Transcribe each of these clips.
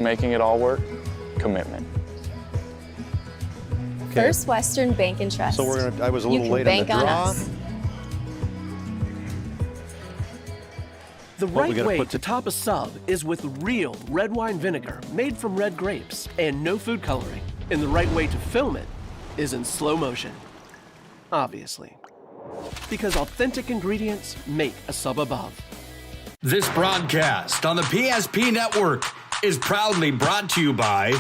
Making it all work, commitment. Okay. First Western Bank and Trust. So I was a little You can late on the bank on draw. us. The we right gotta way put to top a sub is with real red wine vinegar made from red grapes and no food coloring. And the right way to film it is in slow motion. Obviously. Because authentic ingredients make a sub above. This broadcast on the PSP Network is proudly brought to you by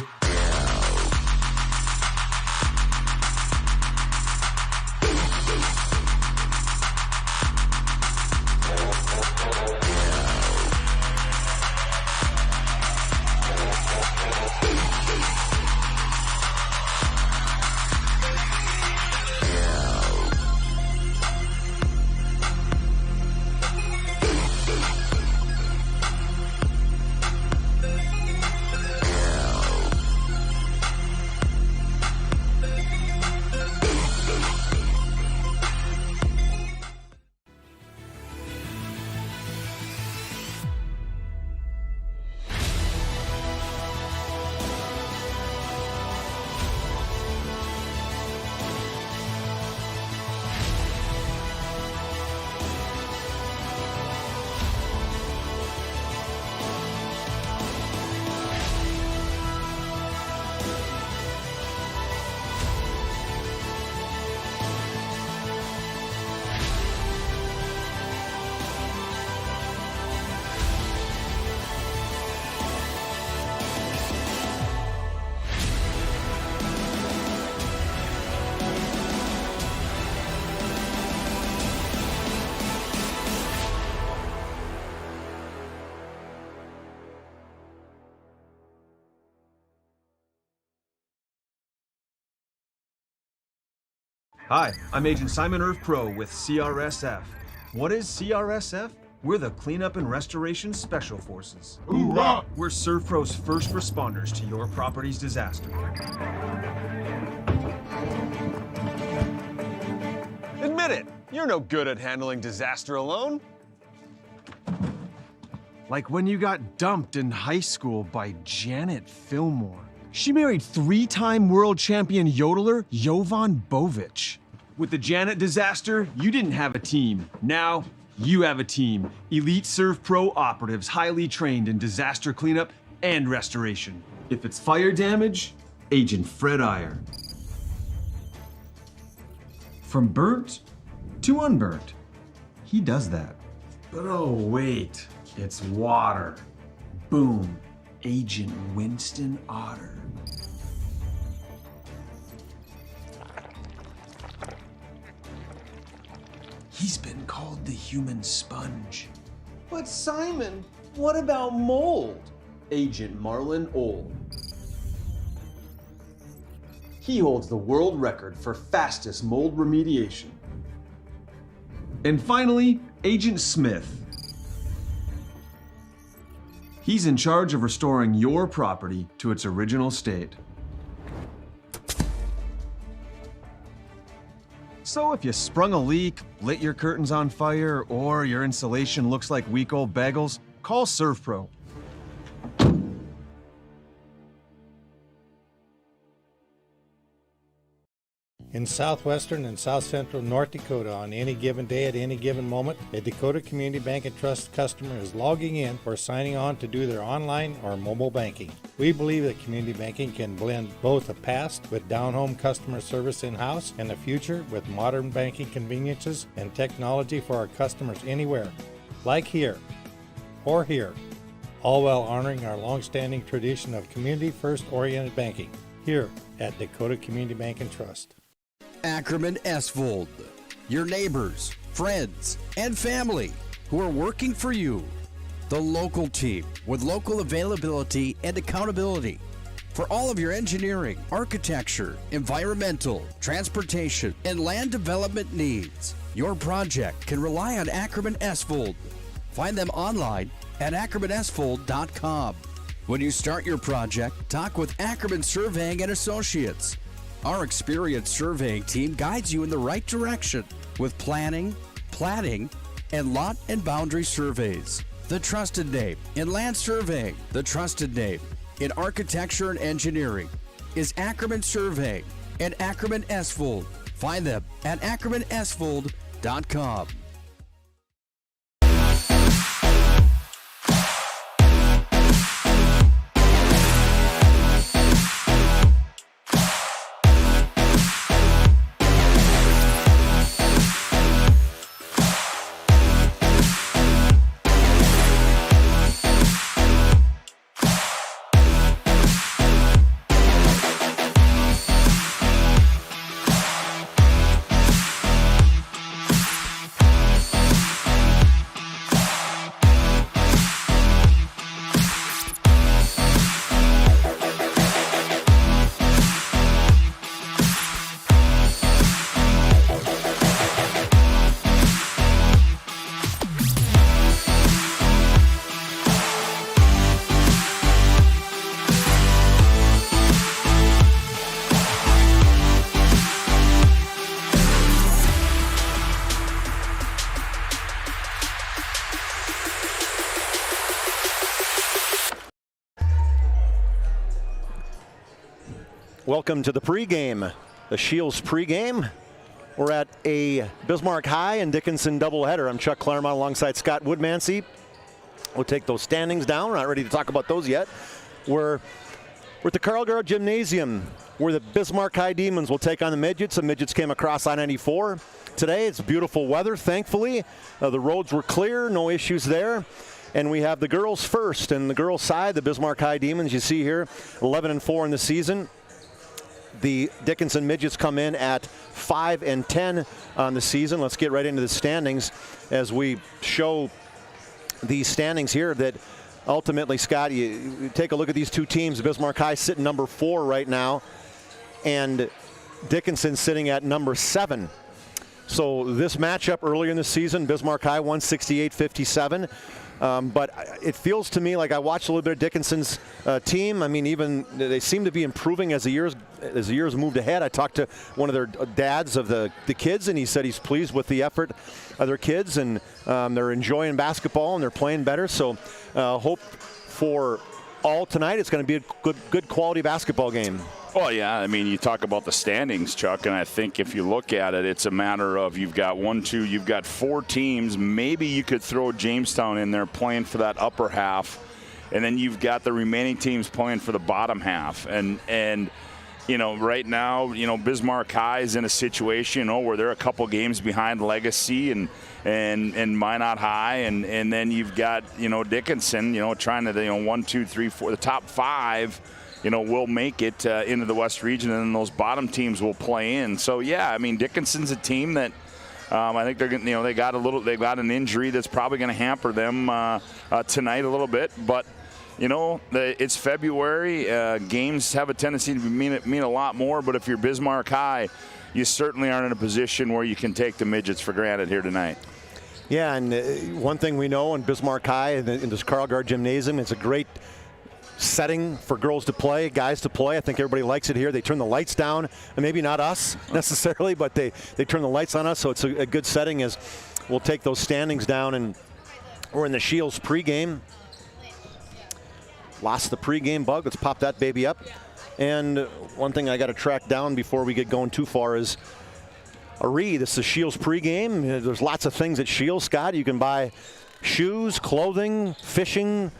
Hi, I'm Agent Simon Servpro with CRSF. What is CRSF? We're the Cleanup and Restoration Special Forces. Hoorah! We're Servpro's first responders to your property's disaster. Admit it, you're no good at handling disaster alone. Like when you got dumped in high school by Janet Fillmore. She married three-time world champion yodeler Jovan Bovic. With the Janet disaster, you didn't have a team. Now, you have a team. Elite Servpro operatives, highly trained in disaster cleanup and restoration. If it's fire damage, Agent Fred Iyer. From burnt to unburnt, he does that. But oh wait, it's water. Boom, Agent Winston Otter. He's been called the human sponge. But Simon, what about mold? Agent Marlon Old. He holds the world record for fastest mold remediation. And finally, Agent Smith. He's in charge of restoring your property to its original state. So if you sprung a leak, lit your curtains on fire, or your insulation looks like week old bagels, call Servpro. In southwestern and south central North Dakota, on any given day at any given moment, a Dakota Community Bank and Trust customer is logging in or signing on to do their online or mobile banking. We believe that community banking can blend both the past with down-home customer service in-house and the future with modern banking conveniences and technology for our customers anywhere, like here or here, all while honoring our long-standing tradition of community-first oriented banking here at Dakota Community Bank and Trust. Ackerman Esvold, your neighbors, friends, and family who are working for you. The local team with local availability and accountability for all of your engineering, architecture, environmental, transportation, and land development needs. Your project can rely on Ackerman Esvold. Find them online at ackermanesvold.com. When you start your project, talk with Ackerman Surveying and Associates. Our experienced surveying team guides you in the right direction with planning, platting, and lot and boundary surveys. The trusted name in land surveying. The trusted name in architecture and engineering is Ackerman Survey and Ackerman Esvold. Find them at ackermanesvold.com. Welcome to the pregame, the Shields pregame. We're at a Bismarck High and Dickinson doubleheader. I'm Chuck Claremont alongside Scott Woodmansey. We'll take those standings down. We're not ready to talk about those yet. We're at the Carlgard Gymnasium, where the Bismarck High Demons will take on the Midgets. The Midgets came across I-94 today. It's beautiful weather, thankfully. The roads were clear, no issues there. And we have the girls first. And the girls side, the Bismarck High Demons, you see here, 11-4 in the season. The Dickinson Midgets come in at 5-10 on the season. Let's get right into the standings as we show these standings here that ultimately, Scott, you take a look at these two teams. Bismarck High sitting number 4 right now, and Dickinson sitting at number 7. So this matchup earlier in the season, Bismarck High won 68-57. But it feels to me like I watched a little bit of Dickinson's team. I mean, even they seem to be improving as the years moved ahead. I talked to one of their dads of the kids, and he said he's pleased with the effort of their kids, and they're enjoying basketball and they're playing better. So hope for all tonight. It's going to be a good quality basketball game. Well, yeah, I mean, you talk about the standings, Chuck, and I think if you look at it, it's a matter of you've got 4 teams. Maybe you could throw Jamestown in there playing for that upper half, and then you've got the remaining teams playing for the bottom half. And you know, right now, you know, Bismarck High is in a situation, where they're a couple games behind Legacy and Minot High, and then you've got, Dickinson, trying to, 1, 2, 3, 4, the top 5. Will make it into the West region, and then those bottom teams will play in. So yeah, I mean, Dickinson's a team that I think they're going. They got an injury that's probably going to hamper them tonight a little bit. But it's February. Games have a tendency to mean a lot more. But if you're Bismarck High, you certainly aren't in a position where you can take the Midgets for granted here tonight. Yeah, and one thing we know in Bismarck High, in this Carlgard Gymnasium, it's a great setting for girls to play, guys to play. I think everybody likes it here. They turn the lights down, and maybe not us necessarily, but they turn the lights on us, so it's a good setting as we'll take those standings down. And we're in the Shields pregame. Lost the pregame bug. Let's pop that baby up. And one thing I got to track down before we get going too far is this is Shields pregame. There's lots of things at Shields, Scott. You can buy shoes, clothing, fishing,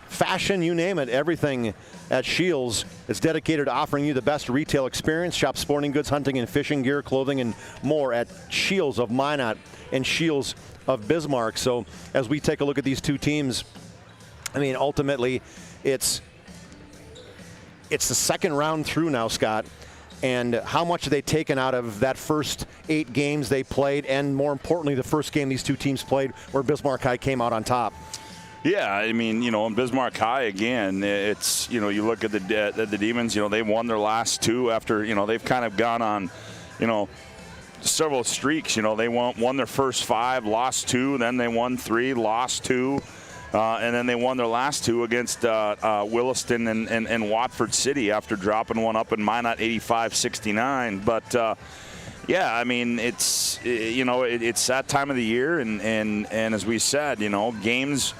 fashion, you name it, everything at Shields is dedicated to offering you the best retail experience. Shop sporting goods, hunting and fishing gear, clothing, and more at Shields of Minot and Shields of Bismarck. So as we take a look at these two teams, I mean, ultimately, it's the second round through now, Scott. And how much have they taken out of that first 8 games they played, and more importantly, the first game these two teams played where Bismarck High came out on top? Yeah, I mean, in Bismarck High, again, it's, you look at the Demons, they won their last 2 after, they've kind of gone on, several streaks. They won their first 5, lost 2, then they won 3, lost 2, and then they won their last 2 against Williston and Watford City after dropping one up in Minot 85-69. But, yeah, I mean, it's that time of the year, and as we said, games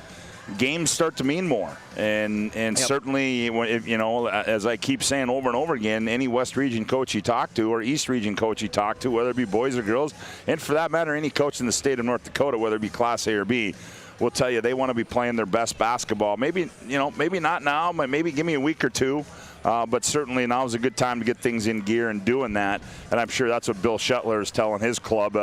games start to mean more. And certainly, as I keep saying over and over again, any West Region coach you talk to or East Region coach you talk to, whether it be boys or girls, and for that matter, any coach in the state of North Dakota, whether it be Class A or B, will tell you they want to be playing their best basketball. Maybe not now, but maybe give me a week or two. But certainly now is a good time to get things in gear and doing that. And I'm sure that's what Bill Shuttler is telling his club,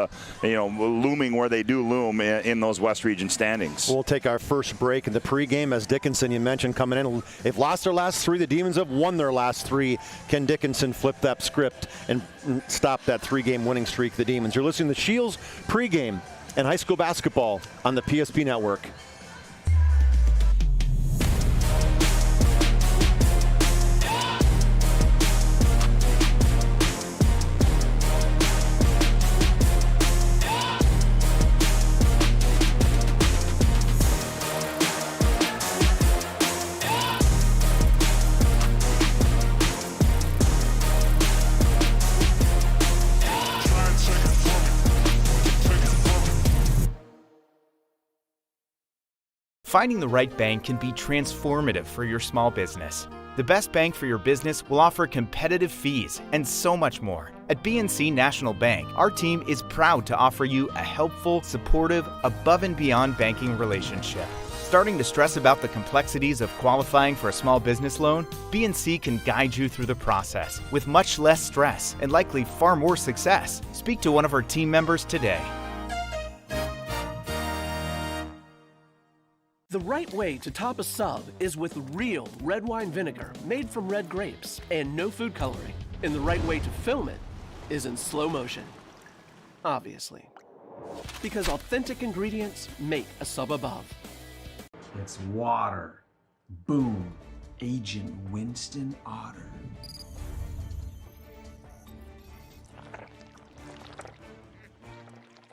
looming where they do loom in those West Region standings. We'll take our first break in the pregame as Dickinson, you mentioned, coming in. They've lost their last 3. The Demons have won their last 3. Can Dickinson flip that script and stop that 3-game winning streak, the Demons? You're listening to Shields pregame and high school basketball on the PSP Network. Finding the right bank can be transformative for your small business. The best bank for your business will offer competitive fees and so much more. At BNC National Bank, our team is proud to offer you a helpful, supportive, above and beyond banking relationship. Starting to stress about the complexities of qualifying for a small business loan? BNC can guide you through the process with much less stress and likely far more success. Speak to one of our team members today. The right way to top a sub is with real red wine vinegar made from red grapes and no food coloring. And the right way to film it is in slow motion. Obviously. Because authentic ingredients make a sub above. It's water. Boom. Agent Winston Otter.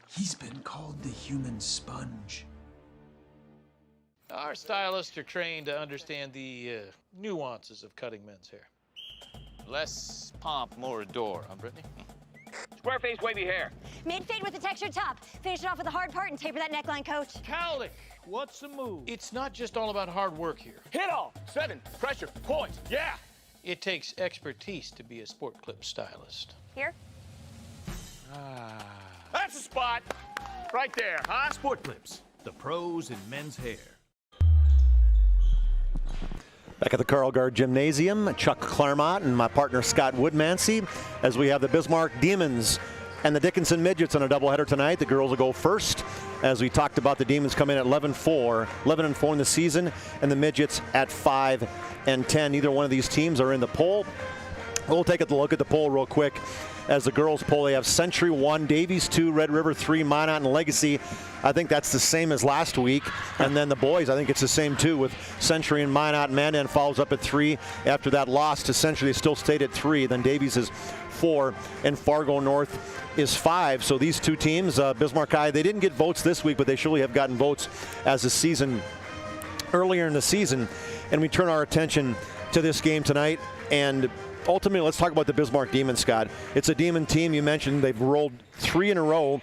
He's been called the human sponge. Our stylists are trained to understand the nuances of cutting men's hair. Less pomp, more adore, huh, Brittany? Square face, wavy hair. Mid-fade with a textured top. Finish it off with a hard part and taper that neckline, coach. Cowlick, what's the move? It's not just all about hard work here. Hit all. 7. Pressure. Point. Yeah. It takes expertise to be a sport clip stylist. Here? That's the spot. Right there, huh? Sport Clips, the pros in men's hair. Back at the Carl Gard Gymnasium, Chuck Claremont and my partner Scott Woodmansey, as we have the Bismarck Demons and the Dickinson Midgets on a doubleheader tonight. The girls will go first. As we talked about, the Demons come in at 11-4 in the season, and the Midgets at 5-10. Neither one of these teams are in the poll. We'll take a look at the poll real quick. As the girls poll, they have Century 1, Davies 2, Red River 3, Minot, and Legacy. I think that's the same as last week. And then the boys, I think it's the same too, with Century and Minot. Mandan follows up at 3. After that loss to Century, they still stayed at 3. Then Davies is 4, and Fargo North is 5. So these two teams, Bismarck High, they didn't get votes this week, but they surely have gotten votes as the season, earlier in the season. And we turn our attention to this game tonight. And ultimately, let's talk about the Bismarck Demons, Scott. It's a Demon team. You mentioned they've rolled 3 in a row,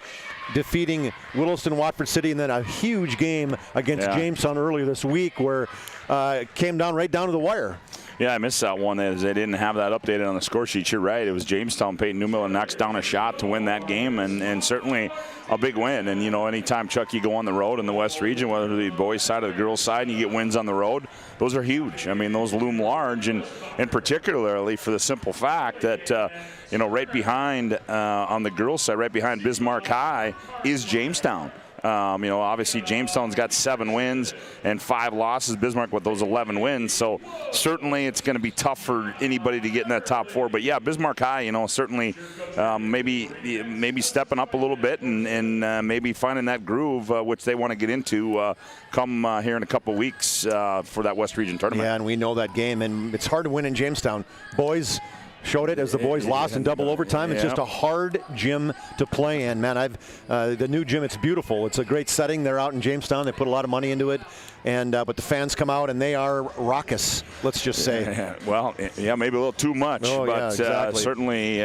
defeating Williston, Watford City, and then a huge game against Jamestown earlier this week where it came down right down to the wire. Yeah, I missed that one. They didn't have that updated on the score sheet. You're right. It was Jamestown. Peyton Newmiller knocks down a shot to win that game, and certainly a big win. And, anytime, Chuck, you go on the road in the West Region, whether it be the boys' side or the girls' side, and you get wins on the road, those are huge. I mean, those loom large, and particularly for the simple fact that, right behind, on the girls' side, right behind Bismarck High, is Jamestown. Obviously Jamestown's got 7 wins and 5 losses. Bismarck with those 11 wins. So certainly it's going to be tough for anybody to get in that top 4. But yeah, Bismarck High, certainly maybe stepping up a little bit and maybe finding that groove which they want to get into come here in a couple weeks for that West Region tournament. Yeah, and we know that game, and it's hard to win in Jamestown. Boys showed it as the boys lost in double overtime. It's just a hard gym to play in. Man, the new gym, it's beautiful. It's a great setting. They're out in Jamestown. They put a lot of money into it. And but the fans come out and they are raucous, let's just say. Well, yeah, maybe a little too much, but exactly. Certainly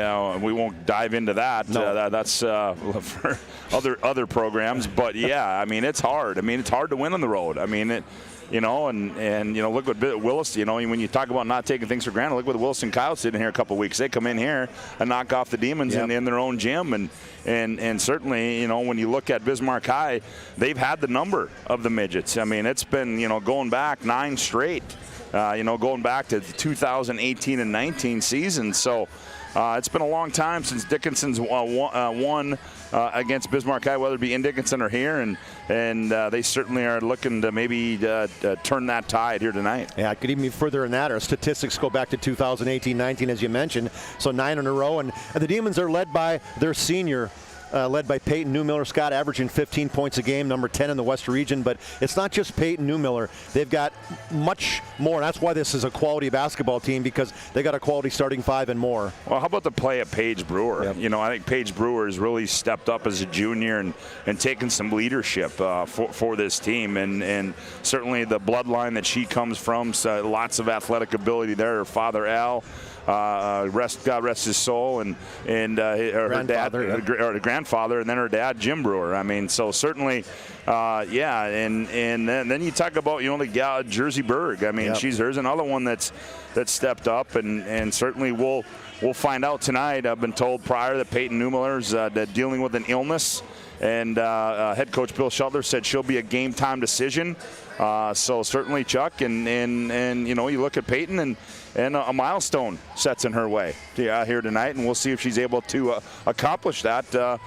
we won't dive into that. No. That's for other programs. But yeah, I mean, it's hard. I mean, it's hard to win on the road. I mean, you know, and you know, look what Willis, you know, when you talk about not taking things for granted, look what Willis and Kyle did in here a couple of weeks. They come in here and knock off the Demons in their own gym, and certainly, you know, when you look at Bismarck High, they've had the number of the Midgets. I mean, it's been, you know, going back 9 straight, you know, going back to the 2018 and 19 season. So it's been a long time since Dickinson's won against Bismarck High, whether it be in Dickinson or here, and they certainly are looking to maybe turn that tide here tonight. Yeah, it could even be further than that. Our statistics go back to 2018-19, as you mentioned, so 9 in a row, and the Demons are led by their senior, led by Peyton Newmiller, Scott, averaging 15 points a game, number 10 in the West region. But it's not just Peyton Newmiller. They've got much more. That's why this is a quality basketball team, because they got a quality starting 5 and more. Well, how about the play at Paige Brewer? Yep. You know, I think Paige Brewer has really stepped up as a junior and taken some leadership for this team. And certainly the bloodline that she comes from, so lots of athletic ability there. Her father, Al, God rest his soul, and her dad, her grandfather, and then her dad, Jim Brewer. I mean, so certainly, yeah, and then you talk about, you know, the gal Jersey Berg. I mean, there's another one that's stepped up, and certainly we'll find out tonight. I've been told prior that Peyton Newmiller's dealing with an illness, and head coach Bill Shelter said she'll be a game time decision. So certainly, Chuck, and you know, you look at Peyton, and a milestone sets in her way here tonight, and we'll see if she's able to accomplish that.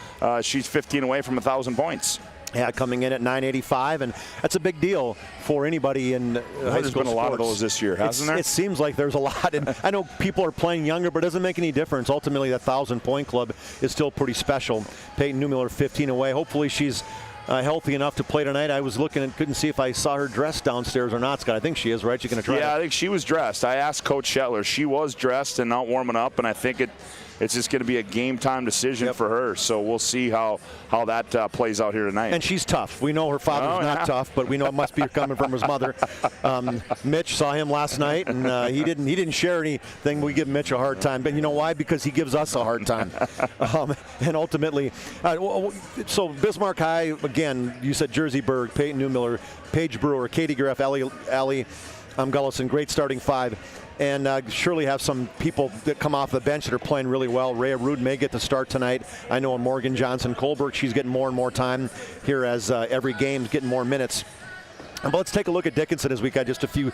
She's 15 away from 1,000 points. Yeah, coming in at 985, and that's a big deal for anybody in high school. There's been a lot of those this year, hasn't there? It seems like there's a lot, and I know people are playing younger, but it doesn't make any difference. Ultimately, that 1,000-point club is still pretty special. Peyton Newmiller, 15 away. Hopefully she's healthy enough to play tonight. I was looking and couldn't see if I saw her dressed downstairs or not, Scott. I think she is, right? She's going to try. Yeah, I think she was dressed. I asked Coach Shetler. She was dressed and out warming up, and I think it's just going to be a game time decision for her. So we'll see how that plays out here tonight. And she's tough. We know her father's not tough, but we know it must be coming from his mother. Mitch saw him last night, and he didn't share anything. We give Mitch a hard time, but you know why? Because he gives us a hard time. And ultimately, so Bismarck High, again, you said Jersey Berg, Peyton Newmiller, Paige Brewer, Katie Greff, Allie Gullison, great starting 5. And surely have some people that come off the bench that are playing really well. Rhea Rude may get the start tonight. I know Morgan Johnson Colbert, she's getting more and more time here as every game's getting more minutes. But let's take a look at Dickinson as we got just a few,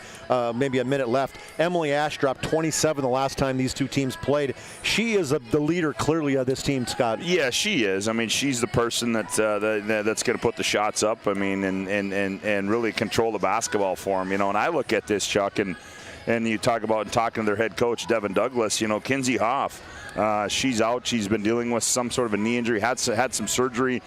maybe a minute left. Emily Ash dropped 27 the last time these two teams played. She is the leader clearly of this team, Scott. Yeah, she is. I mean, she's the person that's going to put the shots up. I mean, and really control the basketball for them. You know, and I look at this, Chuck, and you talk about talking to their head coach, Devin Douglas, you know, Kinsey Hoff, she's out. She's been dealing with some sort of a knee injury, had some surgery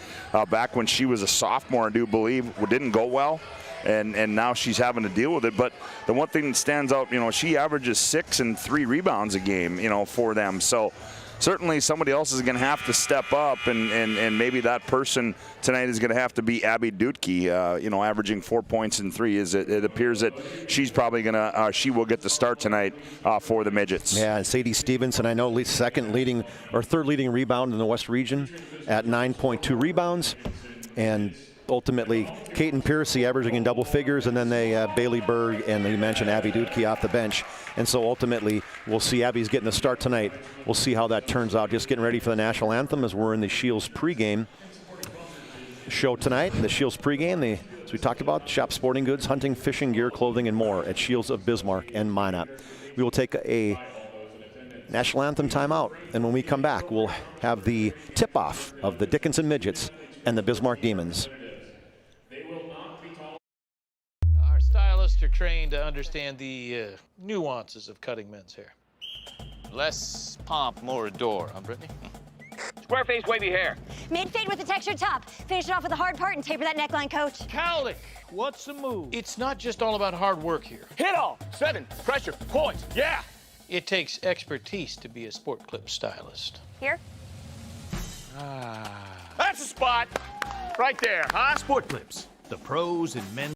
back when she was a sophomore, I do believe. It didn't go well, and now she's having to deal with it. But the one thing that stands out, you know, she averages 6 and 3 rebounds a game, you know, for them. So certainly somebody else is going to have to step up, and maybe that person tonight is going to have to be Abby Dutke, you know, averaging 4 points and 3. It appears that she's probably going to, she will get the start tonight for the Midgets. Yeah, and Sadie Stevenson, I know, at least third leading rebound in the West region at 9.2 rebounds. And ultimately, Kaiten Piercy averaging in double figures, and then Bailey Berg and you mentioned Abby Dutke off the bench. And so ultimately, we'll see Abby's getting the start tonight. We'll see how that turns out. Just getting ready for the national anthem as we're in the Shields pregame show tonight. The Shields pregame, as we talked about, shop sporting goods, hunting, fishing gear, clothing, and more at Shields of Bismarck and Minot. We will take a national anthem timeout, and when we come back, we'll have the tip-off of the Dickinson Midgets and the Bismarck Demons. Our stylists are trained to understand the nuances of cutting men's hair. Less pomp, more adore, huh, Brittany? Square face wavy hair. Mid-fade with a textured top. Finish it off with a hard part and taper that neckline, coach. Cowlick, what's the move? It's not just all about hard work here. Hit all. 7. Pressure. Point. Yeah. It takes expertise to be a sport clip stylist. Here? That's a spot. Right there, huh? Sport Clips, the pros in men's.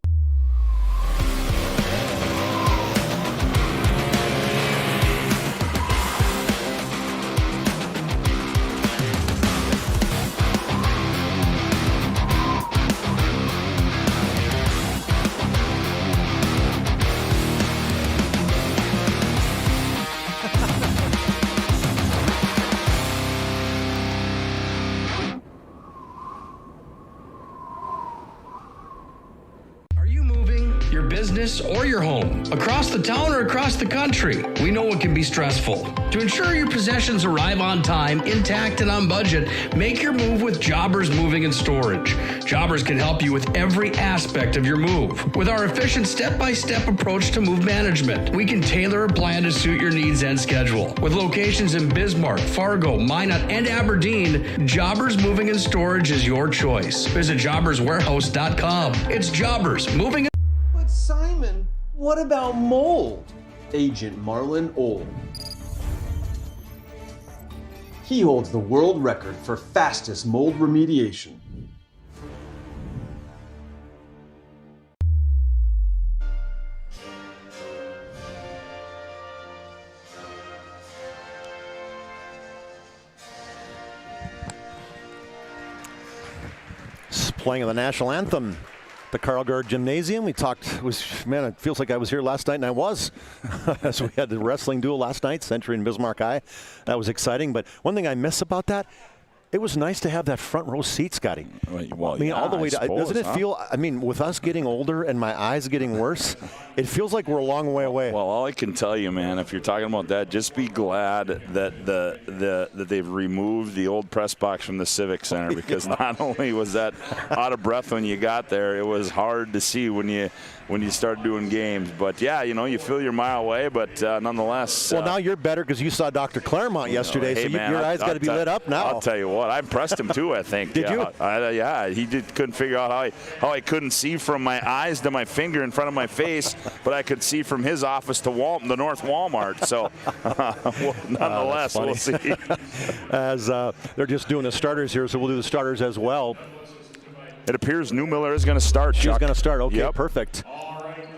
business or your home, across the town or across the country. We know it can be stressful. To ensure your possessions arrive on time, intact, and on budget, make your move with Jobbers Moving and Storage. Jobbers can help you with every aspect of your move. With our efficient step-by-step approach to move management, we can tailor a plan to suit your needs and schedule. With locations in Bismarck, Fargo, Minot, and Aberdeen, Jobbers Moving and Storage is your choice. Visit jobberswarehouse.com. It's Jobbers Moving. But Simon, what about mold? Agent Marlon Old. He holds the world record for fastest mold remediation. Playing of the national anthem, the Carl Gard Gymnasium. We talked, man, it feels like I was here last night, and I was, as we had the wrestling duel last night, Century and Bismarck High. That was exciting, but one thing I miss about that, it was nice to have that front row seat, Scotty. Well, I mean, yeah, all the way to, suppose, doesn't it feel, I mean, with us getting older and my eyes getting worse, it feels like we're a long way away. Well, all I can tell you, man, if you're talking about that, just be glad that that they've removed the old press box from the Civic Center, because not only was that out of breath when you got there, it was hard to see when you start doing games. But yeah, you know, you feel you're a mile away, but nonetheless. Well, now you're better because you saw Dr. Claremont yesterday, hey, so man, your eyes got to be lit up now. I'll tell you what, I impressed him too, I think. Did you? Yeah, he couldn't figure out how I couldn't see from my eyes to my finger in front of my face, but I could see from his office to the North Walmart. So nonetheless, we'll see. As they're just doing the starters here, so we'll do the starters as well. It appears Newmiller is going to start. She's going to start. Okay, yep. Perfect.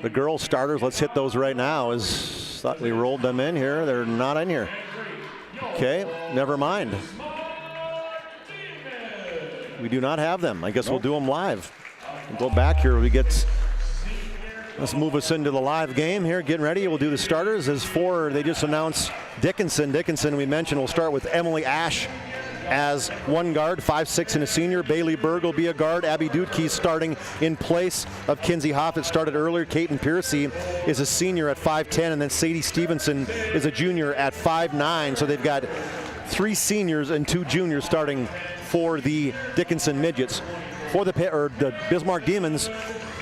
The girls starters, let's hit those right now. Thought we rolled them in here. They're not in here. Okay, never mind. We do not have them. I guess We'll do them live. We'll go back here. Let's move us into the live game here. Getting ready. We'll do the starters. They just announced Dickinson. Dickinson, we mentioned, we'll start with Emily Ash as one guard, 5'6" and a senior. Bailey Berg will be a guard. Abby Dudke starting in place of Kinsey Hoff. It started earlier. Caton Piercy is a senior at 5'10", and then Sadie Stevenson is a junior at 5'9". So they've got 3 seniors and 2 juniors starting for the Dickinson Midgets. For the Bismarck Demons,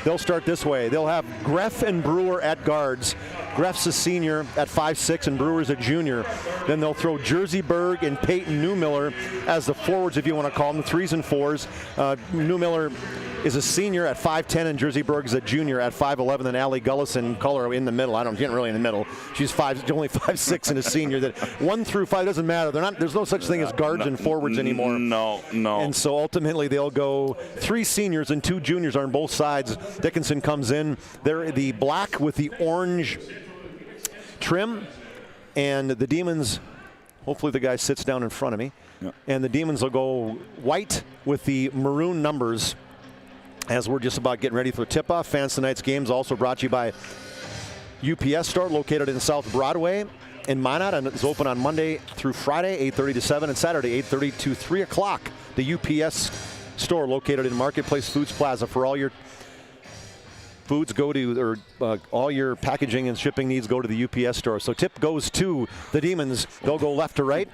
they'll start this way. They'll have Greff and Brewer at guards. Greff's a senior at 5'6", and Brewer's a junior. Then they'll throw Jersey Berg and Peyton Newmiller as the forwards, if you want to call them, the 3s and 4s. Newmiller is a senior at 5'10", and Jersey Berg is a junior at 5'11". Then Allie Gullison, color in the middle. She isn't really in the middle. She's only 5'6" and a senior. That 1 through 5 doesn't matter. There's no such thing as guards and forwards anymore. No. And so ultimately they'll go 3 seniors and 2 juniors on both sides. Dickinson comes in. They're the black with the orange trim, and the Demons, hopefully the guy sits down in front of me, and the Demons will go white with the maroon numbers as we're just about getting ready for tip-off. Fans tonight's games also brought to you by UPS Store, located in South Broadway in Minot, and it's open on Monday through Friday, 8:30 to 7, and Saturday, 8:30 to 3 o'clock. The UPS Store, located in Marketplace Foods Plaza. For all your foods, all your packaging and shipping needs, go to the UPS Store. So tip goes to the Demons. They'll go left to right.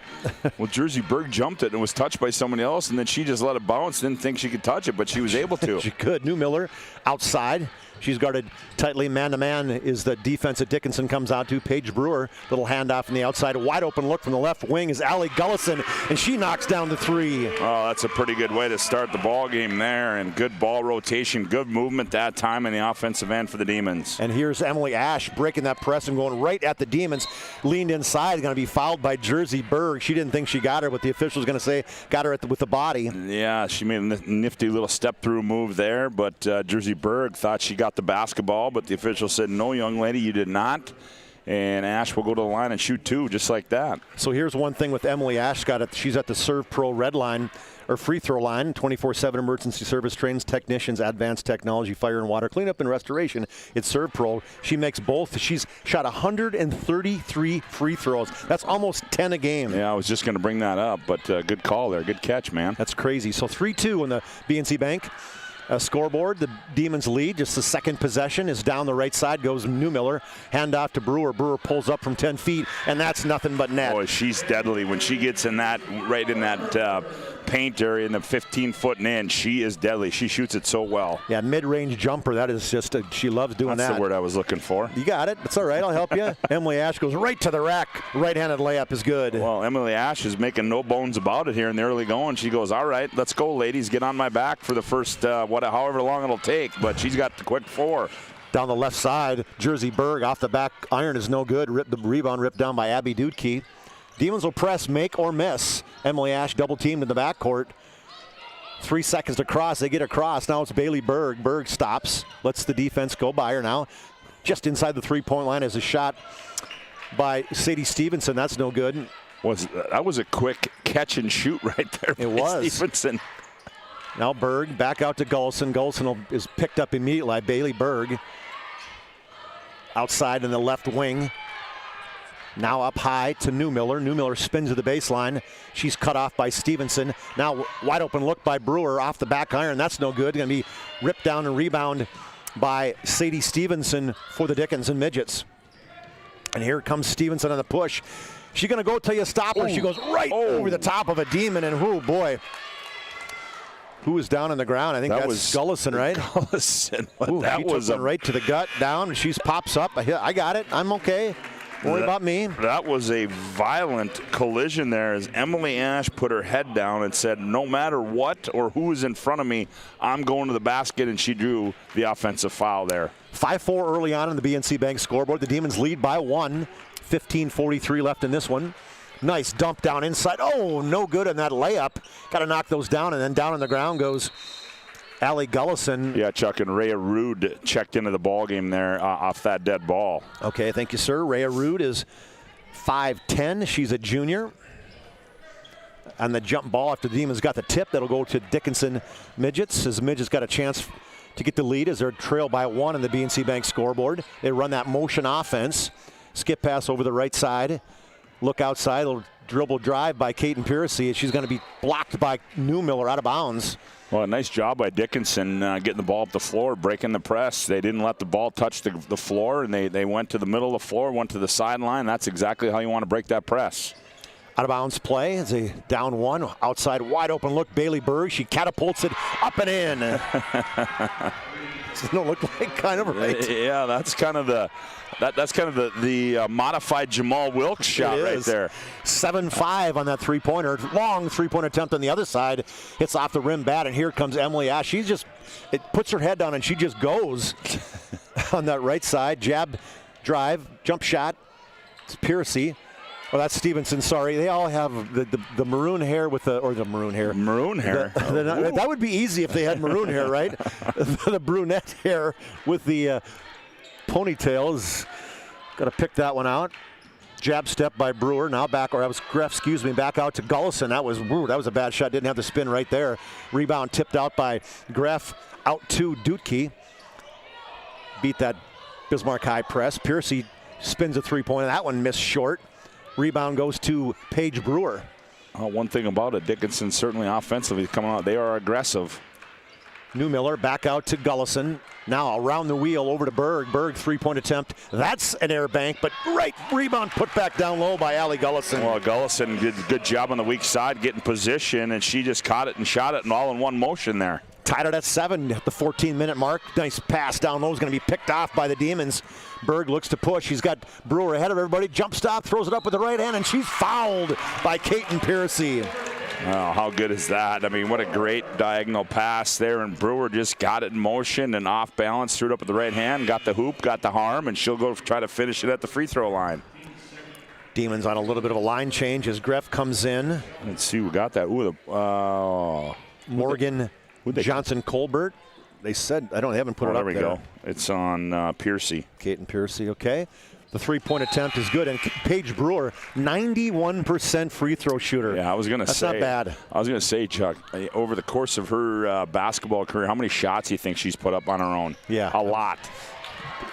Well, Jersey Berg jumped it and was touched by somebody else, and then she just let it bounce. Didn't think she could touch it, but she was able to. She could. Newmiller outside. She's guarded tightly man-to-man is the defense that Dickinson comes out to. Paige Brewer, little handoff from the outside. A wide open look from the left wing is Allie Gullison, and she knocks down the 3. Oh, that's a pretty good way to start the ball game there, and good ball rotation, good movement that time in the offensive end for the Demons. And here's Emily Ash breaking that press and going right at the Demons. Leaned inside, going to be fouled by Jersey Berg. She didn't think she got her, but the official's going to say got her with the body. Yeah, she made a nifty little step-through move there, but Jersey Berg thought she got the basketball, but the official said, no, young lady, you did not. And Ash will go to the line and shoot 2 just like that. So here's one thing with Emily Ash. She's at the Servpro red line, or free throw line, 24/7 emergency service, trains technicians, advanced technology, fire and water, cleanup and restoration. It's Servpro. She makes both. She's shot 133 free throws. That's almost 10 a game. Yeah, I was just going to bring that up, but good call there. Good catch, man. That's crazy. So 3-2 on the BNC Bank scoreboard. The Demons lead. Just the second possession is down the right side. Goes Newmiller. Hand off to Brewer. Brewer pulls up from 10 feet, and that's nothing but net. Boy, she's deadly. When she gets in that, right in that paint area in the 15-foot and in, she is deadly. She shoots it so well. Yeah, mid-range jumper. That is just, she loves doing that. That's the word I was looking for. You got it. It's all right. I'll help you. Emily Ash goes right to the rack. Right-handed layup is good. Well, Emily Ash is making no bones about it here in the early going. She goes, all right, let's go, ladies. Get on my back for the first, however long it'll take. But she's got the quick 4. Down the left side, Jersey Berg off the back iron is no good. The rebound ripped down by Abby Dudke. Demons will press, make or miss. Emily Ash double teamed in the backcourt. 3 seconds to cross. They get across. Now it's Bailey Berg. Berg stops. Lets the defense go by her now. Just inside the three-point line is a shot by Sadie Stevenson. That's no good. That was a quick catch and shoot right there. It was. Stevenson. Now Berg back out to Gullison. Gullison is picked up immediately by Bailey Berg. Outside in the left wing. Now up high to Newmiller. Newmiller spins to the baseline. She's cut off by Stevenson. Now wide open look by Brewer off the back iron. That's no good. Going to be ripped down and rebound by Sadie Stevenson for the Dickinson Midgets. And here comes Stevenson on the push. She's going to go till you stop her. She goes right over the top of a Demon, and oh boy. Who was down on the ground? I think that was Gullison, right? Gullison. That was right to the gut, down. She pops up. I got it. I'm okay. Worry about me. That was a violent collision there as Emily Ash put her head down and said, no matter what or who is in front of me, I'm going to the basket, and she drew the offensive foul there. 5-4 early on in the BNC Bank scoreboard. The Demons lead by 1. 15:43 left in this one. Nice dump down inside. Oh, no good on that layup. Got to knock those down, and then down on the ground goes Allie Gullison. Yeah, Chuck, and Rhea Rude checked into the ball game there off that dead ball. Okay, thank you, sir. Rhea Rude is 5'10". She's a junior. On the jump ball after the Demons got the tip, that'll go to Dickinson Midgets. As Midgets got a chance to get the lead as they're trailed by 1 in the BNC Bank scoreboard. They run that motion offense. Skip pass over the right side. Look outside. Little dribble drive by Caton Piercy. She's going to be blocked by Newmiller out of bounds. Well, a nice job by Dickinson getting the ball up the floor, breaking the press. They didn't let the ball touch the floor, and they went to the middle of the floor, went to the sideline. That's exactly how you want to break that press. Out of bounds play as a down 1. Outside wide open look, Bailey Berg. She catapults it up and in. Doesn't it look like kind of right? Yeah, that's kind of the modified Jamal Wilkes shot right there. 7-5 on that three-pointer. Long three-point attempt on the other side. Hits off the rim bad, and here comes Emily Ash. It puts her head down, and she just goes on that right side. Jab, drive, jump shot. It's Piercy. Oh, that's Stevenson, sorry. They all have the maroon hair with the maroon hair. Maroon hair. That would be easy if they had maroon hair, right? The brunette hair with the ponytails. Got to pick that one out. Jab step by Brewer. Now back, or that was Greff, excuse me, back out to Gullison. That was a bad shot. Didn't have the spin right there. Rebound tipped out by Greff. Out to Dutke. Beat that Bismarck high press. Piercy spins a three-pointer. That one missed short. Rebound goes to Paige Brewer. One thing about it, Dickinson certainly offensively coming out. They are aggressive. Newmiller back out to Gullison. Now around the wheel over to Berg. Berg three-point attempt. That's an air bank, but right rebound put back down low by Allie Gullison. Well, Gullison did a good job on the weak side, getting position, and she just caught it and shot it and all in one motion there. Tied it at 7 at the 14-minute mark. Nice pass down low is going to be picked off by the Demons. Berg looks to push. He's got Brewer ahead of everybody. Jump stop, throws it up with the right hand, and she's fouled by Caton Piercy. Oh, how good is that? I mean, what a great diagonal pass there, and Brewer just got it in motion and off balance, threw it up with the right hand, got the hoop, got the harm, and she'll go try to finish it at the free throw line. Demons on a little bit of a line change as Greff comes in. Let's see, we got that. Ooh, Morgan Johnson Colbert. They said, they haven't put it up there. There we go. It's on Piercy. Caton Piercy, okay. The three-point attempt is good, and Paige Brewer, 91% free throw shooter. Yeah, I was going to say. That's not bad. I was going to say, Chuck, over the course of her basketball career, how many shots do you think she's put up on her own? Yeah. A lot.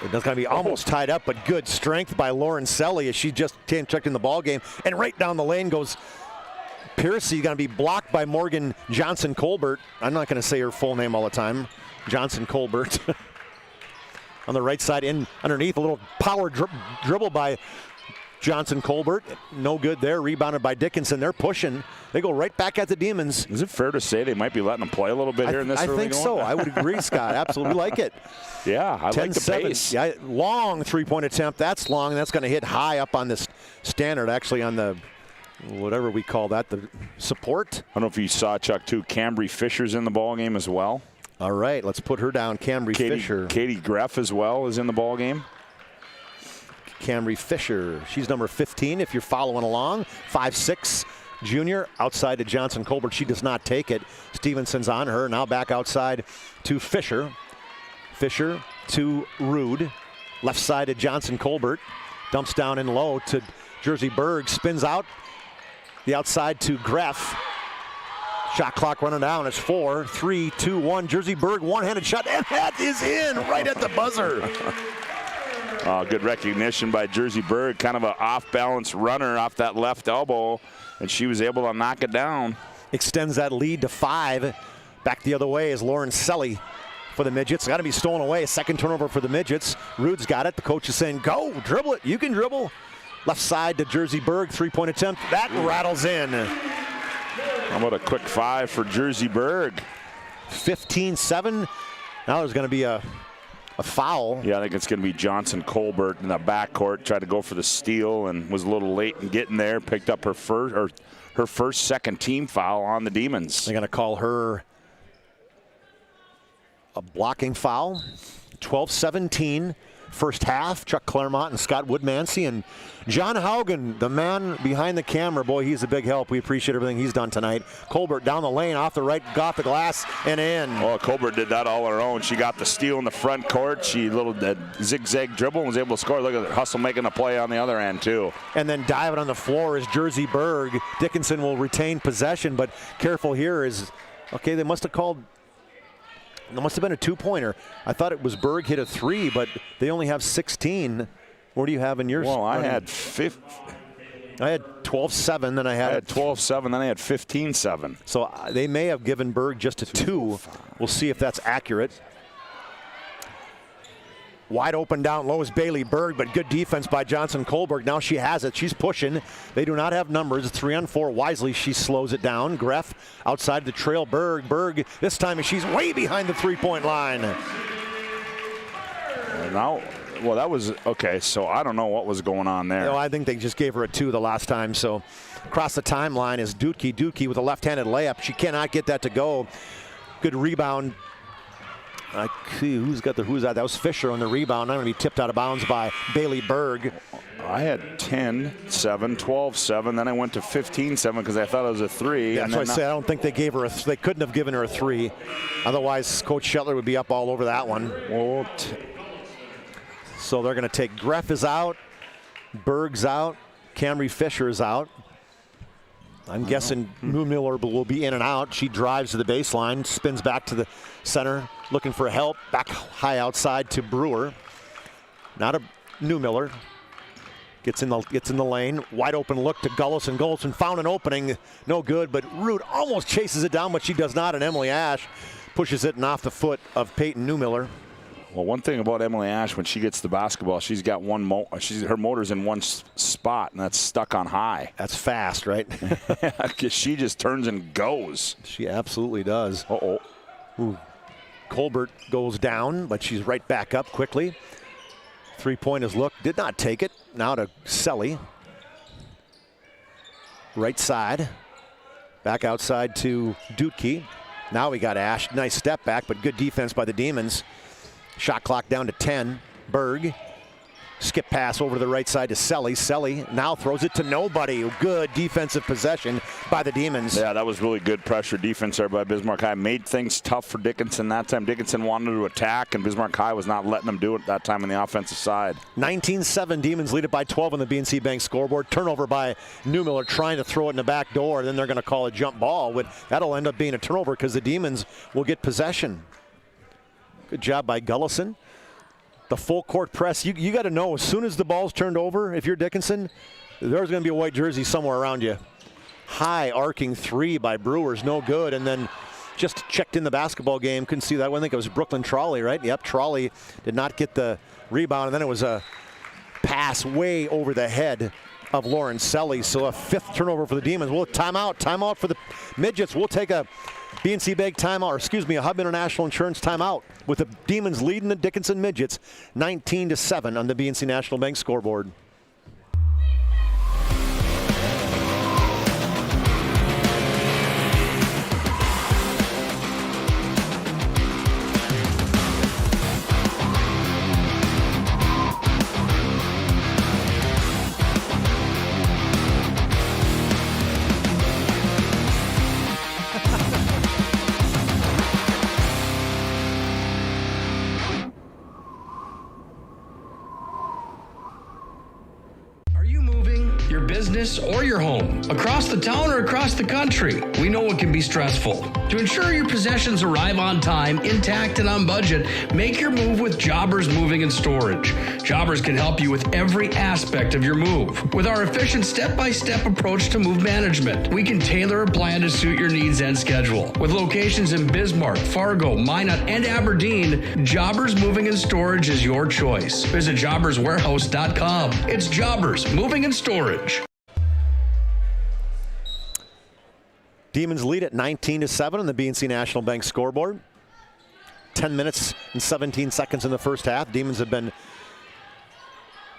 It's going to be almost tied up, but good strength by Lauren Selly as she just checked in the ball game. And right down the lane goes Piercy, going to be blocked by Morgan Johnson Colbert. I'm not going to say her full name all the time. Johnson Colbert. On the right side, in underneath, a little power dribble by Johnson Colbert. No good there. Rebounded by Dickinson. They're pushing. They go right back at the Demons. Is it fair to say they might be letting them play a little bit here in this early I think going? so. I would agree, Scott. Absolutely like it. Yeah, I like the pace. Yeah, long three-point attempt. That's long. That's going to hit high up on this standard, actually on the, whatever we call that, the support. I don't know if you saw, Chuck, too. Cambry Fisher's in the ball game as well. All right, let's put her down. Cambry Fisher. Katie Greff as well is in the ball game. Cambry Fisher. She's number 15 if you're following along. 5'6", junior. Outside to Johnson Colbert. She does not take it. Stevenson's on her. Now back outside to Fisher. Fisher to Rude. Left side to Johnson Colbert. Dumps down in low to Jersey Berg. Spins out. The outside to Greff. Shot clock running down. It's 4, 3, 2, 1. Jersey Berg, one-handed shot, and that is in right at the buzzer. Good recognition by Jersey Berg. Kind of an off-balance runner off that left elbow, and she was able to knock it down. Extends that lead to 5. Back the other way is Lauren Selly for the Midgets. Got to be stolen away. Second turnover for the Midgets. Rude's got it. The coach is saying, go, dribble it. You can dribble. Left side to Jersey Berg. Three-point attempt. That rattles in. How about a quick 5 for Jersey Berg? 15-7. Now there's going to be a foul. Yeah, I think it's going to be Johnson Colbert in the backcourt. Tried to go for the steal and was a little late in getting there. Picked up her first second team foul on the Demons. They're going to call her a blocking foul. 12-17. First half, Chuck Claremont and Scott Woodmansey and John Haugen, the man behind the camera. Boy, he's a big help. We appreciate everything he's done tonight. Colbert down the lane, off the right, got the glass, and in. Oh, Colbert did that all her own. She got the steal in the front court. She little zigzag dribble and was able to score. Look at her hustle making a play on the other end, too. And then diving on the floor is Jersey Berg. Dickinson will retain possession, but careful here is, okay, they must have called. It must have been a two-pointer. I thought it was Berg hit a 3, but they only have 16. What do you have in yours? Well, I had 12-7, then I had 12-7, then I had 15-7. So they may have given Berg just a 2. We'll see if that's accurate. Wide open down low is Bailey Berg, but good defense by Johnson Colbert. Now she has it. She's pushing. They do not have numbers. 3-on-4. Wisely, she slows it down. Greff outside the trail. Berg this time she's way behind the three-point line. Now, well, that was okay. So I don't know what was going on there. No, I think they just gave her a 2 the last time. So across the timeline is Dukey with a left-handed layup. She cannot get that to go. Good rebound. I see who's that? That was Fisher on the rebound. I'm going to be tipped out of bounds by Bailey Berg. I had 10-7, 12-7. Then I went to 15-7 because I thought it was a 3. Yeah, that's why I say I don't think they gave her they couldn't have given her a 3. Otherwise, Coach Shetler would be up all over that one. So they're going to take Greff is out, Berg's out, Camry Fisher is out. I'm guessing Mueller will be in and out. She drives to the baseline, spins back to the center, looking for help. Back high outside to Brewer. Not a Newmiller. Gets in the lane. Wide open look to Gullison. Gullison found an opening. No good, but Root almost chases it down, but she does not. And Emily Ash pushes it and off the foot of Peyton Newmiller. Well, one thing about Emily Ash, when she gets the basketball, she's got her motor's in one spot, and that's stuck on high. That's fast, right? She just turns and goes. She absolutely does. Ooh. Colbert goes down, but she's right back up quickly. Three-point is look, did not take it. Now to Selly. Right side. Back outside to Dutke. Now we got Ash. Nice step back, but good defense by the Demons. Shot clock down to 10. Berg. Skip pass over to the right side to Selly. Selly now throws it to nobody. Good defensive possession by the Demons. Yeah, that was really good pressure defense there by Bismarck High. Made things tough for Dickinson that time. Dickinson wanted to attack, and Bismarck High was not letting them do it that time on the offensive side. 19-7, Demons lead it by 12 on the BNC Bank scoreboard. Turnover by Newmiller trying to throw it in the back door. Then they're going to call a jump ball. That'll end up being a turnover because the Demons will get possession. Good job by Gullison. The full court press, you got to know as soon as the ball's turned over, if you're Dickinson, there's going to be a white jersey somewhere around you. High arcing 3 by Brewers, no good. And then just checked in the basketball game. Couldn't see that one. I think it was Brooklyn Trolley, right? Yep, Trolley did not get the rebound, and then it was a pass way over the head of Lauren Selly. So a 5th turnover for the Demons. We'll timeout for the Midgets. We'll take a BNC Bank timeout, or excuse me, a Hub International Insurance timeout, with the Demons leading the Dickinson Midgets 19-7 on the BNC National Bank scoreboard. Business or your home, across the town or across the country. We know it can be stressful. To ensure your possessions arrive on time, intact, and on budget, make your move with Jobbers Moving and Storage. Jobbers can help you with every aspect of your move. With our efficient step-by-step approach to move management, we can tailor a plan to suit your needs and schedule. With locations in Bismarck, Fargo, Minot, and Aberdeen, Jobbers Moving and Storage is your choice. Visit jobberswarehouse.com. It's Jobbers Moving and Storage. Demons lead at 19-7 on the BNC National Bank scoreboard. 10 minutes and 17 seconds in the first half. Demons have been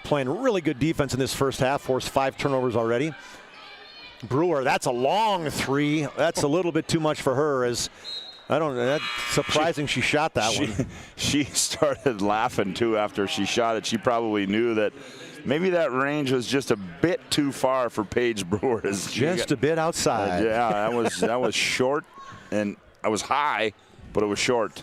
playing really good defense in this first half, forced 5 turnovers already. Brewer, that's a long 3. That's a little bit too much for her. That's surprising she shot that one. She started laughing too after she shot it. She probably knew that maybe that range was just a bit too far for Paige Brewer. Just a bit outside. Yeah, that was short, and I was high, but it was short.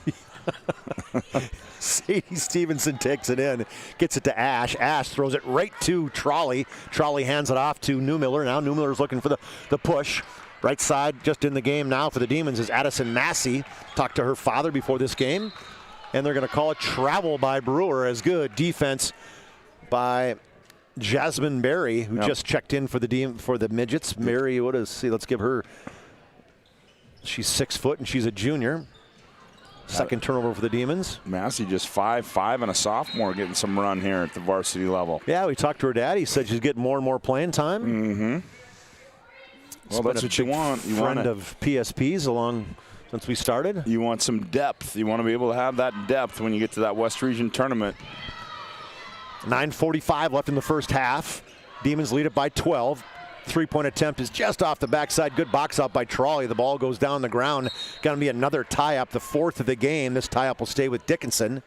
Sadie Stevenson takes it in, gets it to Ash. Ash throws it right to Trolley. Trolley hands it off to Newmiller. Now Newmiller's looking for the push. Right side, just in the game now for the Demons, is Addison Massey. Talked to her father before this game, and they're going to call it travel by Brewer. As good defense by Jasmine Berry, who just checked in for the Midgets. Berry, let's give her. She's 6 foot and she's a junior. Second turnover for the Demons. Massey just 5'5" and a sophomore, getting some run here at the varsity level. Yeah, we talked to her dad. He said she's getting more and more playing time. Mm-hmm. Well, that's what you want. You friend of PSP's along since we started. You want some depth. You want to be able to have that depth when you get to that West Region tournament. 9:45 left in the first half. Demons lead it by 12. 3-point attempt is just off the backside. Good box out by Trolley. The ball goes down the ground. Going to be another tie-up, the 4th of the game. This tie-up will stay with Dickinson.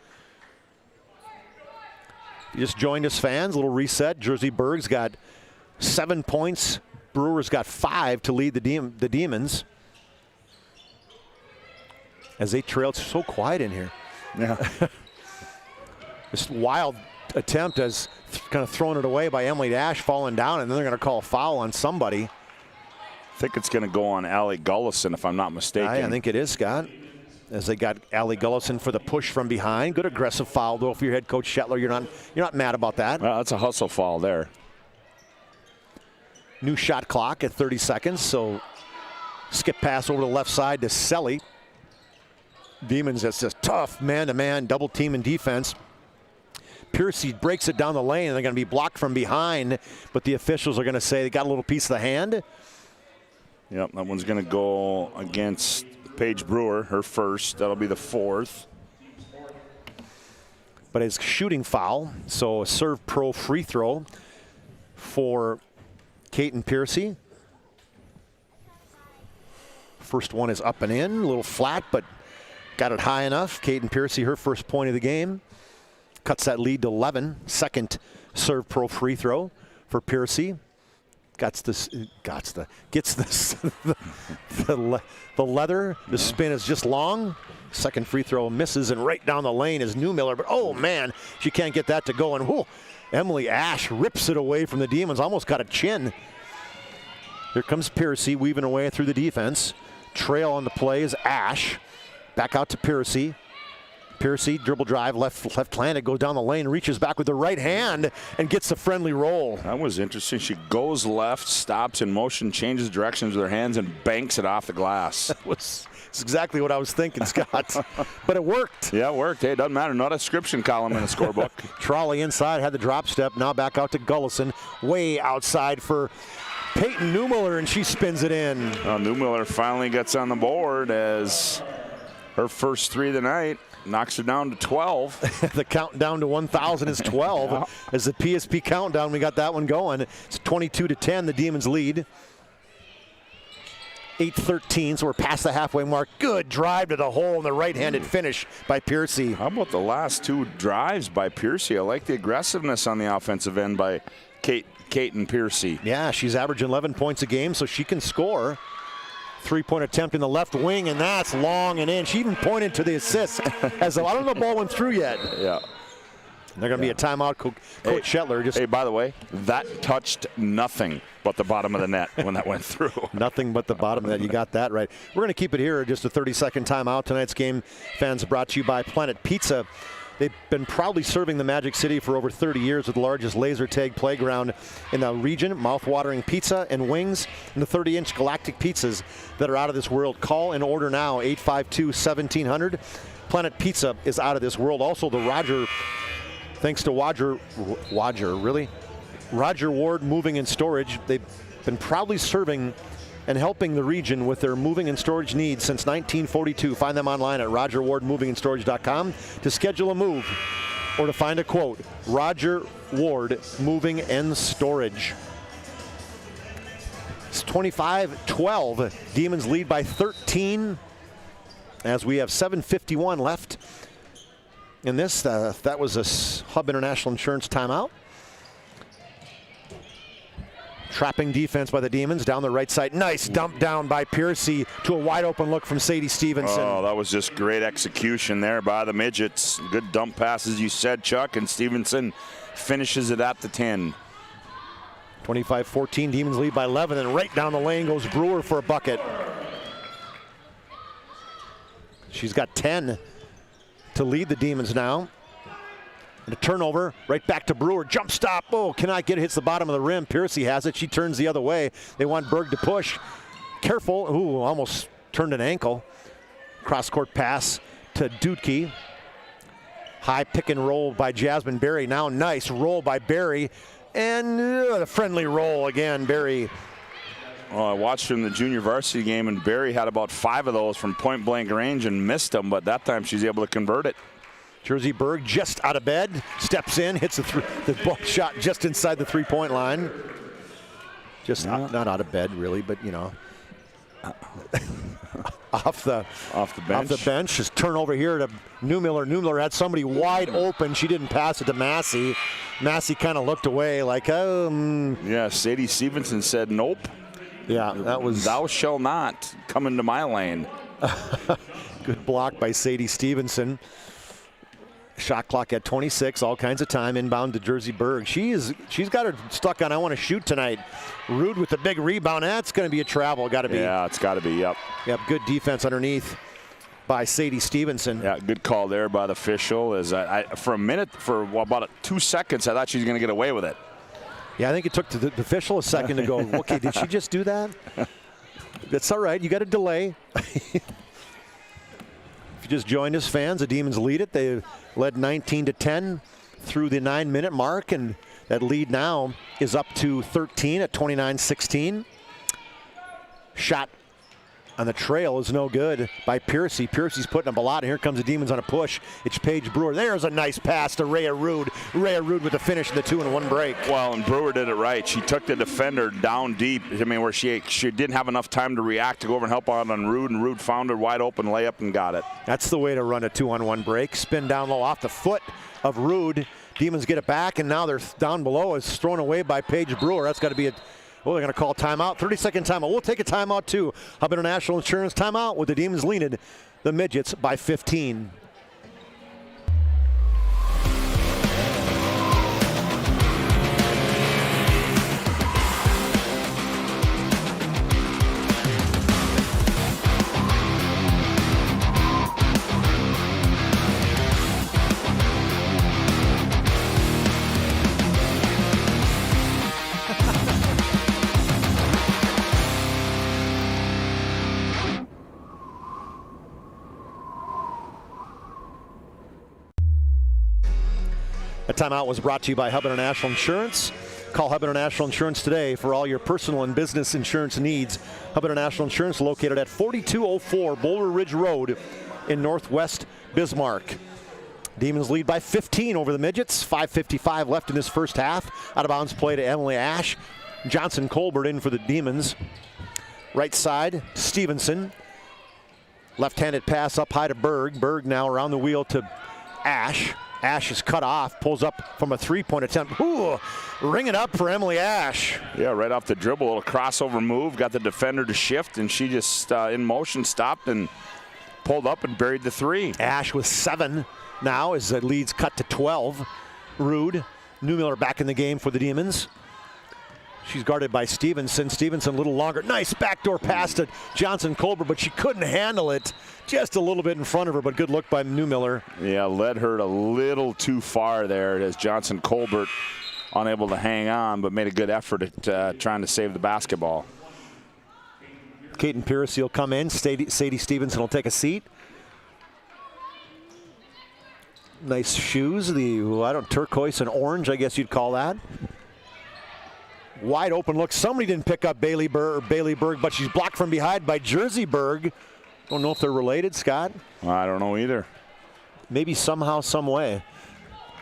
You just joined us, fans. A little reset. Jersey Berg's got 7 points. Brewer's got 5 to lead the Demons. As they trail, it's so quiet in here. Yeah. This wild attempt as kind of throwing it away by Emily Dash, falling down, and then they're going to call a foul on somebody. I think it's going to go on Allie Gullison, if I'm not mistaken. I think it is, Scott. As they got Allie Gullison for the push from behind. Good aggressive foul, though, for your head coach Shetler. You're not mad about that. Well, that's a hustle foul there. New shot clock at 30 seconds, so skip pass over the left side to Selly. Demons, that's just tough man-to-man, double team in defense. Piercy breaks it down the lane, and they're going to be blocked from behind, but the officials are going to say they got a little piece of the hand. Yep, that one's going to go against Paige Brewer, her first. That'll be the 4th. But it's shooting foul, so a Servpro free throw for Kaiten Piercy. First one is up and in, a little flat, but got it high enough. Kaiten Piercy, her first point of the game. Cuts that lead to 11. Second Servpro free throw for Piercy. Gets the leather. The spin is just long. Second free throw misses, and right down the lane is Newmiller. But oh man, she can't get that to go. And whoa, Emily Ash rips it away from the Demons. Almost got a chin. Here comes Piercy weaving away through the defense. Trail on the play is Ash. Back out to Piercy. Piercy, dribble drive, left-handed, goes down the lane, reaches back with the right hand, and gets a friendly roll. That was interesting. She goes left, stops in motion, changes directions with her hands, and banks it off the glass. That's exactly what I was thinking, Scott. But it worked. Yeah, it worked. Hey, it doesn't matter. Not a description column in the scorebook. Trolley inside, had the drop step. Now back out to Gullison. Way outside for Peyton Newmiller, and she spins it in. Newmiller finally gets on the board as her first 3 of the night. Knocks her down to 12. The countdown to 1,000 is 12. Yeah. As the PSP countdown, we got that one going. It's 22-10, the Demons lead. 8:13, so we're past the halfway mark. Good drive to the hole and the right-handed finish by Piercy. How about the last 2 drives by Piercy? I like the aggressiveness on the offensive end by Kate and Piercy. Yeah, she's averaging 11 points a game, so she can score. 3-point attempt in the left wing, and that's long and in. She even pointed to the assist as I don't know the ball went through yet. Yeah. They're going to be a timeout. Coach Shetler. Hey, by the way, that touched nothing but the bottom of the net when that went through. Nothing but the bottom of that. You got that right. We're going to keep it here. Just a 30-second timeout. Tonight's game, fans, brought to you by Planet Pizza. They've been proudly serving the Magic City for over 30 years with the largest laser tag playground in the region, mouth-watering pizza and wings, and the 30-inch galactic pizzas that are out of this world. Call and order now, 852-1700. Planet Pizza is out of this world. Also, the Roger, thanks to Roger Ward Moving and Storage. They've been proudly serving and helping the region with their moving and storage needs since 1942. Find them online at rogerwardmovingandstorage.com to schedule a move or to find a quote. Roger Ward Moving and Storage. It's 25-12. Demons lead by 13 as we have 7:51 left in this. That was a Hub International Insurance timeout. Trapping defense by the Demons down the right side. Nice dump down by Piercy to a wide open look from Sadie Stevenson. Oh, that was just great execution there by the Midgets. Good dump passes, you said, Chuck, and Stevenson finishes it at the 10. 25-14, Demons lead by 11, and right down the lane goes Brewer for a bucket. She's got 10 to lead the Demons now. And a turnover, right back to Brewer. Jump stop. Oh, cannot get it. Hits the bottom of the rim. Piercy has it. She turns the other way. They want Berg to push. Careful. Ooh, almost turned an ankle. Cross-court pass to Dudke. High pick and roll by Jasmine Berry. Now nice roll by Berry. And a friendly roll again, Berry. Well, I watched her in the junior varsity game, and Berry had about 5 of those from point-blank range and missed them, but that time she's able to convert it. Jersey Berg just out of bed, steps in, hits the ball shot just inside the three-point line. Just not out of bed, really, but you know, off the bench. Just turn over here to Newmiller. Newmiller had somebody wide open. She didn't pass it to Massey. Massey kind of looked away, like, Yeah, Sadie Stevenson said, "Nope." Yeah, that was. Thou shall not come into my lane. Good block by Sadie Stevenson. Shot clock at 26, all kinds of time, inbound to Jersey Berg. She's got her stuck on, I want to shoot tonight. Rude with the big rebound. That's going to be a travel, got to be. Yeah, it's got to be, yep. Yep, good defense underneath by Sadie Stevenson. Yeah, good call there by the official. As for about 2 seconds, I thought she was going to get away with it. Yeah, I think it took the official a second to go, okay, did she just do that? That's all right, you got a delay. Just joined us, fans. The Demons lead it. They led 19-10 through the 9-minute mark, and that lead now is up to 13 at 29-16. Shot on the trail is no good by Piercy. Piercy's putting up a lot, and here comes the Demons on a push. It's Paige Brewer. There's a nice pass to Rhea Rude. Rhea Rude with the finish in the 2-and-1 break. Well, and Brewer did it right. She took the defender down deep. I mean, where she didn't have enough time to react to go over and help out on Rude, and Rude found her wide open layup and got it. That's the way to run a 2-on-1 break. Spin down low off the foot of Rude. Demons get it back, and now they're down below. It's thrown away by Paige Brewer. That's got to be a... Well, they're going to call timeout. 30-second timeout. We'll take a timeout, too. Hub International Insurance timeout with the Demons leading the Midgets by 15. timeout was brought to you by Hub International Insurance. Call Hub International Insurance today for all your personal and business insurance needs. Hub International Insurance located at 4204 Boulder Ridge Road in Northwest Bismarck. Demons lead by 15 over the Midgets. 5:55 left in this first half. Out of bounds play to Emily Ash. Johnson Colbert in for the Demons. Right side, Stevenson. Left-handed pass up high to Berg. Berg now around the wheel to Ash. Ash is cut off, pulls up from a three-point attempt. Ooh, ring it up for Emily Ash. Yeah, right off the dribble, a little crossover move, got the defender to shift, and she just in motion stopped and pulled up and buried the three. Ash with 7 now as the lead's cut to 12. Rude, Newmiller back in the game for the Demons. She's guarded by Stevenson. Stevenson a little longer. Nice backdoor pass to Johnson Colbert, but she couldn't handle it. Just a little bit in front of her, but good look by Newmiller. Yeah, led her a little too far there as Johnson Colbert unable to hang on, but made a good effort at trying to save the basketball. Caden Piercy will come in. Sadie Stevenson will take a seat. Nice shoes, the turquoise and orange, I guess you'd call that. Wide open look. Somebody didn't pick up Bailey Berg, but she's blocked from behind by Jersey Berg. Don't know if they're related, Scott. I don't know either. Maybe somehow, some way.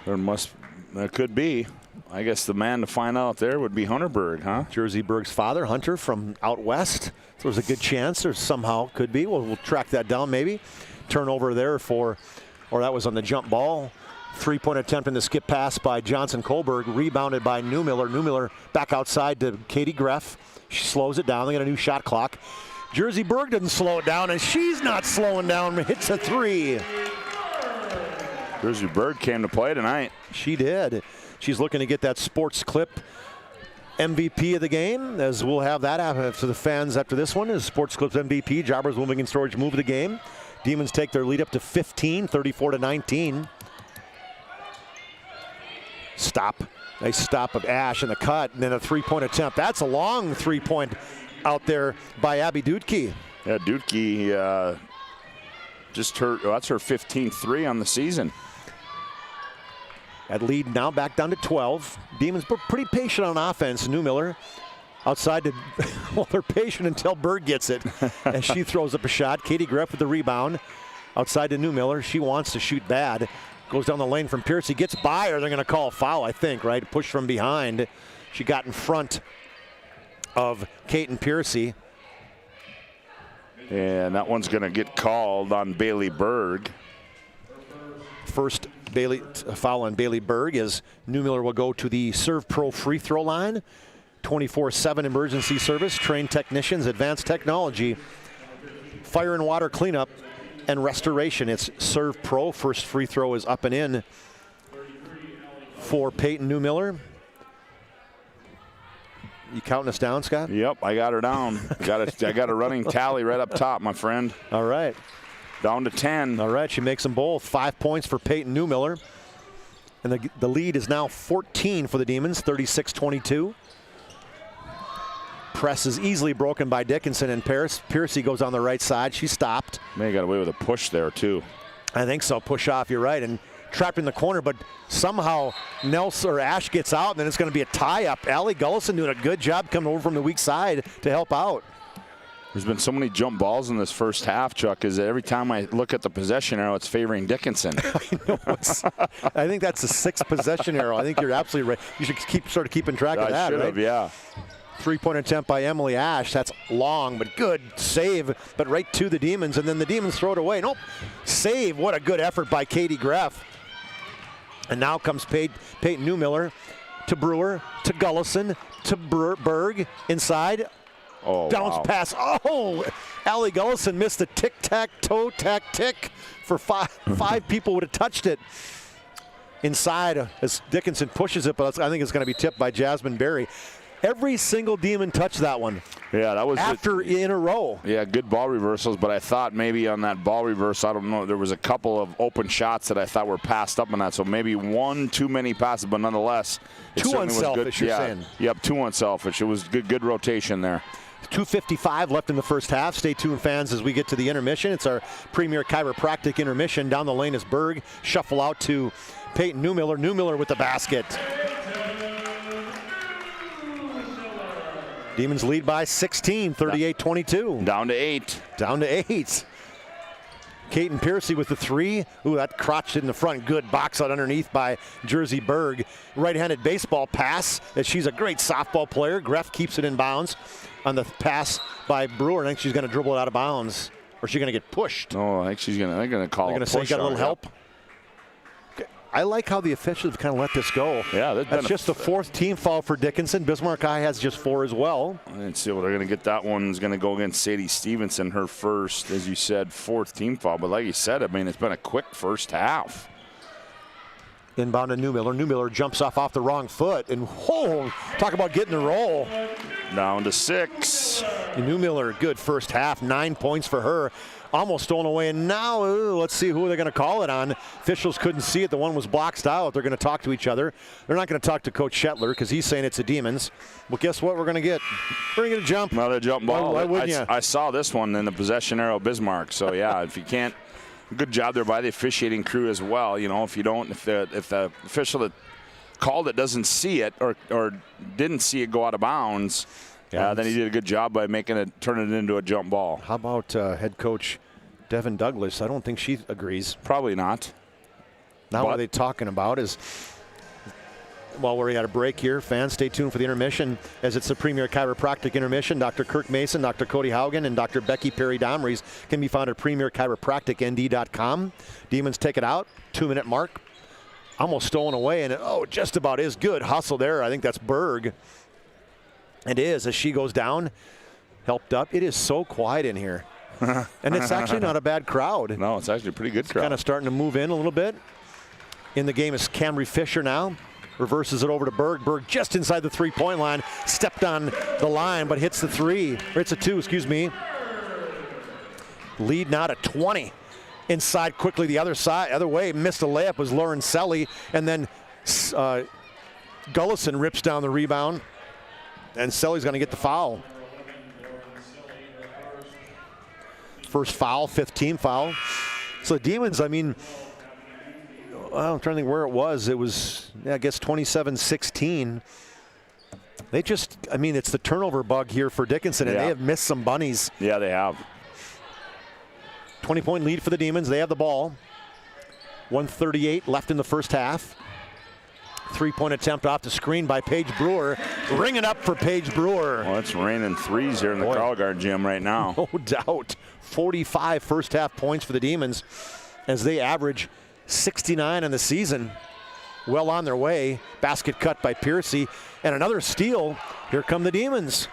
There could be. I guess the man to find out there would be Hunter Berg, huh? Jersey Berg's father, Hunter, from out west. So there's a good chance there somehow could be. We'll track that down maybe. Turnover there or that was on the jump ball. 3-point attempt in the skip pass by Johnson Colbert, rebounded by Newmiller. Newmiller back outside to Katie Greff. She slows it down. They got a new shot clock. Jersey Berg doesn't slow it down, and she's not slowing down. Hits a 3. Jersey Berg came to play tonight. She did. She's looking to get that Sports Clip MVP of the game, as we'll have that for the fans after this one. Is Sports Clip's MVP, Jobbers Moving and Storage move of the game. Demons take their lead up to 15, 34-19. Stop. Nice stop of Ash in the cut, and then a 3-point attempt. That's a long 3-point out there by Abby Dudke. Yeah, Dudke that's her 15th 3 on the season. That lead now back down to 12. Demons pretty patient on offense. Newmiller outside to, well, they're patient until Berg gets it. And she throws up a shot. Katie Greff with the rebound. Outside to Newmiller. She wants to shoot bad. Goes down the lane from Piercy. Gets by her. They're going to call a foul, I think, right? Push from behind. She got in front of Caden Piercy. And that one's going to get called on Bailey Berg. First foul on Bailey Berg as Newmiller will go to the Servpro free throw line. 24/7 emergency service, trained technicians, advanced technology, fire and water cleanup and restoration. It's Servpro. First free throw is up and in for Peyton Newmiller. You counting us down, Scott? Yep, I got her down. I got a running tally right up top, my friend. All right. Down to 10. All right, she makes them both. 5 points for Peyton Newmiller. And the lead is now 14 for the Demons, 36-22. Press is easily broken by Dickinson, and Piercy goes on the right side. She stopped. May got away with a push there, too. I think so. Push off, you're right. And trapped in the corner, but somehow Nelson or Ash gets out, and then it's going to be a tie-up. Allie Gullison doing a good job coming over from the weak side to help out. There's been so many jump balls in this first half, Chuck, is that every time I look at the possession arrow, it's favoring Dickinson. I think that's the 6th possession arrow. I think you're absolutely right. You should start keeping track of that, I should right? have, yeah. 3-point attempt by Emily Ash. That's long, but good save, but right to the Demons, and then the Demons throw it away. Nope. Save. What a good effort by Katie Greff. And now comes Peyton Newmiller to Brewer, to Gullison, to Berg inside. Oh, bounce wow. pass. Oh, Allie Gullison missed the tic-tac-toe tactic for five people would have touched it inside as Dickinson pushes it, but I think it's going to be tipped by Jasmine Berry. Every single Demon touched that one. Yeah, that was in a row. Yeah, good ball reversals, but I thought maybe on that ball reverse, I don't know, there was a couple of open shots that I thought were passed up on that, so maybe one too many passes, but nonetheless. Too unselfish, you're saying. Yep, too unselfish. It was good rotation there. 2:55 left in the first half. Stay tuned, fans, as we get to the intermission. It's our premier chiropractic intermission. Down the lane is Berg. Shuffle out to Peyton Newmiller. Newmiller with the basket. Demons lead by 16, 38-22. Down to 8. Down to 8. Caden Piercy with the 3. Ooh, that crotched in the front. Good box out underneath by Jersey Berg. Right-handed baseball pass, as she's a great softball player. Greff keeps it in bounds on the pass by Brewer. I think she's going to dribble it out of bounds. Or is she going to get pushed? Oh, I think they're going to call They're a going to say, push got a little on help. I like how the officials have kind of let this go. Yeah, that's just the 4th team foul for Dickinson. Bismarck High has just 4 as well. Let's see what they're going to get. That one's going to go against Sadie Stevenson, her first, as you said, 4th team foul. But like you said, I mean, it's been a quick first half. Inbound to Newmiller. Newmiller jumps off the wrong foot. And whoa, talk about getting the roll. Down to 6. Newmiller, good first half. 9 points for her. Almost stolen away, and now let's see who they're going to call it on. Officials couldn't see it. The one was blocked out. They're going to talk to each other. They're not going to talk to Coach Shetler because he's saying it's the Demons. Well, guess what we're going to get? We're going to get a jump. Another jump ball. Why wouldn't you? I saw this one in the possession arrow Bismarck. So, yeah, if you can't, good job there by the officiating crew as well. You know, if the official that called it doesn't see it or didn't see it go out of bounds, then he did a good job by turning it into a jump ball. How about head coach Devin Douglas? I don't think she agrees. Probably not. Now what are they talking about is, well, we're at a break here. Fans, stay tuned for the intermission as it's the premier chiropractic intermission. Dr. Kirk Mason, Dr. Cody Haugen, and Dr. Becky Perry-Domries can be found at premierchiropracticnd.com. Demons take it out. 2-minute mark. Almost stolen away, and just about is. Good hustle there. I think that's Berg. It is, as she goes down, helped up. It is so quiet in here. And it's actually not a bad crowd. No, it's actually a pretty good crowd. Kind of starting to move in a little bit. In the game is Camry Fisher now. Reverses it over to Berg. Berg just inside the 3-point line. Stepped on the line, but hits the 3. Or hits a 2, excuse me. Lead now to 20. Inside quickly the other way. Missed a layup was Lauren Selly. And then Gullison rips down the rebound. And Selly's going to get the foul. First foul, 5th team foul. So the Demons, I mean, I'm trying to think where it was. It was, I guess, 27-16. They just, I mean, it's the turnover bug here for Dickinson, and they have missed some bunnies. Yeah, they have. 20-point lead for the Demons. They have the ball. 1:38 left in the first half. 3-point attempt off the screen by Paige Brewer. Ring it up for Paige Brewer. Well, it's raining 3s here in the Carl Guard gym right now. No doubt. 45 first half points for the Demons as they average 69 in the season. Well on their way. Basket cut by Piercy. And another steal. Here come the Demons.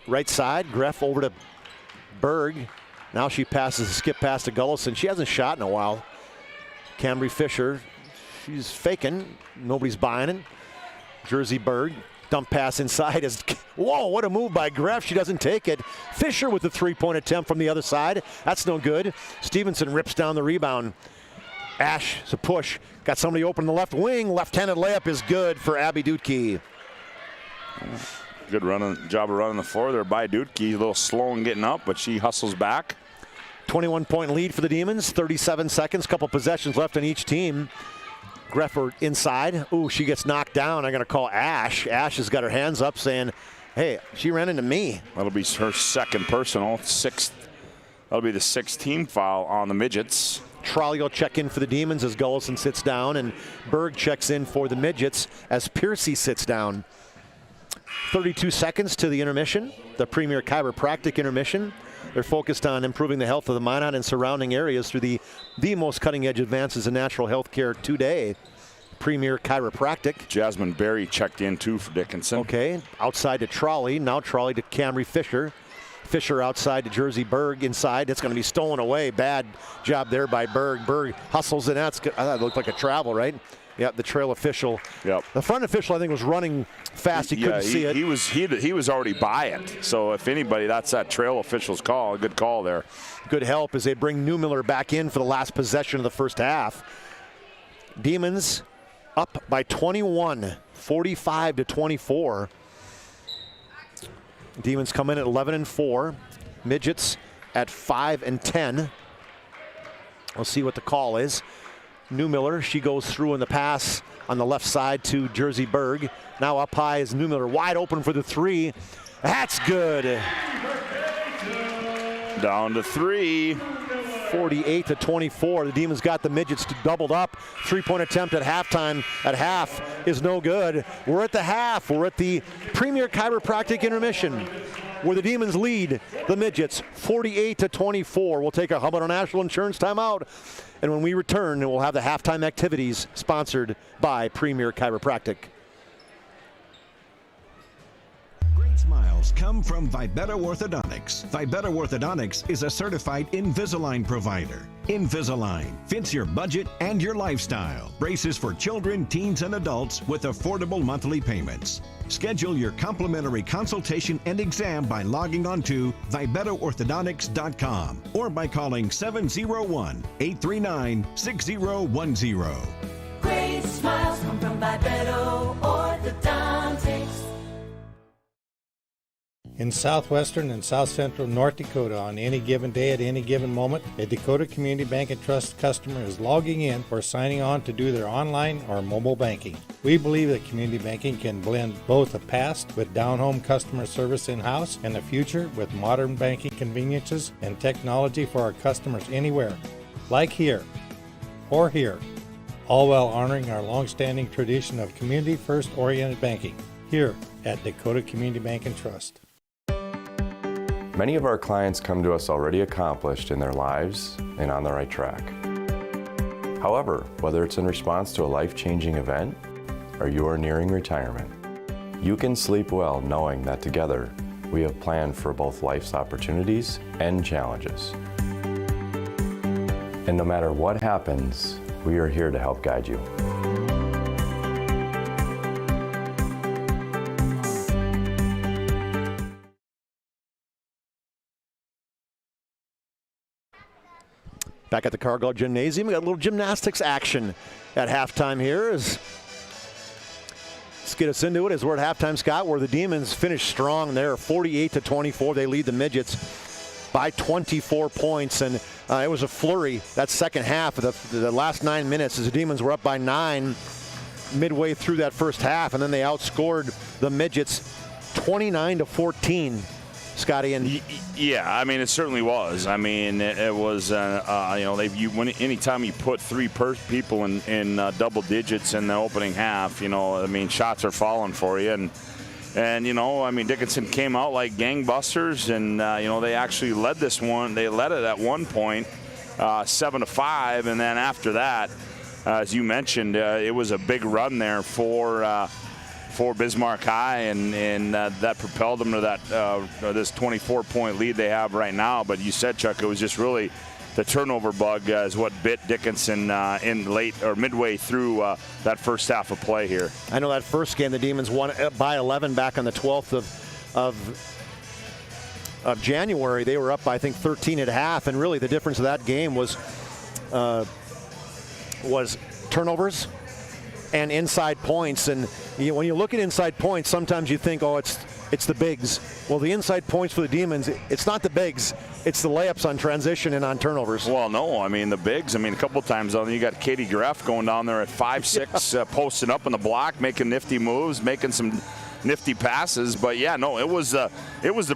Right side, Greff over to Berg. Now she passes a skip pass to Gullison. She hasn't shot in a while. Camry Fisher, she's faking. Nobody's buying it. Jersey Berg, dump pass inside. Whoa, what a move by Greff. She doesn't take it. Fisher with the 3-point attempt from the other side. That's no good. Stevenson rips down the rebound. Ash, it's a push. Got somebody open in the left wing. Left-handed layup is good for Abby Dutke. Good job of running the floor there by Dutke. A little slow in getting up, but she hustles back. 21-point lead for the Demons. 37 seconds. Couple possessions left on each team. Greffer inside. Ooh, she gets knocked down. I'm going to call Ash. Ash has got her hands up saying, hey, she ran into me. That'll be her second personal. 6th. That'll be the 6th team foul on the Midgets. Trolley will check in for the Demons as Gullison sits down, and Berg checks in for the Midgets as Piercy sits down. 32 seconds to the intermission, the premier chiropractic intermission. They're focused on improving the health of the Minot and surrounding areas through the most cutting-edge advances in natural health care today. Premier Chiropractic. Jasmine Berry checked in too for Dickinson. Okay, outside to Trolley. Now Trolley to Camry Fisher. Fisher outside to Jersey Berg inside. It's going to be stolen away. Bad job there by Berg. Berg hustles, and that's good. I thought it looked like a travel, right? Yep, the trail official. Yep. The front official, I think, was running fast. He couldn't see it. He was already by it. So if anybody, that's that trail official's call. A good call there. Good help as they bring Newmiller back in for the last possession of the first half. Demons up by 21, 45-24. Demons come in at 11-4. Midgets at 5-10. We'll see what the call is. Newmiller, she goes through in the pass on the left side to Jersey Berg. Now up high is Newmiller, wide open for the three. That's good. Down to 3. 48-24. The Demons got the Midgets doubled up. Three-point attempt at halftime at half is no good. We're at the half. We're at the Premier Chiropractic intermission, where the Demons lead the Midgets 48-24. We'll take a Humboldt National Insurance timeout, and when we return, we'll have the halftime activities sponsored by Premier Chiropractic. Smiles come from Vibetta Orthodontics. Vibetta Orthodontics is a certified Invisalign provider. Invisalign fits your budget and your lifestyle. Braces for children, teens, and adults with affordable monthly payments. Schedule your complimentary consultation and exam by logging on to VibettaOrthodontics.com or by calling 701-839-6010. Great smiles come from Vibetta Orthodontics. In southwestern and south central North Dakota, on any given day at any given moment, a Dakota Community Bank and Trust customer is logging in or signing on to do their online or mobile banking. We believe that community banking can blend both the past with down-home customer service in-house and the future with modern banking conveniences and technology for our customers anywhere, like here or here, all while honoring our long-standing tradition of community-first oriented banking here at Dakota Community Bank and Trust. Many of our clients come to us already accomplished in their lives and on the right track. However, whether it's in response to a life-changing event or you are nearing retirement, you can sleep well knowing that together we have planned for both life's opportunities and challenges. And no matter what happens, we are here to help guide you. Back at the Cargill Gymnasium, we got a little gymnastics action at halftime here. Let's get us into it as we're at halftime, Scott, where the Demons finish strong there, 48-24. They lead the Midgets by 24 points, and it was a flurry that second half. The last 9 minutes as the Demons were up by 9 midway through that first half, and then they outscored the Midgets 29-14. Scotty, and yeah, I mean, it certainly was. I mean, it was anytime you put three people in double digits in the opening half, I mean, shots are falling for you, and I mean, Dickinson came out like gangbusters, and they actually led this one. They led it at one point, 7-5, and then after that, as you mentioned, it was a big run there for Bismarck High, and that propelled them to that this 24-point lead they have right now. But you said, Chuck, it was just really the turnover bug is what bit Dickinson in late or midway through that first half of play here. I know that first game the Demons won by 11 back on the 12th of January. They were up by, I think, 13 at half, and really the difference of that game was turnovers and inside points. And when you look at inside points, sometimes you think, oh, it's the bigs. Well, the inside points for the Demons, it's not the bigs, it's the layups on transition and on turnovers. Well, no, I mean, the bigs, a couple times you got Katie Greff going down there at 5'6", posting up on the block, making nifty moves, making some nifty passes. But yeah, no, it was the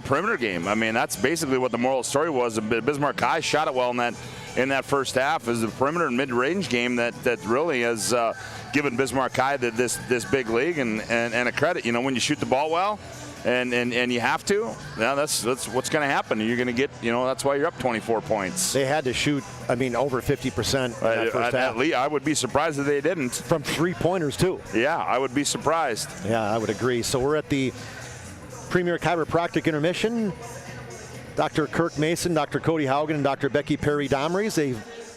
perimeter game. I mean, that's basically what the moral of the story was. Bismarck High shot it well in that first half. Is the perimeter and mid-range game that really has given Bismarck High this big league and a credit. When you shoot the ball well, and you have to, that's what's going to happen. You're going to get, that's why you're up 24 points. They had to shoot, over 50% in that first half. I would be surprised if they didn't. From three-pointers, too. Yeah, I would be surprised. Yeah, I would agree. So we're at the Premier Chiropractic intermission. Dr. Kirk Mason, Dr. Cody Haugen, and Dr. Becky Perry-Domries,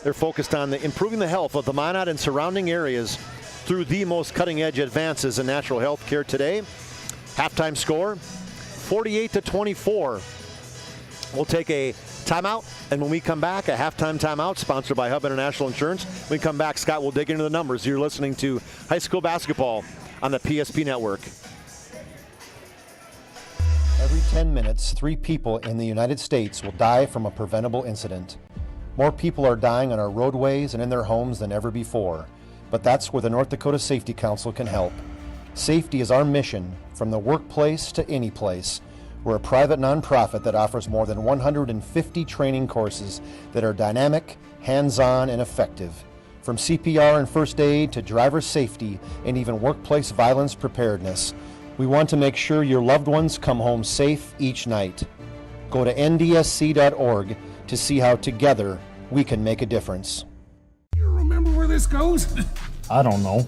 they're focused on improving the health of the Minot and surrounding areas through the most cutting-edge advances in natural health care today. Halftime score, 48-24. We'll take a timeout, and when we come back, a halftime timeout sponsored by Hub International Insurance. When we come back, Scott will dig into the numbers. You're listening to high school basketball on the PSP Network. Every 10 minutes, 3 people in the United States will die from a preventable incident. More people are dying on our roadways and in their homes than ever before, but that's where the North Dakota Safety Council can help. Safety is our mission, from the workplace to any place. We're a private nonprofit that offers more than 150 training courses that are dynamic, hands-on, and effective. From CPR and first aid to driver safety and even workplace violence preparedness, we want to make sure your loved ones come home safe each night. Go to ndsc.org to see how together we can make a difference. You remember where this goes? I don't know.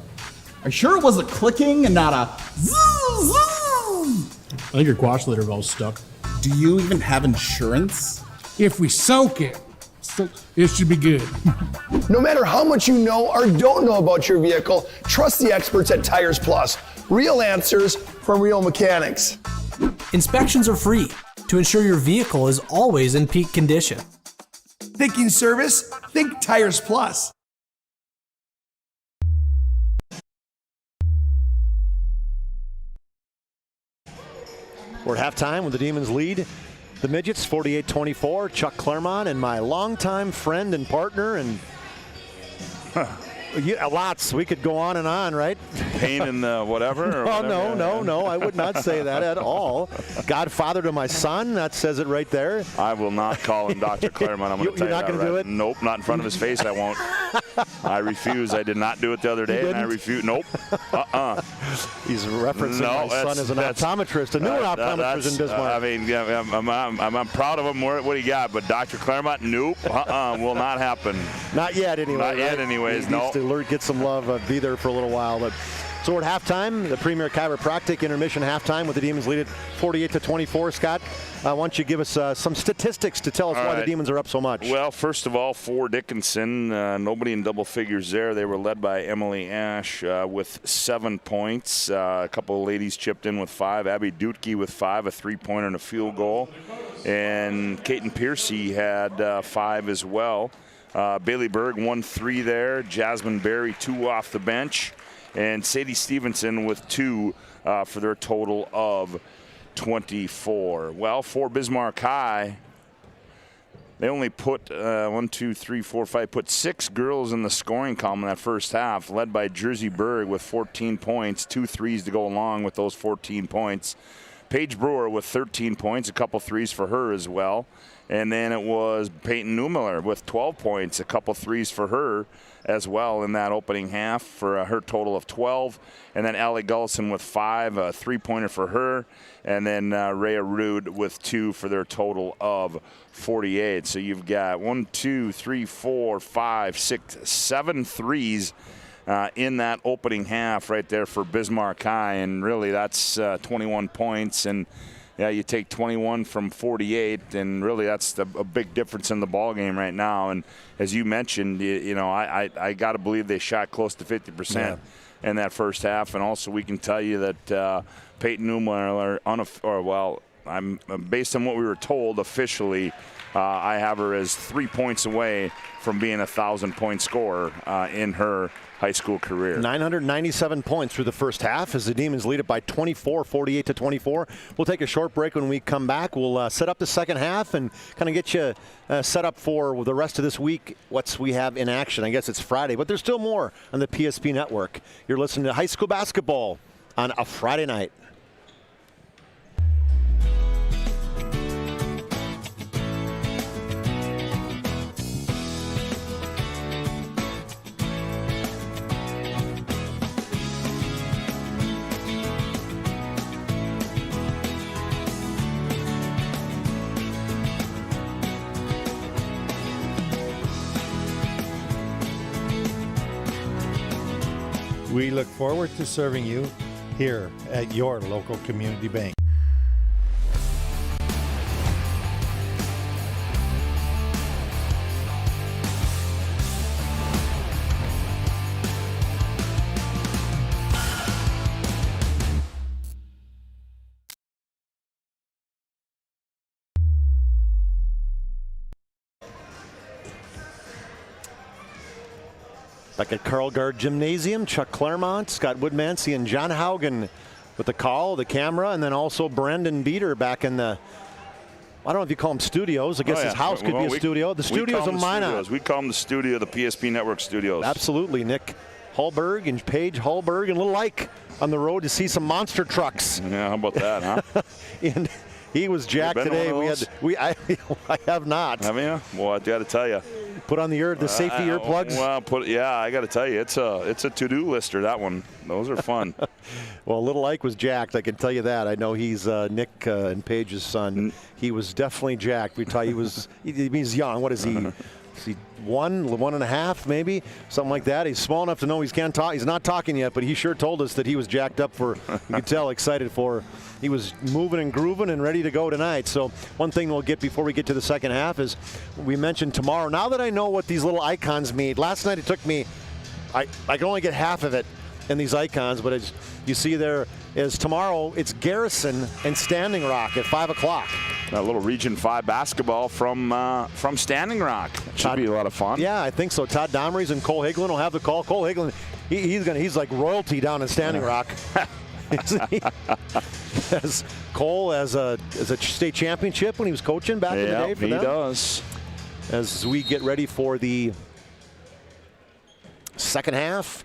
Are you sure it was a clicking and not a zoom, zoom? I think your quash litter valve's stuck. Do you even have insurance? If we soak it, it should be good. No matter how much you know or don't know about your vehicle, trust the experts at Tires Plus. Real answers from real mechanics. Inspections are free to ensure your vehicle is always in peak condition. Thinking service? Think Tires Plus. We're at halftime with the Demons lead. The Midgets 48-24. Chuck Claremont and my longtime friend and partner and lots. We could go on and on, right? Pain in the whatever? Oh, no. I would not say that at all. Godfather to my son. That says it right there. I will not call him Dr. Claremont. I'm going to tell you that. You're not going to do it? Nope, not in front of his face. I won't. I refuse. I did not do it the other day, and I refuse. Nope. He's referencing my son as an optometrist, a newer optometrist in Bismarck. I mean, I'm proud of him. What he got, but Dr. Claremont, nope. Will not happen. Not yet, anyway. Not yet, anyways. No. To get some love, be there for a little while. But so we're at halftime, the Premier Chiropractic intermission halftime with the Demons lead at 48-24. Scott, why don't you give us some statistics to tell us why the Demons are up so much? Well, first of all, for Dickinson, nobody in double figures there. They were led by Emily Ash with 7 points. A couple of ladies chipped in with 5. Abby Dutke with 5, a 3-pointer and a field goal. And Kaiten Piercy had 5 as well. Bailey Berg 1-3 there. Jasmine Berry 2 off the bench. And Sadie Stevenson with 2 for their total of 24. Well, for Bismarck High, they only put 6 girls in the scoring column in that first half, led by Jersey Berg with 14 points, 2 threes to go along with those 14 points. Paige Brewer with 13 points, a couple threes for her as well. And then it was Peyton Neumiller with 12 points, a couple threes for her as well in that opening half for her total of 12. And then Allie Gullison with 5, a 3-pointer for her. And then Rhea Rude with 2 for their total of 48. So you've got 1, 2, 3, 4, 5, 6, 7 threes in that opening half right there for Bismarck High. And really that's 21 points. And yeah, you take 21 from 48, and really that's a big difference in the ball game right now. And as you mentioned, I got to believe they shot close to 50% in that first half. And also we can tell you that Peyton Neumiller, I'm based on what we were told officially, I have her as 3 points away from being a 1,000-point scorer in her high school career. 997 points through the first half as the Demons lead it by 24, 48-24. We'll take a short break. When we come back, we'll set up the second half and kind of get you set up for the rest of this week. What we have in action. I guess it's Friday, but there's still more on the PSP network. You're listening to high school basketball on a Friday night. We look forward to serving you here at your local community bank. Back at Carl Gard Gymnasium, Chuck Claremont, Scott Woodmansey, and John Haugen with the call, the camera, and then also Brendan Beater back in the, I don't know if you call them studios. I guess his house could be a studio. The studios of Minot. We call them the studio, the PSP Network studios. Absolutely. Nick Hallberg and Paige Hallberg and Little Ike on the road to see some monster trucks. Yeah, how about that, huh? And he was jacked today. I have not. Have you? Well, I got to tell you. Put on the safety earplugs. Well, I got to tell you, it's a to-do lister, that one. Those are fun. Well, Little Ike was jacked. I can tell you that. I know he's Nick and Paige's son. He was definitely jacked. We tell you he's young. What is he? Is he 1.5, maybe something like that? He's small enough to know he can't talk. He's not talking yet, but he sure told us that he was jacked up for. You could tell, excited for. He was moving and grooving and ready to go tonight. So one thing we'll get before we get to the second half is we mentioned tomorrow. Now that I know what these little icons mean, last night it took me. I can only get half of it in these icons, but as you see there is tomorrow it's Garrison and Standing Rock at 5 o'clock. A little Region 5 basketball from Standing Rock. Should be a lot of fun. Yeah, I think so. Todd Domrys and Cole Higlin will have the call. Cole Higlin, he's like royalty down in Standing Rock. As Cole as a state championship when he was coaching back in the day for them. He does. As we get ready for the second half.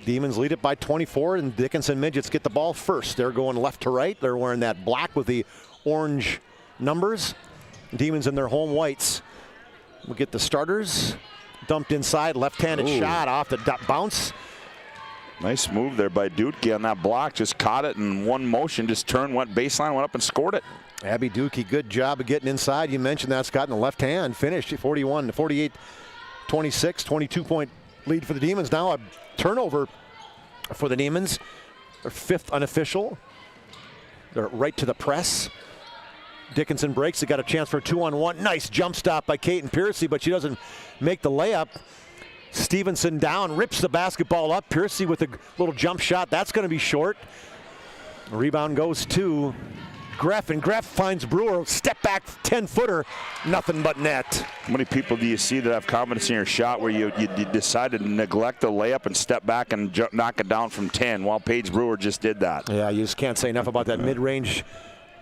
Demons lead it by 24, and Dickinson Midgets get the ball first. They're going left to right. They're wearing that black with the orange numbers. Demons in their home whites. We'll get the starters. Dumped inside, left-handed shot off the bounce. Nice move there by Dutke on that block. Just caught it in one motion, just turned, went baseline, went up and scored it. Abby Dutke, good job of getting inside. You mentioned that, Scott, in the left hand. Finished 41 to 48, 26, 22-point lead for the Demons. Now a turnover for the Demons. Their fifth unofficial. They're right to the press. Dickinson breaks. They got a chance for a 2-on-1. Nice jump stop by Caton Piercy, but she doesn't make the layup. Stevenson down, rips the basketball up. Piercy with a little jump shot. That's going to be short. Rebound goes to Greff, and Greff finds Brewer. Step back 10-footer. Nothing but net. How many people do you see that have confidence in your shot where you decided to neglect the layup and step back and knock it down from 10 while Paige Brewer just did that? Yeah, you just can't say enough about that mid-range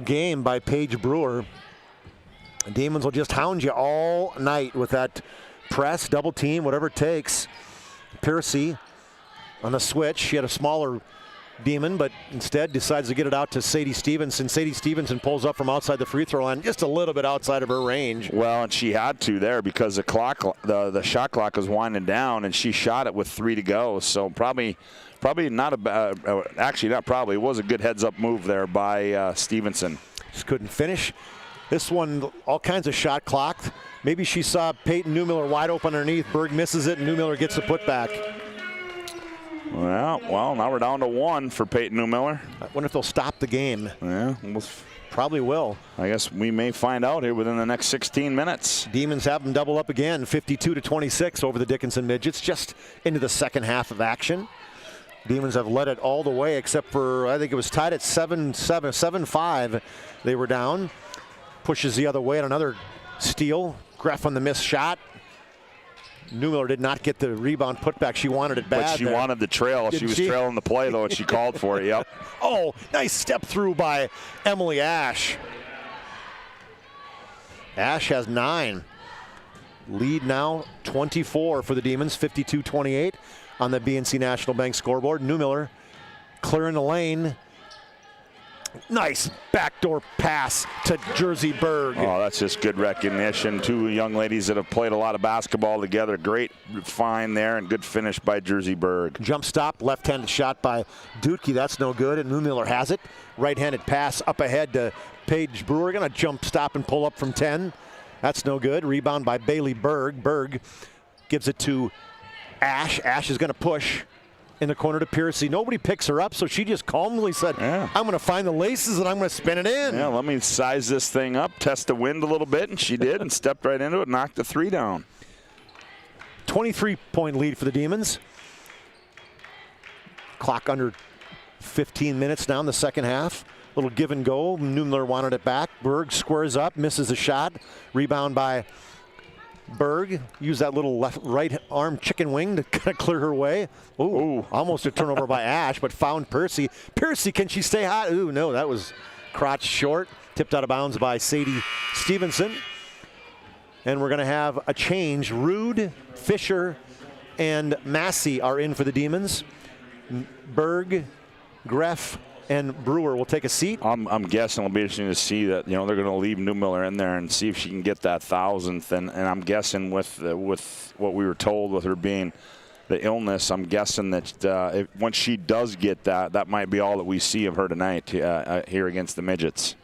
game by Paige Brewer. The Demons will just hound you all night with that press, double team, whatever it takes. Piercy on the switch. She had a smaller Demon, but instead decides to get it out to Sadie Stevenson. Sadie Stevenson pulls up from outside the free throw line, just a little bit outside of her range. Well, and she had to there because the clock, the shot clock was winding down, and she shot it with 3 to go. So probably not a bad, actually not probably, it was a good heads-up move there by Stevenson. Just couldn't finish. This one, all kinds of shot clocked. Maybe she saw Peyton Newmiller wide open underneath. Berg misses it, and Newmiller gets the putback. Well, now we're down to 1 for Peyton Newmiller. I wonder if they'll stop the game. Yeah, probably will. I guess we may find out here within the next 16 minutes. Demons have them double up again, 52-26 over the Dickinson Midgets, just into the second half of action. Demons have led it all the way except for, I think it was tied at 7-5. They were down. Pushes the other way on another steal. Greff on the missed shot. Newmiller did not get the rebound putback. She wanted it bad. But she wanted the trail. She was trailing the play, though, and she called for it. Yep. Oh, nice step through by Emily Ash. Ash has 9. Lead now 24 for the Demons, 52-28 on the BNC National Bank scoreboard. Newmiller clearing the lane. Nice backdoor pass to Jersey Berg. Oh, that's just good recognition. 2 young ladies that have played a lot of basketball together. Great find there and good finish by Jersey Berg. Jump stop, left-handed shot by Dutke. That's no good, and Newmiller has it. Right-handed pass up ahead to Paige Brewer. Going to jump stop and pull up from 10. That's no good. Rebound by Bailey Berg. Berg gives it to Ash. Ash is going to push in the corner to Piercy. Nobody picks her up, so she just calmly said, I'm going to find the laces and I'm going to spin it in. Yeah, let me size this thing up, test the wind a little bit, and she did and stepped right into it, knocked the 3 down. 23-point lead for the Demons. Clock under 15 minutes now in the second half. Little give and go. Newmiller wanted it back. Berg squares up, misses a shot. Rebound by Berg used that little right arm chicken wing to kind of clear her way. Ooh, almost a turnover by Ash, but found Percy. Percy, can she stay hot? Ooh, no, that was crotch short. Tipped out of bounds by Sadie Stevenson. And we're going to have a change. Rude, Fisher, and Massey are in for the Demons. Berg, Greff, and Brewer will take a seat. I'm guessing it'll be interesting to see that, they're going to leave Newmiller in there and see if she can get that 1,000th. And I'm guessing with what we were told with her being the illness, I'm guessing that once she does get that might be all that we see of her tonight here against the Midgets.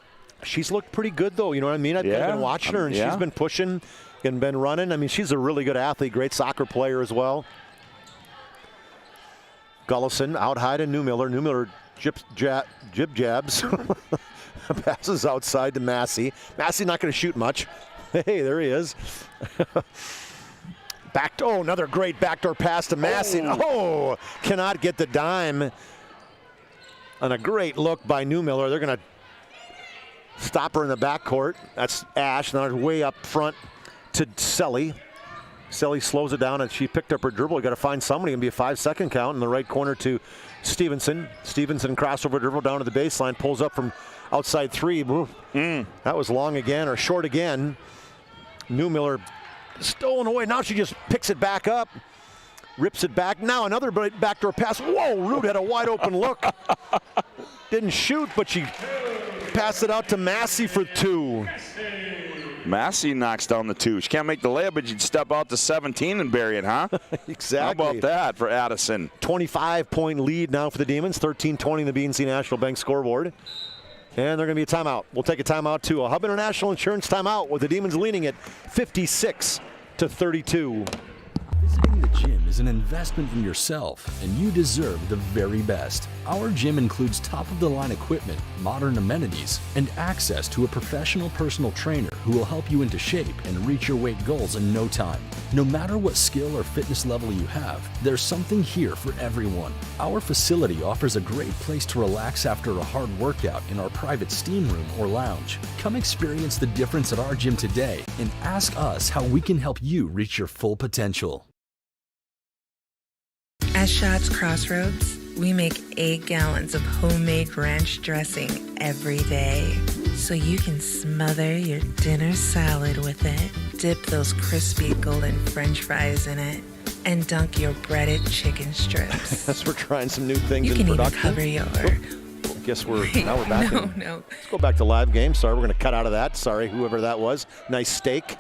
She's looked pretty good, though. You know what I mean? I've been watching her, and she's been pushing and been running. I mean, she's a really good athlete, great soccer player as well. Gullison out high to Newmiller. Newmiller jib jabs. Passes outside to Massey. Massey not going to shoot much. Hey, there he is. Another great backdoor pass to Massey. Oh, cannot get the dime. And a great look by Newmiller. They're going to stop her in the backcourt. That's Ash. Now way up front to Selly. Selly slows it down, and she picked up her dribble. You got to find somebody. Going to be a 5-second count in the right corner to Stevenson. Stevenson crossover dribble down to the baseline. Pulls up from outside three. That was long again, or short again. Newmiller stolen away. Now she just picks it back up. Rips it back. Now another backdoor pass. Whoa, Root had a wide open look. Didn't shoot, but she passed it out to Massey for 2. Massey knocks down the 2. She can't make the layup, but she'd step out to 17 and bury it, huh? Exactly. How about that for Addison? 25-point lead now for the Demons. 13-20 in the BNC National Bank scoreboard. And they're going to be a timeout. We'll take a timeout to a Hub International Insurance timeout with the Demons leading it 56-32. Visiting the gym is an investment in yourself, and you deserve the very best. Our gym includes top-of-the-line equipment, modern amenities, and access to a professional personal trainer who will help you into shape and reach your weight goals in no time. No matter what skill or fitness level you have, there's something here for everyone. Our facility offers a great place to relax after a hard workout in our private steam room or lounge. Come experience the difference at our gym today and ask us how we can help you reach your full potential. At Schatz Crossroads, we make 8 gallons of homemade ranch dressing every day. So you can smother your dinner salad with it, dip those crispy golden French fries in it, and dunk your breaded chicken strips. As we're trying some new things you in can production. Even cover your... I guess now we're back. No. Let's go back to live game. Sorry, we're going to cut out of that. Sorry, whoever that was. Nice steak.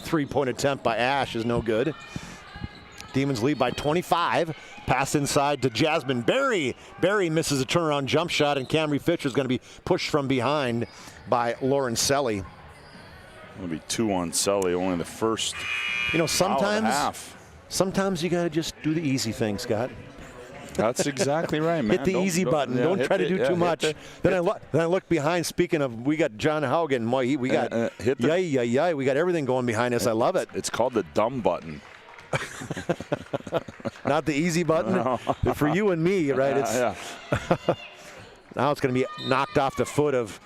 3-point attempt by Ash is no good. Demons lead by 25. Pass inside to Jasmine Berry. Berry misses a turnaround jump shot, and Camry Fisher is going to be pushed from behind by Lauren Selly. It'll be 2 on Selly, only the first. Sometimes you got to just do the easy thing, Scott. That's exactly right, man. Hit the easy button. Don't try to do too much. Then I look behind. Speaking of, we got John Haugen. We got we got everything going behind us. I love it. It's called the dumb button. Not the easy button. No. For you and me, right? Now it's going to be knocked off the foot of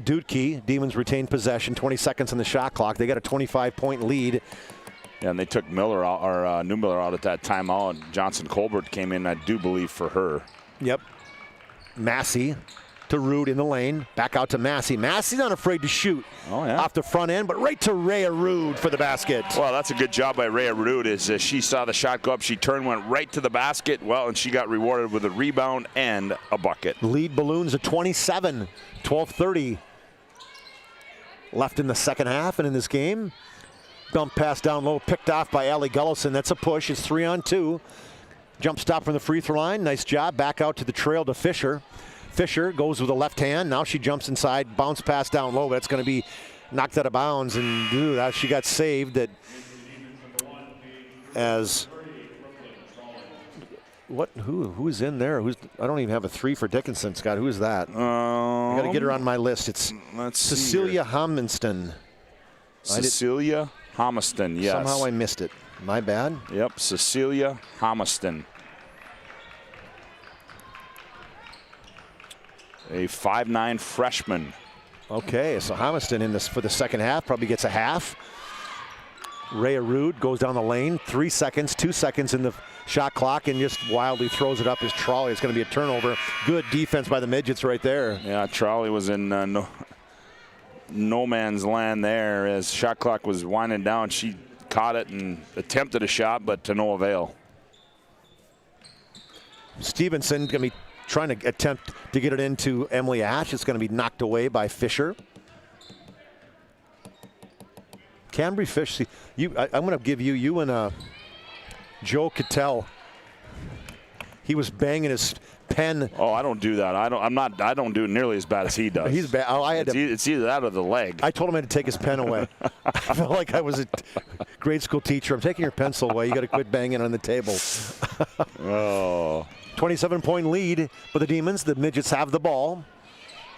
Dudke. Demons retain possession. 20 seconds on the shot clock. They got a 25-point lead. Yeah, and they took Miller out, or Newmiller out at that timeout. Johnson Colbert came in, I do believe, for her. Yep. Massey to Rude in the lane. Back out to Massey. Massey's not afraid to shoot off the front end, but right to Rhea Rude for the basket. Well, that's a good job by Rhea Rude. As she saw the shot go up, she turned, went right to the basket. Well, and she got rewarded with a rebound and a bucket. Lead balloons at 27. 12:30 left in the second half and in this game. Dump pass down low, picked off by Allie Gullison. That's a push. It's 3-on-2. Jump stop from the free throw line. Nice job. Back out to the trail to Fisher. Fisher goes with a left hand. Now she jumps inside. Bounce pass down low, but it's going to be knocked out of bounds. And she got saved. Who is in there? I don't even have a 3 for Dickinson, Scott. Who is that? I got to get her on my list. It's Cecilia Homiston. Cecilia Homiston, yes. Somehow I missed it. My bad. Yep, Cecilia Homiston. A 5'9" freshman. Okay, so Homiston in this for the second half probably gets a half. Rhea Rude goes down the lane, 3 seconds, 2 seconds in the shot clock, and just wildly throws it up his trolley. It's going to be a turnover. Good defense by the Midgets right there. Yeah, trolley was in no man's land there as shot clock was winding down. She caught it and attempted a shot, but to no avail. Stevenson going to be trying to attempt to get it into Emily Ash. It's going to be knocked away by Fisher. Cambry Fish, I'm going to give you and Joe Cattell. He was banging his pen. Oh, I don't do that. I don't do it nearly as bad as he does. He's bad. Oh, it's either that or the leg. I told him I had to take his pen away. I felt like I was a grade school teacher. I'm taking your pencil away. You got to quit banging on the table. Oh. 27-point lead for the Demons. The Midgets have the ball.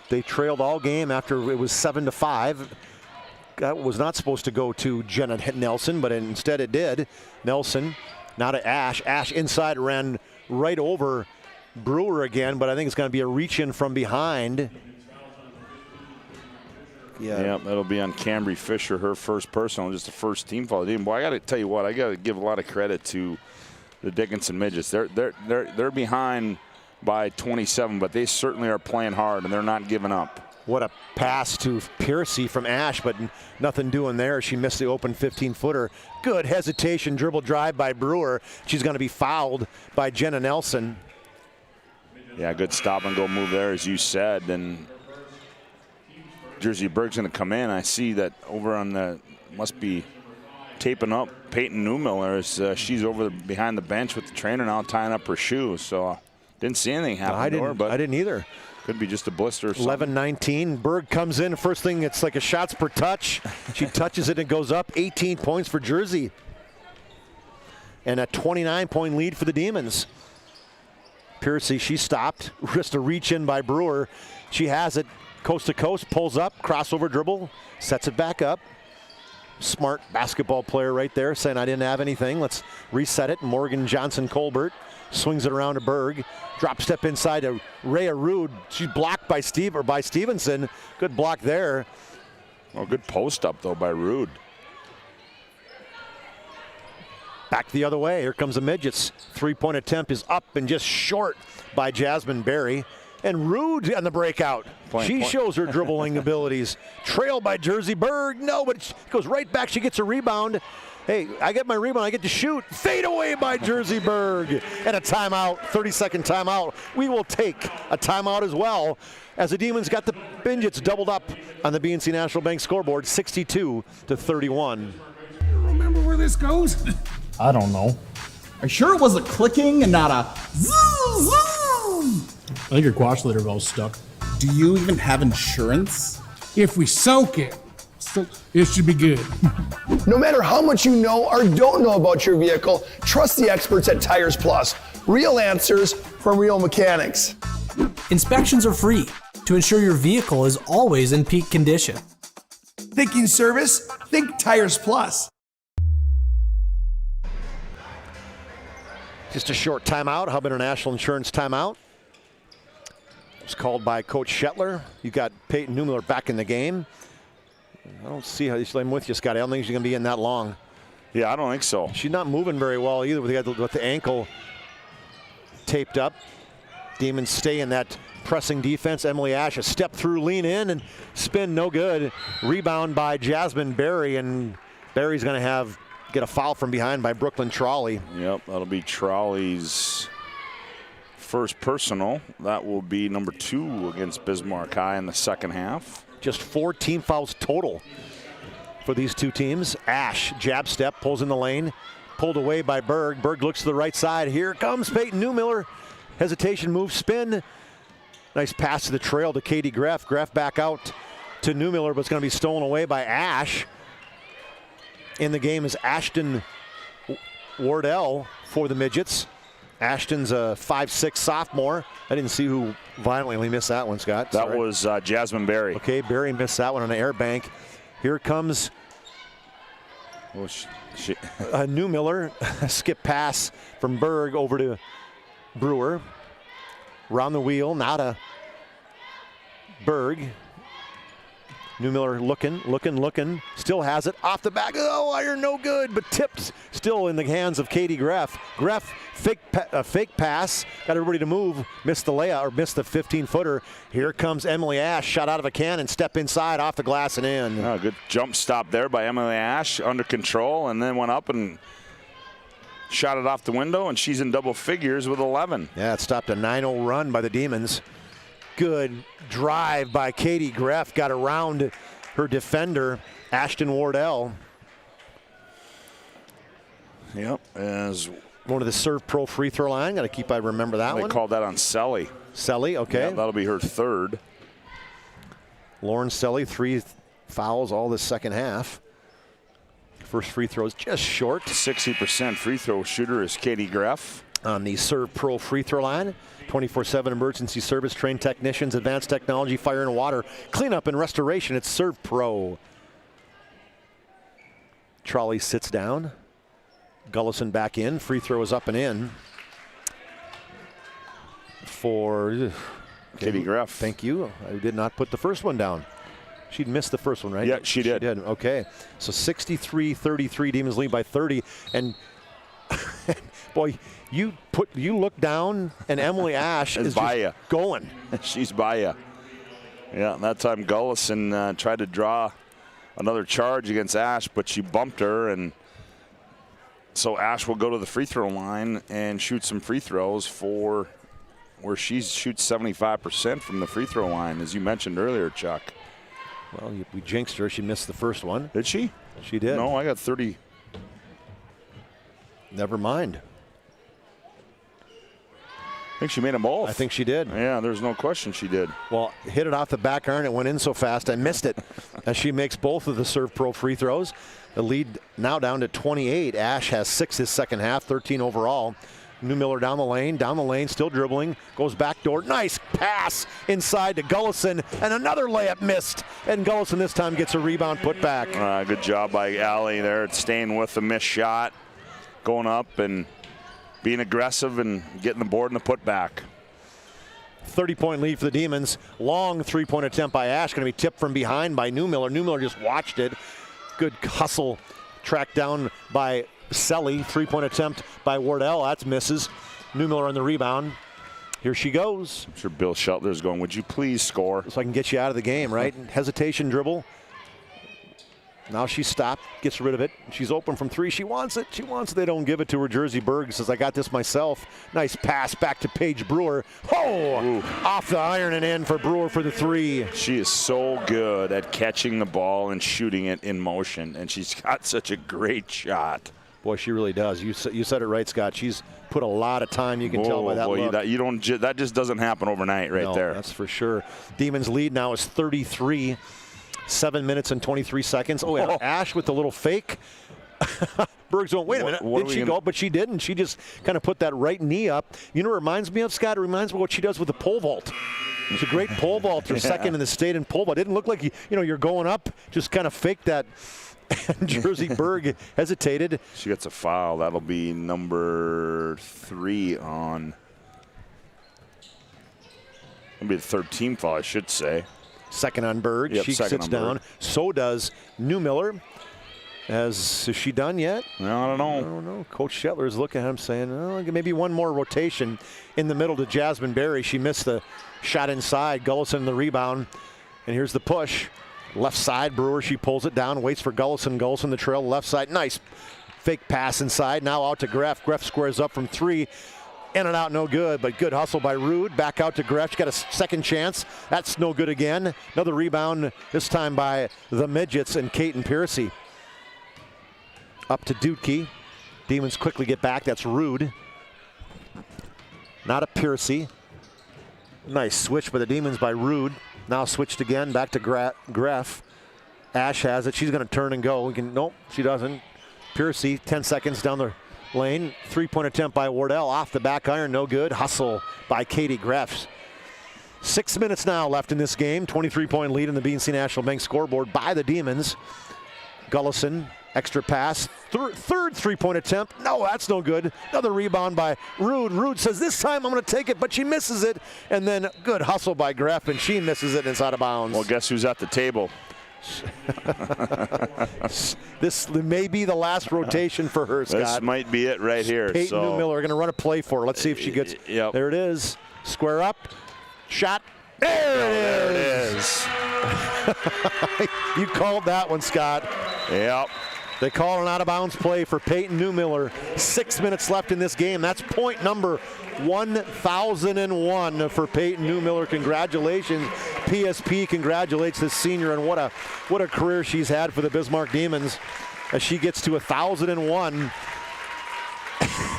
They trailed all game after it was 7-5. That was not supposed to go to Jenna Nelson, but instead it did. Nelson, now to Ash. Ash inside ran right over Brewer again, but I think it's going to be a reach-in from behind. Yeah, that'll be on Cambry Fisher, her first personal, just the first team foul. Boy, I got to tell you what, I got to give a lot of credit to the Dickinson Midgets. They're behind by 27, but they certainly are playing hard, and they're not giving up. What a pass to Piercy from Ash, but nothing doing there. She missed the open 15-footer. Good hesitation, dribble drive by Brewer. She's going to be fouled by Jenna Nelson. Yeah, good stop and go move there, as you said. And Jersey Berg's going to come in. I see that over on the, must be taping up Peyton Newmiller as she's over behind the bench with the trainer now tying up her shoe. So didn't see anything happen to her, but I didn't either. Could be just a blister or something. 11-19. Berg comes in. First thing, it's like a shots per touch. She touches it and goes up. 18 points for Jersey. And a 29-point lead for the Demons. Piercy, she stopped. Just a reach in by Brewer. She has it coast to coast, pulls up, crossover dribble, sets it back up. Smart basketball player right there saying, I didn't have anything. Let's reset it. Morgan Johnson Colbert swings it around to Berg. Drop step inside to Rhea Rude. She's blocked by Stevenson. Good block there. Oh, good post up though by Rude. Back the other way. Here comes the Midgets. 3-point attempt is up and just short by Jasmine Berry. And Rude on the breakout. She shows her dribbling abilities. Trailed by Jersey Berg. No, but she goes right back. She gets a rebound. Hey, I get my rebound. I get to shoot. Fade away by Jersey Berg. And a timeout, 30-second timeout. We will take a timeout as well as the Demons got the Midgets doubled up on the BNC National Bank scoreboard, 62-31. Remember where this goes? I don't know. Are you sure it was a clicking and not a zoom, zoom? I think your quash leader valve's stuck. Do you even have insurance? If we soak it, it should be good. No matter how much you know or don't know about your vehicle, trust the experts at Tires Plus. Real answers from real mechanics. Inspections are free to ensure your vehicle is always in peak condition. Thinking service? Think Tires Plus. Just a short timeout, Hub International Insurance timeout. It was called by Coach Shetler. You got Peyton Newmiller back in the game. I don't see how I'm with you, Scotty. I don't think she's going to be in that long. Yeah, I don't think so. She's not moving very well either with the ankle taped up. Demons stay in that pressing defense. Emily Ash, a step through, lean in, and spin, no good. Rebound by Jasmine Berry, and Berry's going to get a foul from behind by Brooklyn Trolley. Yep, that'll be Trolley's first personal. That will be number 2 against Bismarck High in the second half. Just 4 team fouls total for these two teams. Ash, jab step, pulls in the lane, pulled away by Berg. Berg looks to the right side. Here comes Peyton Newmiller. Hesitation move, spin. Nice pass to the trail to Katie Greff. Greff back out to Newmiller, but it's going to be stolen away by Ash. In the game is Ashton Wardell for the Midgets. Ashton's a 5'6" sophomore. I didn't see who violently missed that one, Scott. That was Jasmine Berry. Okay, Berry missed that one on an air bank. Here comes Newmiller. Skip pass from Berg over to Brewer. Round the wheel, now to Berg. Newmiller looking, still has it off the back. Oh, iron no good, but tipped still in the hands of Katie Greff. Greff fake pass, got everybody to move, missed the layup or missed the 15-footer. Here comes Emily Ash, shot out of a cannon, step inside, off the glass and in. Oh, good jump stop there by Emily Ash, under control, and then went up and shot it off the window, and she's in double figures with 11. Yeah, it stopped a 9-0 run by the Demons. Good drive by Katie Greff, got around her defender, Ashton Wardell. Yep, as one of the Servpro free throw line. Got to keep, I remember that one. They called that on Selly. Selly, okay. Yeah, that'll be her third. Lauren Selly, 3 fouls all this second half. First free throw is just short. 60% free throw shooter is Katie Greff. On the Servpro free throw line. 24/7 emergency service, trained technicians, advanced technology, fire and water, cleanup and restoration. It's Servpro. Trolley sits down. Gullison back in. Free throw is up and in for Katie Greff. Thank you. I did not put the first one down. She'd missed the first one, right? Yeah, she did. She did. Okay. So 63-33, Demons lead by 30. And boy, you look down and Emily Ash is by just going. She's by you. Yeah, that time Gullison tried to draw another charge against Ash, but she bumped her, and so Ash will go to the free throw line and shoot some free throws for where she shoots 75% from the free throw line, as you mentioned earlier, Chuck. Well, we jinxed her. She missed the first one. Did she? She did. No, I got 30. Never mind. I think she made them both. I think she did. Yeah, there's no question she did. Well, hit it off the back iron. It went in so fast I missed it. As she makes both of the Servpro free throws. The lead now down to 28. Ash has 6 his second half, 13 overall. Newmiller down the lane, still dribbling, goes back door. Nice pass inside to Gullison, and another layup missed. And Gullison this time gets a rebound put back. Good job by Allie there, staying with the missed shot, going up and being aggressive and getting the board and the putback. 30-point lead for the Demons. Long three-point attempt by Ash, going to be tipped from behind by Newmiller. Newmiller just watched it. Good hustle, tracked down by Selly. Three-point attempt by Wardell. That's misses. Newmiller on the rebound. Here she goes. I'm sure Bill Sheltler's going, would you please score? So I can get you out of the game, right? Hesitation dribble. Now she's stopped, gets rid of it. She's open from 3. She wants it. She wants it. They don't give it to her. Jersey Berg says, I got this myself. Nice pass back to Paige Brewer. Oh! Ooh. Off the iron and in for Brewer for the 3. She is so good at catching the ball and shooting it in motion, and she's got such a great shot. Boy, she really does. You said it right, Scott. She's put a lot of time. You can tell by that look. That just doesn't happen overnight there. That's for sure. Demons lead now is 33. 7 minutes and 23 seconds. Oh, yeah. Ash with the little fake. Berg's going, wait a minute. Did she go? But she didn't. She just kind of put that right knee up. You know what it reminds me of, Scott? It reminds me of what she does with the pole vault. It's a great pole vault. Her second in the state in pole vault. It didn't look like you're going up. Just kind of fake that. And Jersey Berg hesitated. She gets a foul. That'll be number 3 on. That'll be the third team foul, I should say. Second on Berg. Yep, she sits down. Berg. So does Newmiller. Is she done yet? No, I don't know. I don't know. Coach Shetler is looking at him saying, oh, maybe one more rotation in the middle to Jasmine Berry. She missed the shot inside. Gullison the rebound. And here's the push. Left side, Brewer, she pulls it down, waits for Gullison. Gullison the trail, left side. Nice fake pass inside. Now out to Greff. Greff squares up from 3. In and out, no good, but good hustle by Rude. Back out to Greff. She got a second chance. That's no good again. Another rebound, this time by the Midgets and Kaiten Piercy. Up to Dutke. Demons quickly get back. That's Rude. Not a Piercy. Nice switch by the Demons by Rude. Now switched again, back to Greff. Ash has it. She's going to turn and go. Nope, she doesn't. Piercy, 10 seconds down the lane. Three-point attempt by Wardell. Off the back iron, no good. Hustle by Katie Greff. 6 minutes now left in this game. 23-point lead in the BNC National Bank scoreboard by the Demons. Gullison, extra pass. Third three-point attempt. No, that's no good. Another rebound by Rude. Rude says, this time I'm going to take it, but she misses it. And then good hustle by Greff, and she misses it inside of bounds. Well, guess who's at the table? This may be the last rotation for her, Scott. This might be it right here. Peyton Newmiller going to run a play for her. Let's see if she gets. Yep. There it is. Square up. Shot. There it is. You called that one, Scott. Yep. They call an out-of-bounds play for Peyton Newmiller. 6 minutes left in this game. That's point number 1,001 for Peyton Newmiller. Congratulations. PSP congratulates this senior, and what a career she's had for the Bismarck Demons as she gets to 1,001.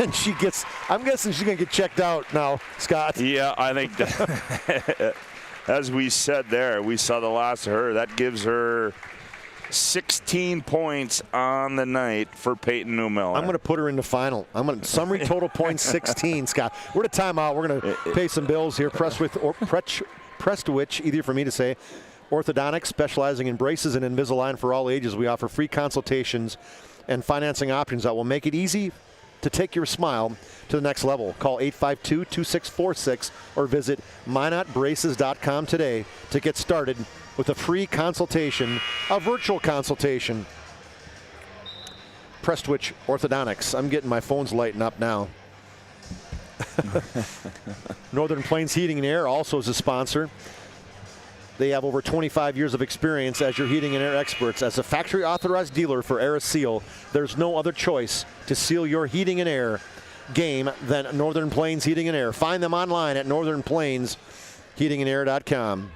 And she gets, I'm guessing she's going to get checked out now, Scott. Yeah, I think that, as we said there, we saw the last of her. That gives her 16 points on the night for Peyton Newmiller. I'm going to put her in the final. I'm going to summary total points 16, Scott. We're at timeout. We're going to pay some bills here. Prestwich, easier for me to say. Orthodontics, specializing in braces and Invisalign for all ages. We offer free consultations and financing options that will make it easy to take your smile to the next level. Call 852-2646 or visit minotbraces.com today to get started with a free consultation, a virtual consultation. Prestwich Orthodontics. I'm getting my phones lighting up now. Northern Plains Heating and Air also is a sponsor. They have over 25 years of experience as your heating and air experts. As a factory authorized dealer for AirSeal, there's no other choice to seal your heating and air game than Northern Plains Heating and Air. Find them online at northernplainsheatingandair.com.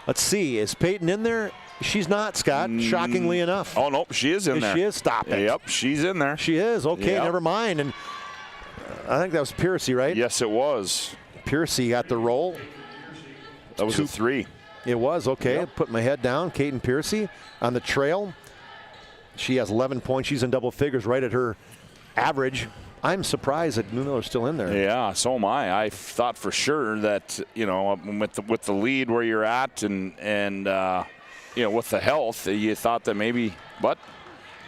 Let's see, is Peyton in there? She's not, Scott, shockingly enough. Oh, nope, she is in there. She is, stop it. Yep, she's in there. She is, okay, Yep. never mind. And I think that was Piercy, right? Yes, it was. Piercy got the roll. That was a 3. It was, okay. Yep. Put my head down. Caden Piercy on the trail. She has 11 points. She's in double figures right at her average. I'm surprised that Newmiller's still in there. Yeah, so am I. I thought for sure that, you know, with the lead where you're at and you know, with the health, you thought that maybe, but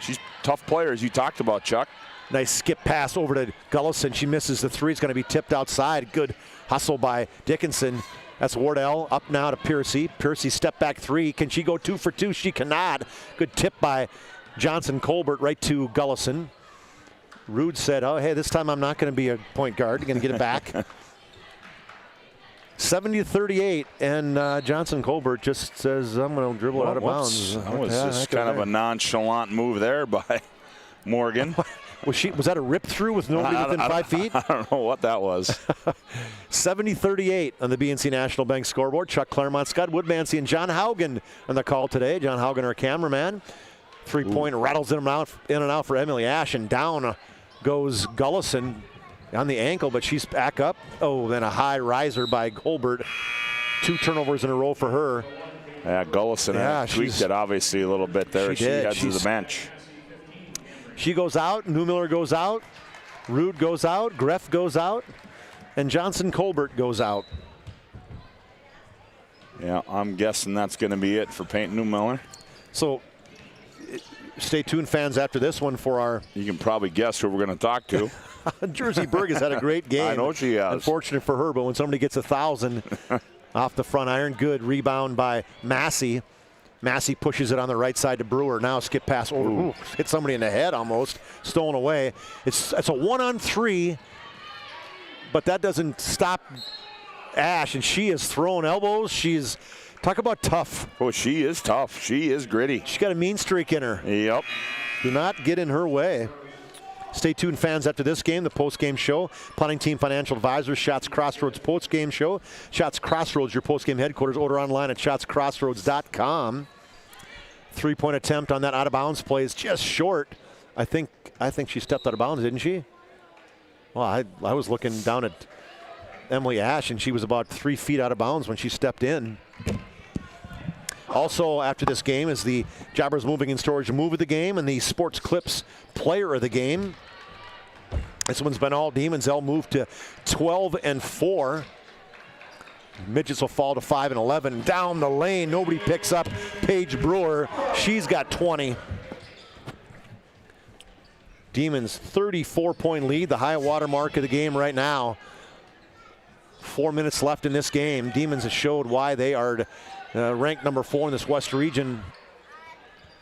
she's tough player, as you talked about, Chuck. Nice skip pass over to Gullison. She misses the three. It's going to be tipped outside. Good hustle by Dickinson. That's Wardell up now to Piercy. Piercy step back three. Can she go 2 for 2? She cannot. Good tip by Johnson Colbert right to Gullison. Rude said, oh, hey, this time I'm not going to be a point guard. Going to get it back. 70-38, and Johnson Colbert just says, I'm going to dribble it out of bounds. That was just kind of a nonchalant move there by Morgan. Was that a rip through with nobody within 5 feet? I don't know what that was. 70-38 on the BNC National Bank scoreboard. Chuck Claremont, Scott Woodmansey, and John Haugen on the call today. John Haugen, our cameraman. 3-point rattles in and out for Emily Ash, and down goes Gullison on the ankle, but she's back up. Oh, then a high riser by Colbert. 2 turnovers in a row for her. Yeah, Gullison tweaked it obviously a little bit there. She heads to the bench. She goes out, Newmiller goes out, Rude goes out, Greff goes out, and Johnson Colbert goes out. Yeah, I'm guessing that's going to be it for Peyton Newmiller. So stay tuned, fans, after this one for our... You can probably guess who we're going to talk to. Jersey Berg has had a great game. I know she has. Unfortunate for her, but when somebody gets 1,000 off the front iron, good rebound by Massey. Massey pushes it on the right side to Brewer. Now skip pass over. Ooh, hit somebody in the head almost. Stolen away. It's a 1-on-3, but that doesn't stop Ash, and she is throwing elbows. She's, talk about tough. Oh, she is tough. She is gritty. She's got a mean streak in her. Yep. Do not get in her way. Stay tuned, fans, after this game, the post-game show. Planning Team Financial Advisors, Shots Crossroads post-game show. Shots Crossroads, your post-game headquarters. Order online at shotscrossroads.com. 3-point attempt on that out-of-bounds play is just short. I think she stepped out of bounds, didn't she? Well, I was looking down at Emily Ash, and she was about 3 feet out of bounds when she stepped in. Also, after this game is the Jobbers Moving and Storage Move of the Game and the Sports Clips Player of the Game. This one's been all Demons. They'll move to 12-4. Midgets will fall to 5-11. Down the lane, nobody picks up Paige Brewer. She's got 20. Demons 34-point lead, the high water mark of the game right now. 4 minutes left in this game. Demons have showed why they are ranked number 4 in this West region.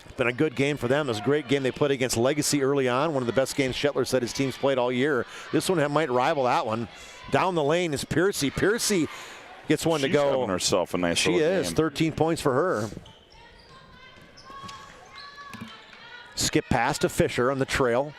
It's been a good game for them. It was a great game they played against Legacy early on. One of the best games Shetler said his team's played all year. This one might rival that one. Down the lane is Piercy. Piercy gets one to go. She's having herself a nice She little is. game. 13 points for her. Skip pass to Fisher on the trail.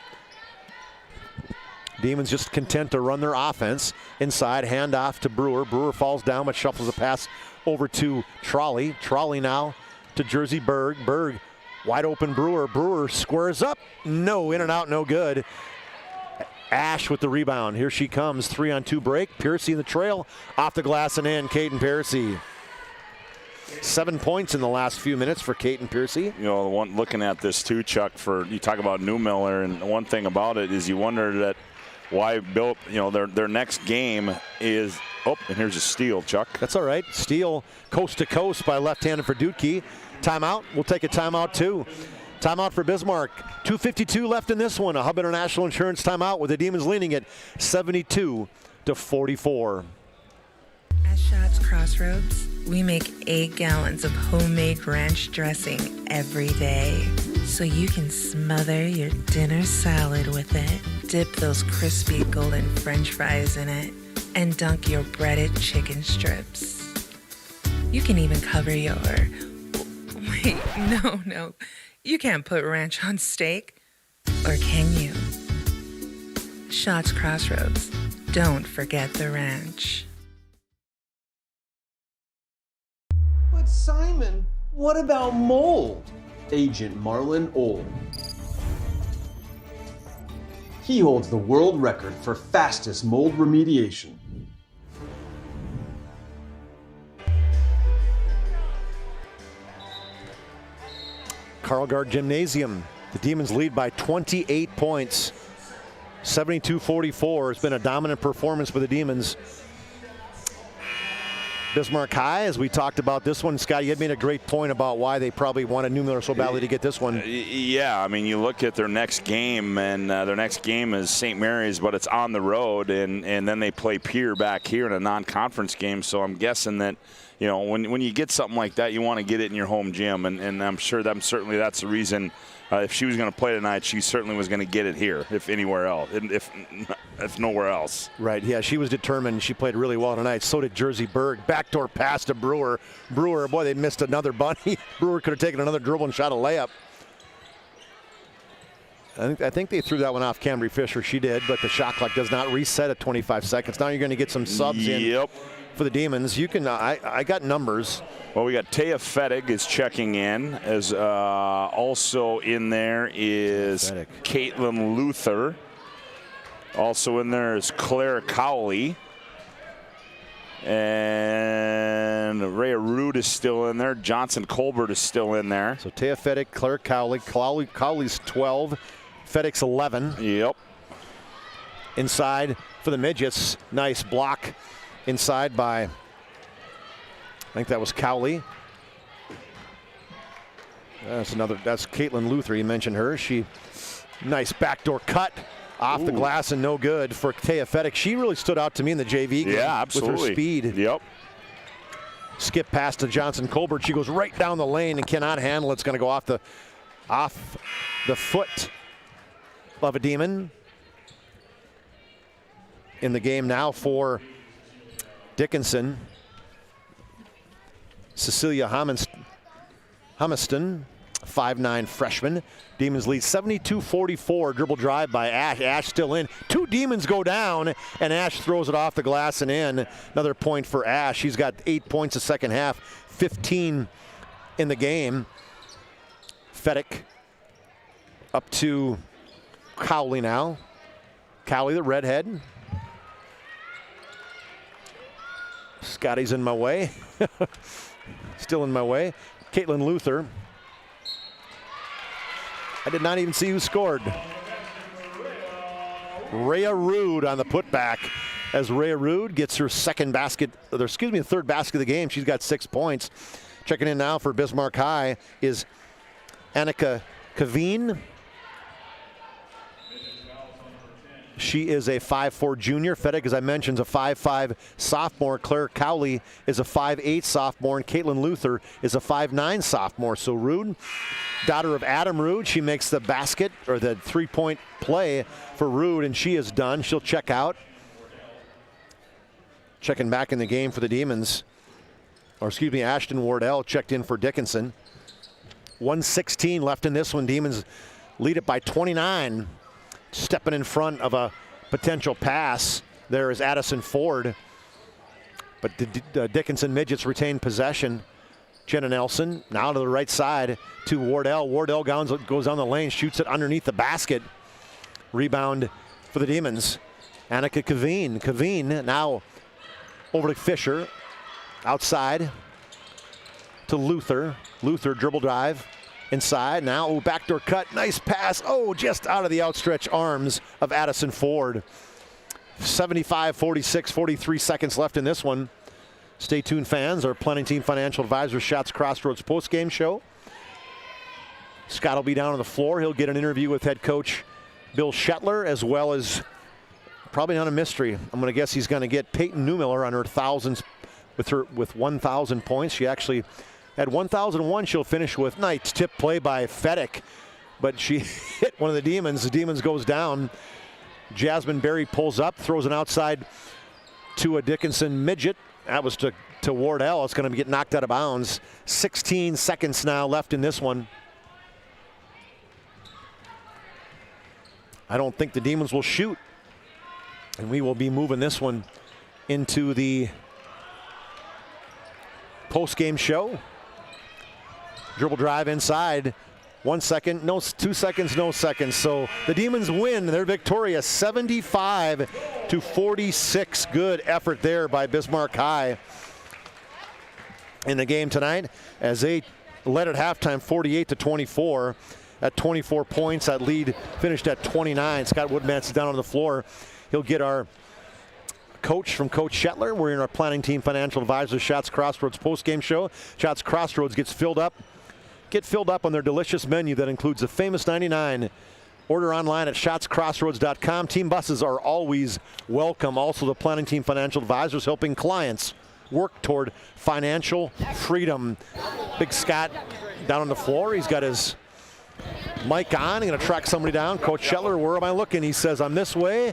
Demons just content to run their offense. Inside, handoff to Brewer. Brewer falls down but shuffles a pass over to Trolley. Trolley now to Jersey Berg. Berg, wide open Brewer. Brewer squares up. No, in and out, no good. Ash with the rebound. Here she comes. 3-on-2 break. Piercy in the trail. Off the glass and in. Caden Piercy. 7 points in the last few minutes for Caden Piercy. You know, the one looking at this too, Chuck, you talk about Newmiller, and one thing about it is you wonder that why Bill, you know, their next game is, and here's a steal, Chuck. That's all right. Steal coast to coast by left-handed for Dutke. Timeout. We'll take a timeout too. Timeout for Bismarck. 2:52 left in this one. A Hub International Insurance timeout with the Demons leading it 72-44. At Shots Crossroads, we make 8 gallons of homemade ranch dressing every day, so you can smother your dinner salad with it. Dip those crispy golden French fries in it, and dunk your breaded chicken strips. You can even cover your... Wait, no. You can't put ranch on steak. Or can you? Shots Crossroads. Don't forget the ranch. But Simon, what about mold? Agent Marlon Old. He holds the world record for fastest mold remediation. Carlgard Gymnasium. The Demons lead by 28 points. 72-44. It's been a dominant performance for the Demons. Bismarck High, as we talked about this one, Scott, you had made a great point about why they probably wanted Newmiller so badly to get this one. Yeah, I mean, you look at their next game, and their next game is St. Mary's, but it's on the road, and then they play Pier back here in a non-conference game. So I'm guessing that, you know, when you get something like that, you want to get it in your home gym, and I'm sure that's the reason. If she was going to play tonight, she certainly was going to get it here, if anywhere else, if nowhere else. Right, yeah, she was determined. She played really well tonight. So did Jersey Berg. Backdoor pass to Brewer. Brewer, boy, they missed another bunny. Brewer could have taken another dribble and shot a layup. I think they threw that one off Cambry Fisher. She did, but the shot clock does not reset at 25 seconds. Now you're going to get some subs in for the Demons. You can, I got numbers. Well, we got Taya Fettig is checking in. As also in there is Caitlin Luther. Also in there is Claire Cowley. And Rhea Rood is still in there. Johnson Colbert is still in there. So Taya Fettig, Claire Cowley. Cowley's 12. Fettig's 11. Yep. Inside for the Midgets. Nice block inside by, I think that was Cowley. That's Caitlin Luther. You mentioned her. Nice backdoor cut off the glass and no good for Taya Fettig. She really stood out to me in the JV game. Yeah, absolutely. With her speed. Yep. Skip pass to Johnson Colbert. She goes right down the lane and cannot handle it. It's going to go off the foot of a Demon. In the game now for Dickinson. Cecilia Humiston, 5'9" freshman. Demons lead 72-44. Dribble drive by Ash. Ash still in. 2 Demons go down, and Ash throws it off the glass and in. Another point for Ash. He's got 8 points the second half, 15 in the game. Fettig up to Cowley now. Cowley, the redhead. Scotty's in my way. Still in my way. Caitlin Luther. I did not even see who scored. Rhea Rood on the putback as Rhea Rood gets her third basket of the game. She's got 6 points. Checking in now for Bismarck High is Annika Kaveen. She is a 5'4 junior. Fedek, as I mentioned, is a 5'5 sophomore. Claire Cowley is a 5'8 sophomore. And Caitlin Luther is a 5'9 sophomore. So Rude, daughter of Adam Rude, she makes the basket or the three-point play for Rude, and she is done. She'll check out. Checking back in the game for the Demons. Or excuse me, Ashton Wardell checked in for Dickinson. 1:16 left in this one. Demons lead it by 29. Stepping in front of a potential pass there is Addison Ford. But the Dickinson Midgets retain possession. Jenna Nelson now to the right side to Wardell. Wardell goes down the lane, shoots it underneath the basket. Rebound for the Demons. Annika Kaveen. Kaveen now over to Fisher. Outside to Luther. Luther dribble drive. Inside now, backdoor cut, nice pass. Oh, just out of the outstretched arms of Addison Ford. 75-46, 43 seconds left in this one. Stay tuned, fans. Our Planning Team Financial Advisors Shots Crossroads post-game show. Scott will be down on the floor. He'll get an interview with head coach Bill Shetler, as well as, probably not a mystery, I'm going to guess he's going to get Peyton Newmiller on her thousands with 1,000 points. She actually had 1,001. She'll finish with. Nice tip play by Fedek, but she hit one of the Demons. The Demons goes down. Jasmine Berry pulls up, throws an outside to a Dickinson midget. That was to Wardell. It's going to get knocked out of bounds. 16 seconds now left in this one. I don't think the Demons will shoot, and we will be moving this one into the post-game show. Dribble drive inside. 1 second, no, 2 seconds, no seconds. So the Demons win. They're victorious, 75-46. Good effort there by Bismarck High in the game tonight, as they led at halftime 48-24. At 24 points, that lead finished at 29. Scott Woodmans is down on the floor. He'll get our coach from Coach Shetler. We're in our Planning Team Financial Advisors Shots Crossroads post-game show. Shots Crossroads gets filled up. Get filled up on their delicious menu that includes the famous 99. Order online at shotscrossroads.com. Team buses are always welcome. Also, the Planning Team Financial Advisors helping clients work toward financial freedom. Big Scott down on the floor. He's got his mic on. I'm going to track somebody down. Coach Shetler, where am I looking? He says, I'm this way.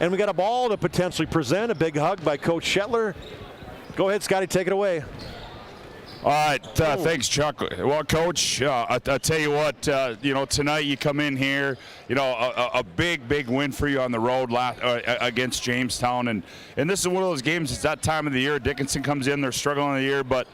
And we got a ball to potentially present. A big hug by Coach Shetler. Go ahead, Scotty, take it away. All right, thanks, Chuck. Well, Coach, I'll tell you what, tonight you come in here, a big win for you on the road against Jamestown. And this is one of those games, it's that time of the year. Dickinson comes in, they're struggling in the year, but,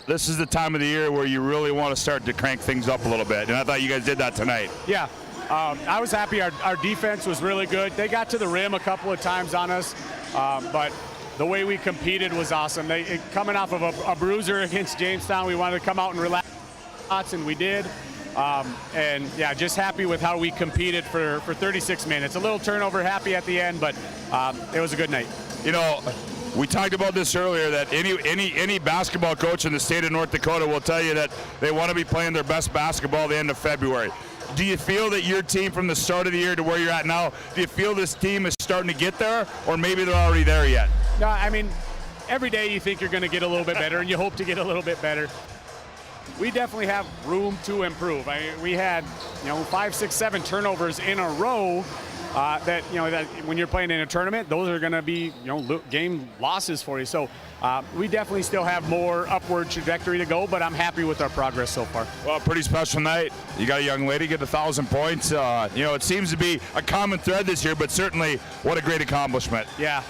this is the time of the year where you really want to start to crank things up a little bit. And I thought you guys did that tonight. Yeah, I was happy. Our defense was really good. They got to the rim a couple of times on us, but the way we competed was awesome. Coming off of a bruiser against Jamestown, we wanted to come out and relax, and we did. And yeah, just happy with how we competed for 36 minutes. A little turnover happy at the end, but it was a good night. We talked about this earlier, that any basketball coach in the state of North Dakota will tell you that they want to be playing their best basketball at the end of February. Do you feel that your team, from the start of the year to where you're at now, do you feel this team is starting to get there, or maybe they're already there yet? No, I mean, every day you think you're going to get a little bit better, and you hope to get a little bit better. We definitely have room to improve. I mean, we had, 5, 6, 7 turnovers in a row. That when you're playing in a tournament, those are going to be game losses for you. So we definitely still have more upward trajectory to go, but I'm happy with our progress so far. Well, pretty special night. You got a young lady get 1,000 points. It seems to be a common thread this year, but certainly what a great accomplishment. Yeah,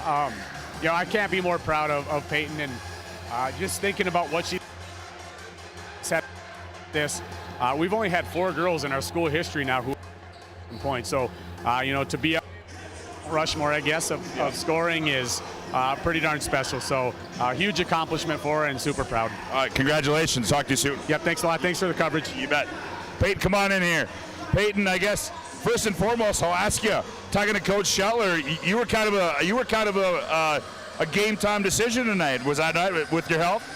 I can't be more proud of Peyton, and just thinking about what she said. We've only had 4 girls in our school history now who points. So. To be a Rushmore, I guess, of scoring is pretty darn special. So huge accomplishment for her, and super proud. All right, congratulations. Talk to you soon. Yep, thanks a lot. Thanks for the coverage. You bet. Peyton, come on in here. Peyton, I guess first and foremost, I'll ask you. Talking to Coach Shetler, you were kind of a game time decision tonight. Was that night with your health?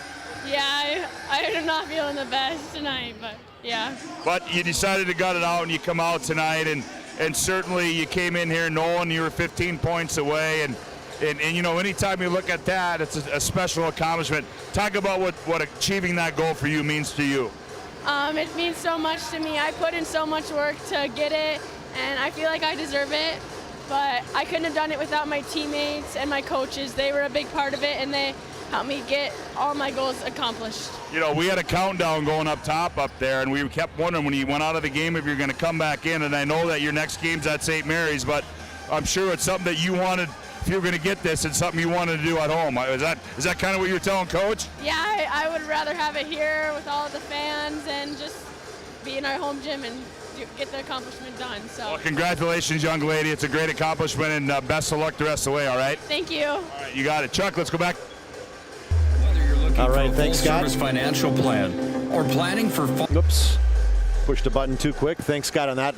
Yeah, I am not feeling the best tonight, but yeah. But you decided to gut it out, and you come out tonight, and and certainly you came in here knowing you were 15 points away, and you know, anytime you look at that, it's a special accomplishment. Talk about what achieving that goal for you means to you. It means so much to me. I put in so much work to get it, and I feel like I deserve it. But I couldn't have done it without my teammates and my coaches. They were a big part of it, and they helped me get all my goals accomplished. You know, we had a countdown going up top up there, and we kept wondering when you went out of the game if you're going to come back in. And I know that your next game's at St. Mary's, but I'm sure it's something that you wanted. If you were going to get this, it's something you wanted to do at home. Is that kind of what you're telling Coach? Yeah, I would rather have it here with all of the fans and just be in our home gym and get the accomplishment done. So. Well, congratulations, young lady. It's a great accomplishment, and best of luck the rest of the way, all right? Thank you. All right, you got it. Chuck, let's go back. Whether you're looking all right, for a thanks, Scott. full-service financial plan or planning for... Oops. Pushed a button too quick. Thanks, Scott, on that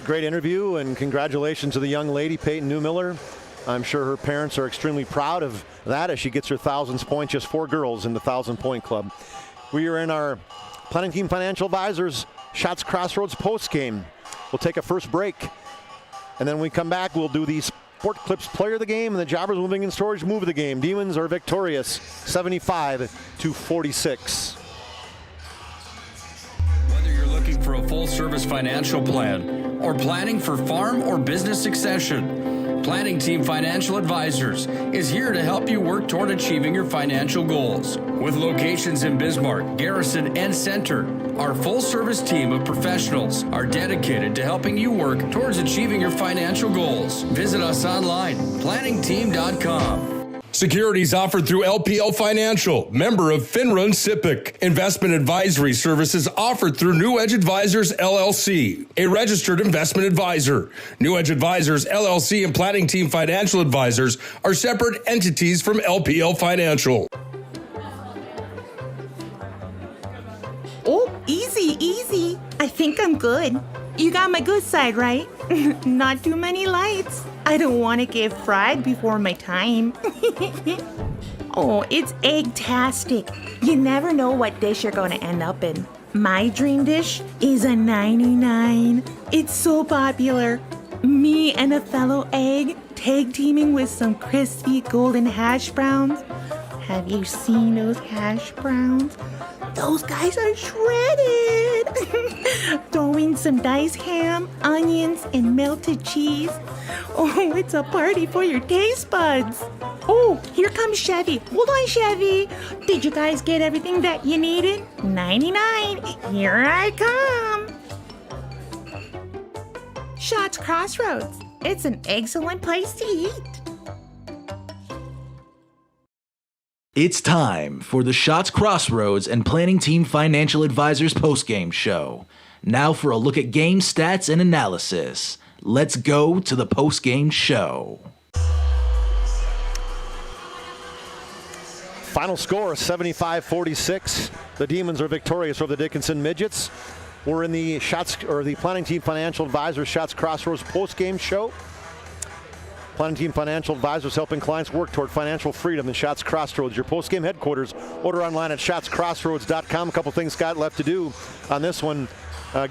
great interview, and congratulations to the young lady, Peyton Newmiller. I'm sure her parents are extremely proud of that as she gets her 1,000th point, just 4 girls in the 1,000-point club. We are in our Planning Team Financial Advisors Shots Crossroads post game. We'll take a first break, and then when we come back, we'll do the Sport Clips Player of the Game and the Jobbers Moving and Storage Move of the Game. Demons are victorious, 75-46. Whether you're looking for a full-service financial plan or planning for farm or business succession, Planning Team Financial Advisors is here to help you work toward achieving your financial goals. With locations in Bismarck, Garrison, and Center, our full-service team of professionals are dedicated to helping you work towards achieving your financial goals. Visit us online, planningteam.com. Securities offered through LPL Financial, member of FINRA and SIPC. Investment advisory services offered through New Edge Advisors, LLC, a registered investment advisor. New Edge Advisors, LLC, and Planning Team Financial Advisors are separate entities from LPL Financial. Oh, easy. I think I'm good. You got my good side, right? Not too many lights. I don't want to get fried before my time. Oh, it's egg-tastic. You never know what dish you're going to end up in. My dream dish is a 99. It's so popular. Me and a fellow egg tag teaming with some crispy golden hash browns. Have you seen those hash browns? Those guys are shredded. Throw in some diced ham, onions, and melted cheese. Oh, it's a party for your taste buds. Oh, here comes Chevy. Hold on, Chevy. Did you guys get everything that you needed? 99. Here I come. Shots Crossroads. It's an excellent place to eat. It's time for the Shots Crossroads and Planning Team Financial Advisors postgame show. Now for a look at game stats and analysis. Let's go to the postgame show. Final score, 75-46. The Demons are victorious over the Dickinson Midgets. We're in the the Planning Team Financial Advisors Shots Crossroads postgame show. Planning Team Financial Advisors helping clients work toward financial freedom in Shots Crossroads, your postgame headquarters. Order online at shotscrossroads.com. A couple things Scott left to do on this one.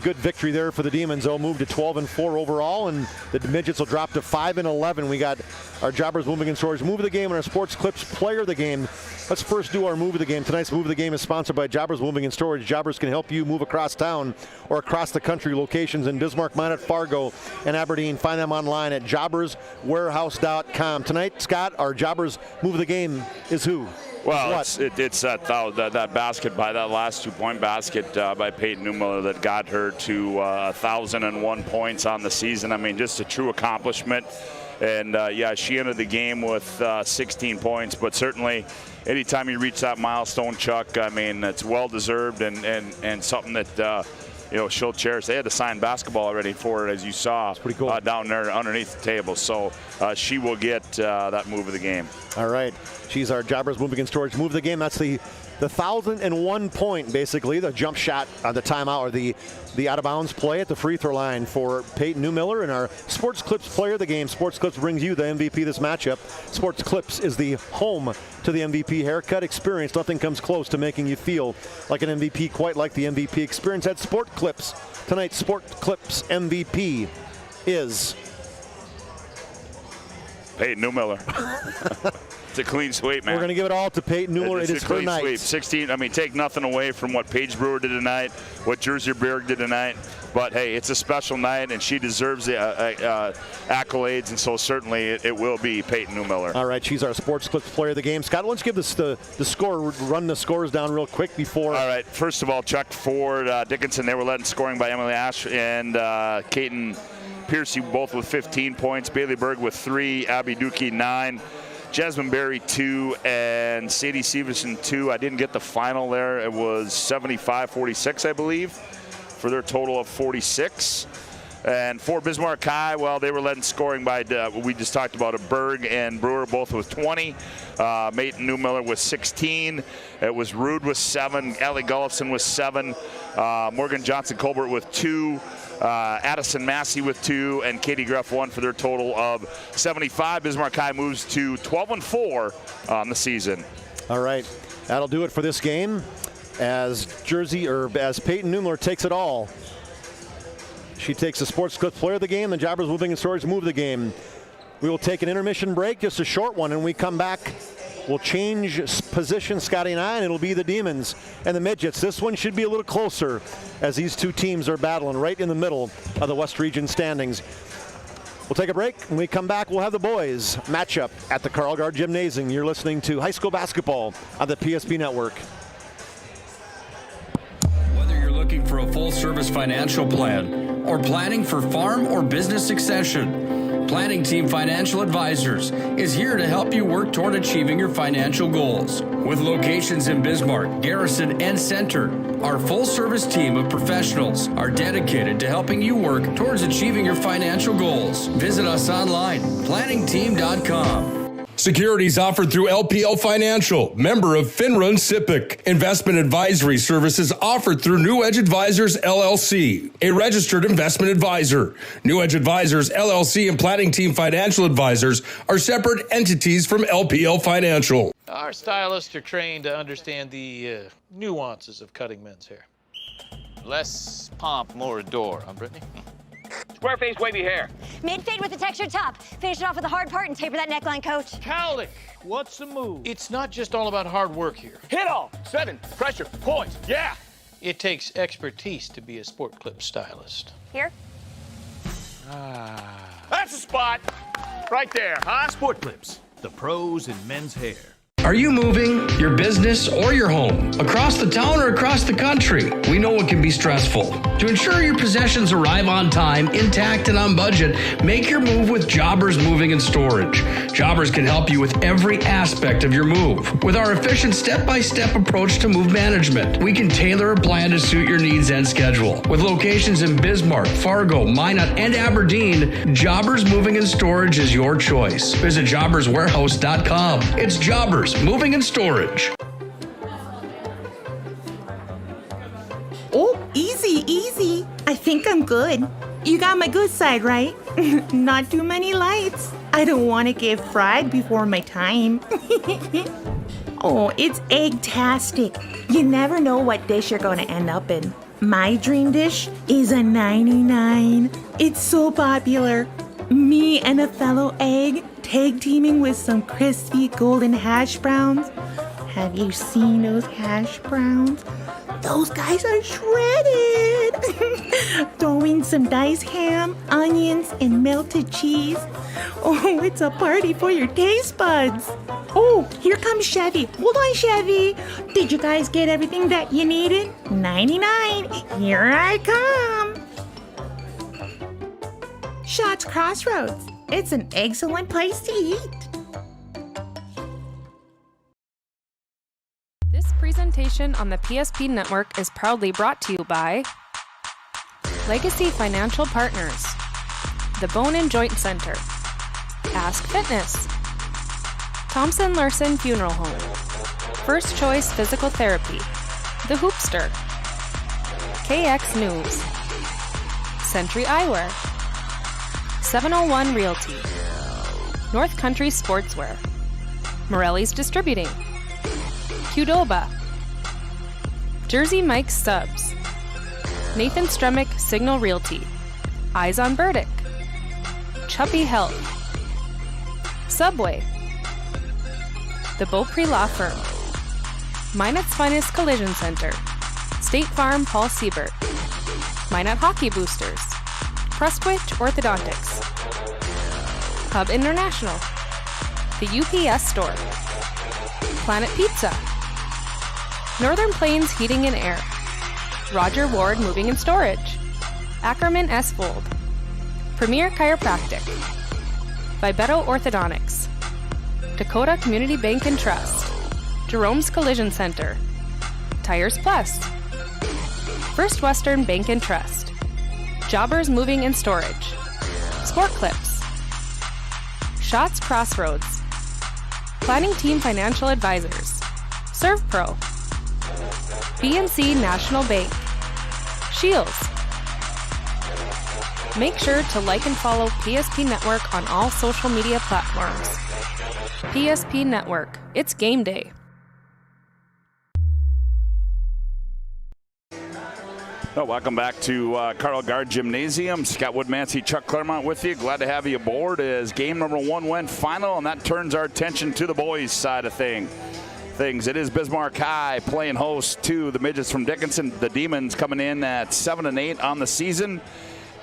Good victory there for the Demons. They'll move to 12-4 overall, and the Midgets will drop to 5-11. We got our Jobbers Moving and Storage Move of the Game and our Sports Clips Player of the Game. Let's first do our Move of the Game. Tonight's Move of the Game is sponsored by Jobbers Moving and Storage. Jobbers can help you move across town or across the country. Locations in Bismarck, Minot, Fargo, and Aberdeen. Find them online at jobberswarehouse.com. Tonight, Scott, our Jobbers Move of the Game is who? Well, it's that basket by that last 2-point basket by Peyton Newmiller that got her to 1,001 points on the season. I mean, just a true accomplishment. And, yeah, she ended the game with 16 points. But certainly, anytime you reach that milestone, Chuck, I mean, it's well-deserved and something that, she'll cherish. They had to sign basketball already for her, as you saw, pretty cool. Down there underneath the table. So she will get that Move of the Game. All right. She's our Jobbers Moving and Storage Move of the Game. That's the 1,001 point, basically, the jump shot on the timeout or the out-of-bounds play at the free throw line for Peyton Newmiller. And our Sports Clips Player of the Game. Sports Clips brings you the MVP this matchup. Sports Clips is the home to the MVP haircut experience. Nothing comes close to making you feel like an MVP, quite like the MVP experience at Sport Clips. Tonight's Sport Clips MVP is Peyton Newmiller. It's a clean sweep, man. We're going to give it all to Peyton Newmiller. It is her night. Sweep. 16. I mean, take nothing away from what Paige Brewer did tonight, what Jersey Berg did tonight. But hey, it's a special night, and she deserves the accolades, and so certainly it will be Peyton Newmiller. All right, she's our Sports Clips player of the game. Scott, let's give us the score. Run the scores down real quick before. All right. First of all, Chuck, for Dickinson, they were led in scoring by Emily Ash and Kaiten Piercy, both with 15 points. Bailey Berg with 3, Abby Dookie 9. Jasmine Berry 2 and Sadie Severson 2. I didn't get the final there. It was 75-46, I believe, for their total of 46. And for Bismarck High, well, they were led in scoring by, we just talked about it, Berg and Brewer, both with 20. Peyton Newmiller with 16. It was Rude with 7. Allie Gullifson with 7. Morgan Johnson-Colbert with 2. Addison Massey with 2, and Katie Greff 1 for their total of 75. Bismarck High moves to 12-4 on the season. All right, that'll do it for this game. As Peyton Newmiller takes it all. She takes the Sports Clips player of the game. The Jobbers Moving and Storage move the game. We will take an intermission break, just a short one, and when we come back, we'll change position, Scotty and I, and it'll be the Demons and the Midgets. This one should be a little closer as these two teams are battling right in the middle of the West Region standings. We'll take a break. When we come back, we'll have the boys matchup at the Carl Gard Gymnasium. You're listening to high school basketball on the PSP Network. Whether you're looking for a full-service financial plan or planning for farm or business succession, Planning Team Financial Advisors is here to help you work toward achieving your financial goals. With locations in Bismarck, Garrison, and Center, our full-service team of professionals are dedicated to helping you work towards achieving your financial goals. Visit us online, planningteam.com. Securities offered through LPL Financial, member of FINRA and SIPC. Investment advisory services offered through New Edge Advisors, LLC, a registered investment advisor. New Edge Advisors, LLC and Planning Team Financial Advisors are separate entities from LPL Financial. Our stylists are trained to understand the nuances of cutting men's hair. Less pomp, more adore, huh, Brittany? Square face, wavy hair. Mid-fade with a textured top. Finish it off with a hard part and taper that neckline, coach. Cowlick, what's the move? It's not just all about hard work here. Hit all. 7. Pressure. Points. Yeah. It takes expertise to be a Sport Clip stylist. Here? That's the spot. Right there, huh? Sport Clips, the pros in men's hair. Are you moving your business or your home across the town or across the country? We know it can be stressful. To ensure your possessions arrive on time, intact, and on budget, make your move with Jobbers Moving and Storage. Jobbers can help you with every aspect of your move. With our efficient step-by-step approach to move management, we can tailor a plan to suit your needs and schedule. With locations in Bismarck, Fargo, Minot, and Aberdeen, Jobbers Moving and Storage is your choice. Visit jobberswarehouse.com. It's Jobbers Moving and Storage. Oh, easy, easy. I think I'm good. You got my good side, right? Not too many lights. I don't want to get fried before my time. Oh, it's egg-tastic. You never know what dish you're going to end up in. My dream dish is a 99. It's so popular. Me and a fellow egg tag teaming with some crispy golden hash browns. Have you seen those hash browns? Those guys are shredded. Throw in some diced ham, onions, and melted cheese. Oh, it's a party for your taste buds. Oh, here comes Chevy. Hold on, Chevy. Did you guys get everything that you needed? 99. Here I come. Shots Crossroads. It's an excellent place to eat. This presentation on the PSP Network is proudly brought to you by Legacy Financial Partners, the Bone and Joint Center, Ask Fitness, Thompson Larson Funeral Home, First Choice Physical Therapy, The Hoopster, KX News, Century Eyewear, 701 Realty, North Country Sportswear, Morelli's Distributing, Qdoba, Jersey Mike's Subs, Nathan Stremick Signal Realty, Eyes on Burdick, Chuppy Health, Subway, The Beaupre Law Firm, Minot's Finest Collision Center, State Farm Paul Siebert, Minot Hockey Boosters, Prestwich Orthodontics, Hub International, the UPS Store, Planet Pizza, Northern Plains Heating and Air, Roger Ward Moving and Storage, Ackerman S. Fold, Premier Chiropractic, Vibeto Orthodontics, Dakota Community Bank and Trust, Jerome's Collision Center, Tires Plus, First Western Bank and Trust, Jobbers Moving and Storage, Sport Clips, Shots Crossroads, Planning Team Financial Advisors, Servpro, BNC National Bank, Shields. Make sure to like and follow PSP Network on all social media platforms. PSP Network, it's game day. Welcome back to Carl Gard Gymnasium. Scott Woodmansey, Chuck Claremont with you. Glad to have you aboard as game number 1 went final, and that turns our attention to the boys' side of things. It is Bismarck High playing host to the Midgets from Dickinson. The Demons coming in at 7-8 on the season,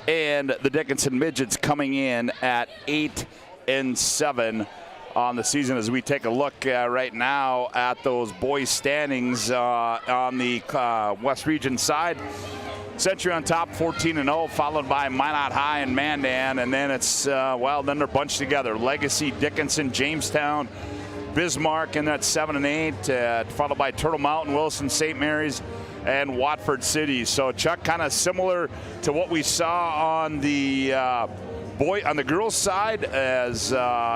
and the Dickinson Midgets coming in at 8-7 on the season. As we take a look right now at those boys' standings on the West Region side. Century on top, 14-0, followed by Minot High and Mandan, and then it's, then they're bunched together. Legacy, Dickinson, Jamestown, Bismarck, and that's 7-8, followed by Turtle Mountain, Wilson, St. Mary's, and Watford City. So, Chuck, kind of similar to what we saw on the on the girls' side, as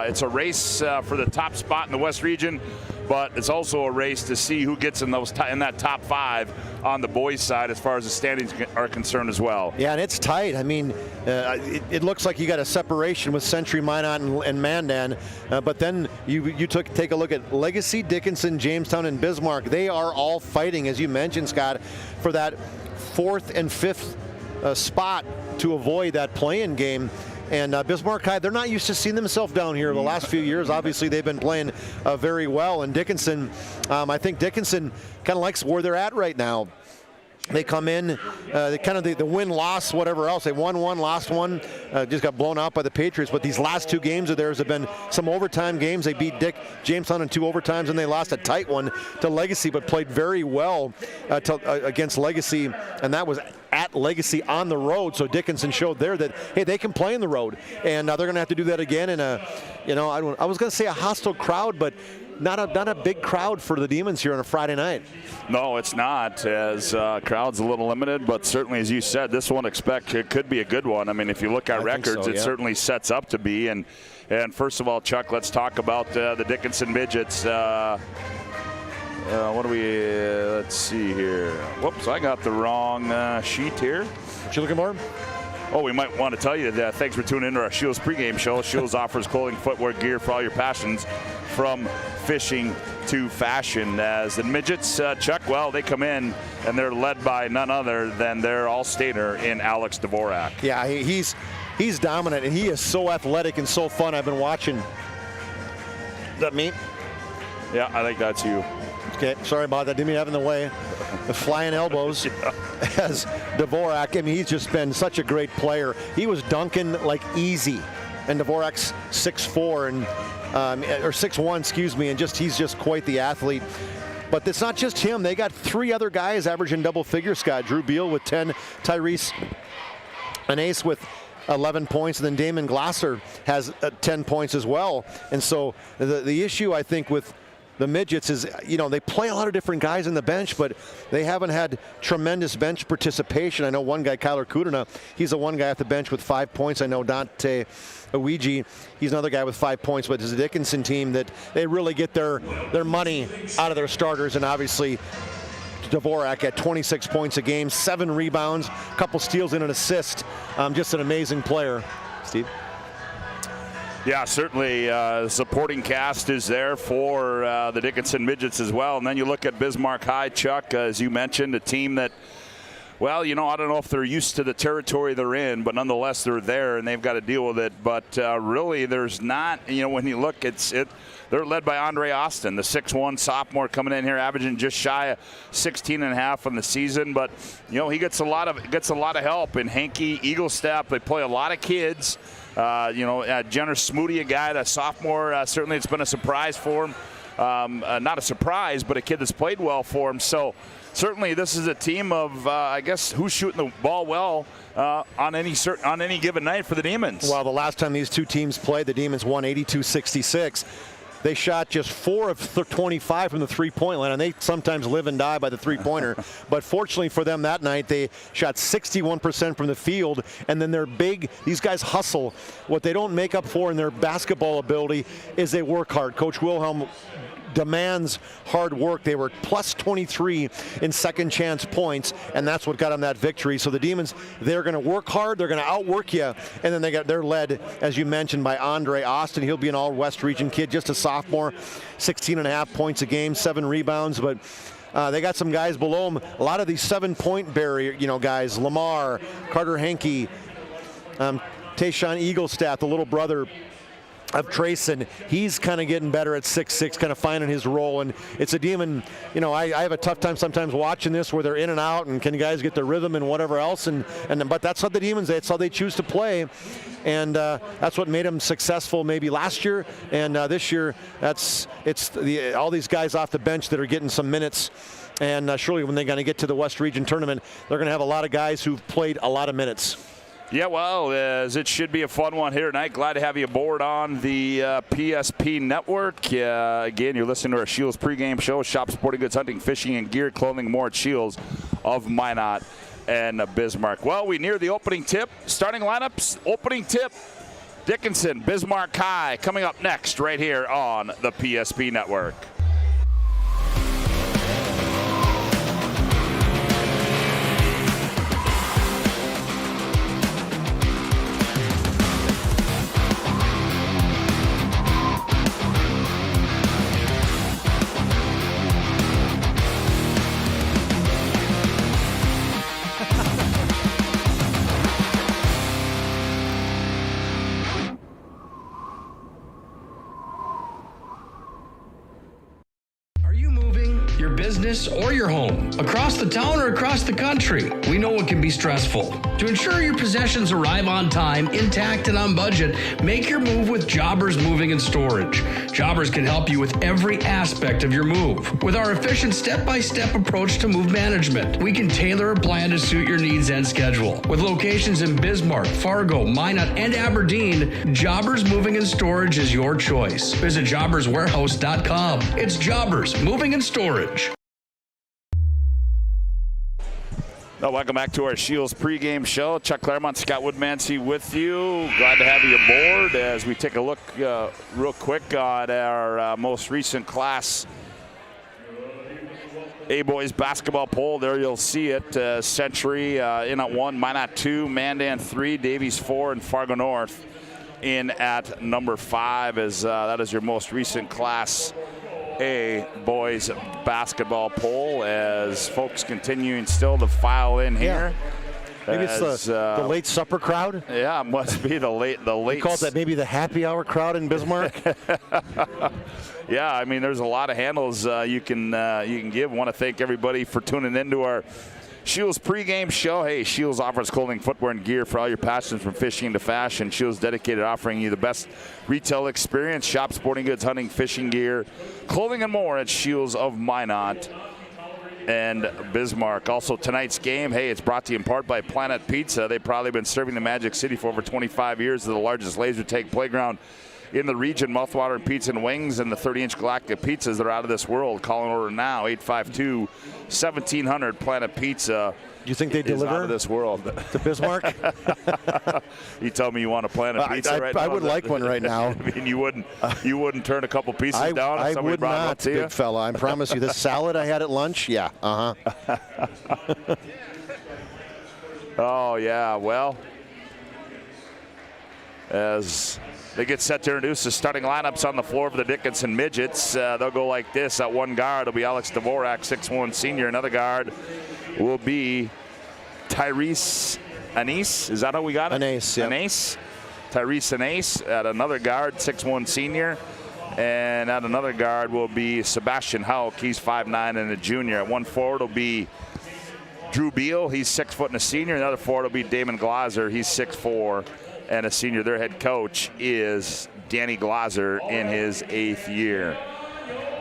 it's a race for the top spot in the West Region, but it's also a race to see who gets in that top 5 on the boys' side as far as the standings are concerned as well. Yeah, and it's tight. I mean, it looks like you got a separation with Century, Minot, and Mandan, but then you take a look at Legacy, Dickinson, Jamestown, and Bismarck. They are all fighting, as you mentioned, Scott, for that 4th and 5th spot to avoid that play-in game. And Bismarck High, they're not used to seeing themselves down here the last few years. Obviously, they've been playing very well. And Dickinson, I think Dickinson kind of likes where they're at right now. They come in, the win-loss, whatever else. They won one, lost one, just got blown out by the Patriots. But these last 2 games of theirs have been some overtime games. They beat Jamestown in 2 overtimes, and they lost a tight one to Legacy, but played very well against Legacy, and that was at Legacy on the road. So Dickinson showed there that, hey, they can play in the road, and they're going to have to do that again in I was going to say a hostile crowd, but not a big crowd for the Demons here on a Friday night. No, it's not, as crowd's a little limited, but certainly, as you said, this one it could be a good one. I mean, if you look at records, it certainly sets up to be. And first of all, Chuck, let's talk about the Dickinson Midgets. Let's see here. Whoops, I got the wrong sheet here. What you looking for? Oh, we might want to tell you that thanks for tuning into our Shields pregame show. Shields offers clothing, footwear, gear for all your passions, from fishing to fashion. As the Midgets, Chuck, well, they come in and they're led by none other than their all-stater in Alex Dvorak. Yeah, he's dominant, and he is so athletic and so fun. I've been watching. Is that me? Yeah, I think that's you. Okay, sorry about that. Didn't mean to have in the way. The flying elbows as Dvorak. I mean, he's just been such a great player. He was dunking like easy, and Dvorak's 6'4" and or 6'1", excuse me, and he's just quite the athlete. But it's not just him. They got 3 other guys averaging double figures, Scott. Drew Beal with 10, Tyrese an ace with 11 points, and then Damon Glasser has 10 points as well. And so the issue, I think, with the Midgets is, they play a lot of different guys in the bench, but they haven't had tremendous bench participation. I know one guy, Kyler Kudina, he's the one guy at the bench with 5 points. I know Dante Ouija, he's another guy with 5 points, but it's a Dickinson team that they really get their money out of their starters, and obviously Dvorak at 26 points a game, 7 rebounds, a couple steals and an assist. Just an amazing player. Steve? Yeah, certainly the supporting cast is there for the Dickinson Midgets as well. And then you look at Bismarck High, Chuck, as you mentioned, a team that Well, you know, I don't know if they're used to the territory they're in, but nonetheless they're there and they've got to deal with it. But really, there's not, you know, when you look, they're led by Andre Austin, the 6'1" sophomore coming in here, averaging just shy of 16.5 on the season. But you know, he gets a lot of help. And Hankey, Eagle Step, they play a lot of kids. You know, Jenner Smoody, a guy, that sophomore, certainly it's been a surprise for him. Not a surprise, but a kid that's played well for him. So certainly this is a team of, I guess, who's shooting the ball well on any given night for the Demons. Well, the last time these two teams played, the Demons won 82-66. They shot just 4 of 25 from the three-point line, and they sometimes live and die by the three-pointer. But fortunately for them that night, they shot 61% from the field, and then they're big. These guys hustle. What they don't make up for in their basketball ability is they work hard. Coach Wilhelm demands hard work. They were plus 23 in second chance points, and that's what got them that victory. So the Demons, they're going to work hard, they're going to outwork you, and then they're led, as you mentioned, by Andre Austin. He'll be an all-West region kid, just a sophomore, 16.5 points a game, 7 rebounds, but they got some guys below him. A lot of these 7-point barrier, you know, guys, Lamar, Carter Hankey, Tayshawn Eaglestaff, the little brother of Trayson, he's kind of getting better at 6'6", kind of finding his role. And it's a Demon, you know, I have a tough time sometimes watching this where they're in and out and can guys get their rhythm and whatever else. But that's how the Demons, that's how they choose to play. And that's what made them successful maybe last year. And this year, all these guys off the bench that are getting some minutes. And surely when they're going to get to the West Region tournament, they're going to have a lot of guys who've played a lot of minutes. Yeah, well, as it should be a fun one here tonight. Glad to have you aboard on the PSP network. Again, you're listening to our Shields pregame show. Shop sporting goods, hunting, fishing, and gear, clothing, more at Shields of Minot and Bismarck. Well, we near the opening tip. Starting lineups, opening tip. Dickinson, Bismarck High, coming up next right here on the PSP network. Business or your home, across the town or across the country. We know it can be stressful. To ensure your possessions arrive on time, intact, and on budget, make your move with Jobbers Moving and Storage. Jobbers can help you with every aspect of your move. With our efficient step-by-step approach to move management, we can tailor a plan to suit your needs and schedule. With locations in Bismarck, Fargo, Minot, and Aberdeen, Jobbers Moving and Storage is your choice. Visit jobberswarehouse.com. It's Jobbers Moving and Storage. Well, welcome back to our Shields pregame show. Chuck Claremont, Scott Woodmansey with you. Glad to have you aboard as we take a look real quick on our most recent Class A boys basketball poll. There you'll see it. Century in at 1, Minot 2, Mandan 3, Davies 4, and Fargo North in at number 5. As that is your most recent Class A boys basketball poll, as folks continuing still to file in here. Yeah. Maybe it's the late supper crowd. Yeah, it must be the late. We call that maybe the happy hour crowd in Bismarck. Yeah, I mean, there's a lot of handles you can give. Want to thank everybody for tuning into our Shields pregame show. Hey, Shields offers clothing, footwear, and gear for all your passions from fishing to fashion. Shields dedicated offering you the best retail experience. Shop sporting goods, hunting, fishing gear, clothing, and more at Shields of Minot and Bismarck. Also, tonight's game, hey, it's brought to you in part by Planet Pizza. They've probably been serving the Magic City for over 25 years. They're the largest laser tag playground in the region. Mouthwatering pizza and wings and the 30-inch galactic pizzas that are out of this world. Call and order now, 852-1700. Planet Pizza. You think they deliver out of this world to Bismarck? You tell me you want a Planet Pizza right now. I would like one right now. I mean, you wouldn't turn a couple pieces down if somebody brought them up to you? Big fella. I promise you. The salad I had at lunch, yeah. Oh, yeah. Well, as they get set to introduce the starting lineups on the floor for the Dickinson Midgets, they'll go like this. At one guard will be Alex Dvorak, 6'1" senior. Another guard will be Tyrese Anise. Is that how we got it? Anise, yeah. Anise. Tyrese Anise at another guard, 6'1" senior. And at another guard will be Sebastian Hauk. He's 5'9" and a junior. At 1 forward will be Drew Beal. He's 6 foot and a senior. Another forward will be Damon Glaser. He's 6'4" and a senior. Their head coach is Danny Glaser in his 8th year.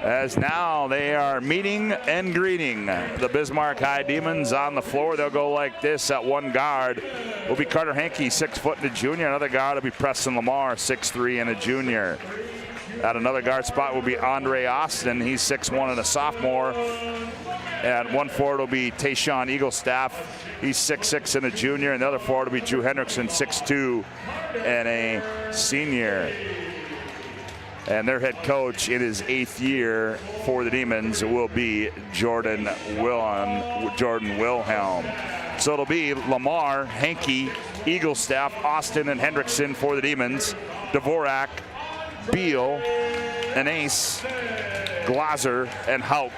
As now they are meeting and greeting the Bismarck High Demons on the floor. They'll go like this. At 1 guard will be Carter Henke, 6 foot and a junior. Another guard will be Preston Lamar, 6'3" and a junior. At another guard spot will be Andre Austin. He's 6'1" and a sophomore. At 1 forward will be Tayshawn Eaglestaff. He's 6'6" and a junior. And the other forward will be Drew Hendrickson, 6'2" and a senior. And their head coach in his 8th year for the Demons will be Jordan Wilhelm. So it'll be Lamar, Henke, Eaglestaff, Austin, and Hendrickson for the Demons. Dvorak, Beal, Anase, Glaser, and Hauk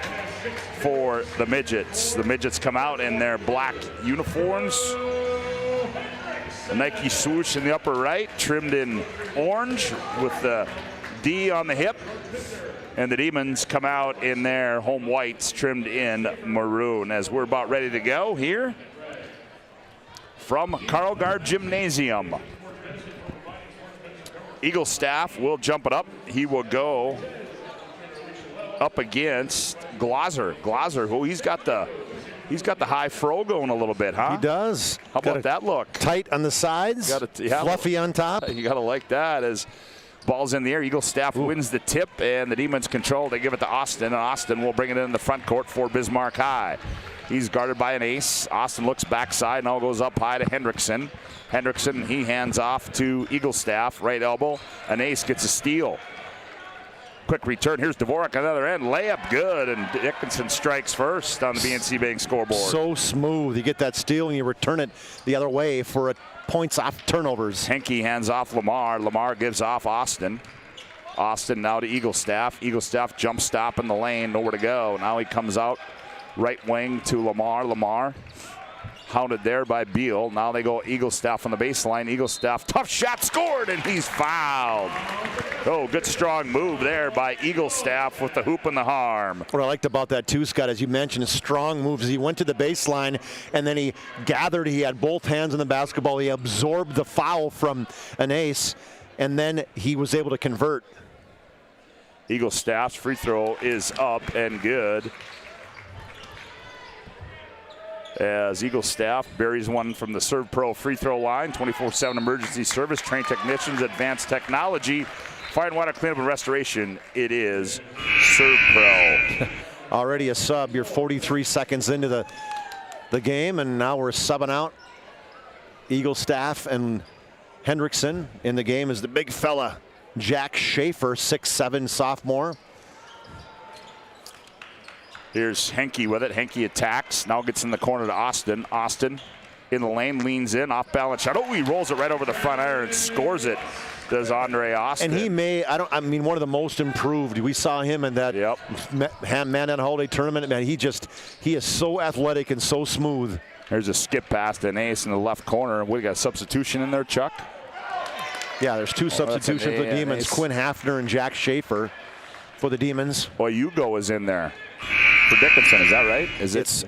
for the Midgets. The Midgets come out in their black uniforms. A Nike swoosh in the upper right, trimmed in orange with the D on the hip. And the Demons come out in their home whites, trimmed in maroon. As we're about ready to go here from Karlgaard Gymnasium. Eaglestaff will jump it up. He will go up against Glaser. Glaser, who he's got the high fro going a little bit, huh? He does. How about that look? Tight on the sides, fluffy on top. You got to like that. As ball's in the air, Eaglestaff wins the tip, and the Demons control. They give it to Austin, and Austin will bring it in the front court for Bismarck High. He's guarded by an ace. Austin looks backside, and all goes up high to Hendrickson. Hendrickson, he hands off to Eaglestaff, right elbow. An ace gets a steal. Quick return. Here's Dvorak on the other end. Layup good, and Dickinson strikes first on the BNC Bank scoreboard. So smooth. You get that steal, and you return it the other way for points off turnovers. Henke hands off Lamar. Lamar gives off Austin. Austin now to Eaglestaff. Eaglestaff jump stop in the lane, nowhere to go. Now he comes out right wing to Lamar. Lamar hounded there by Beal. Now they go Eaglestaff on the baseline. Eaglestaff, tough shot, scored, and he's fouled. Oh, good strong move there by Eaglestaff with the hoop and the harm. What I liked about that too, Scott, as you mentioned, strong moves. He went to the baseline and then he gathered. He had both hands on the basketball. He absorbed the foul from an ace, and then he was able to convert. Eaglestaff's free throw is up and good. As Eaglestaff buries one from the Servpro free throw line. 24/7 emergency service, trained technicians, advanced technology, fire and water cleanup and restoration. It is Servpro. Already a sub. You're 43 seconds into the game, and now we're subbing out Eaglestaff and Hendrickson. In the game is the big fella, Jack Schaefer, 6'7" sophomore. Here's Henke with it. Henke attacks. Now gets in the corner to Austin. Austin in the lane, leans in, off balance shot. Oh, he rolls it right over the front iron and scores it. Does Andre Austin. And he may, one of the most improved. We saw him in that man at holiday tournament. Man, he is so athletic and so smooth. There's a skip pass to an ace in the left corner. We got a substitution in there, Chuck? Yeah, there's two substitutions for the Demons. Quinn Hafner and Jack Schaefer for the Demons. Well, Hugo is in there for Dickinson, is that right? It's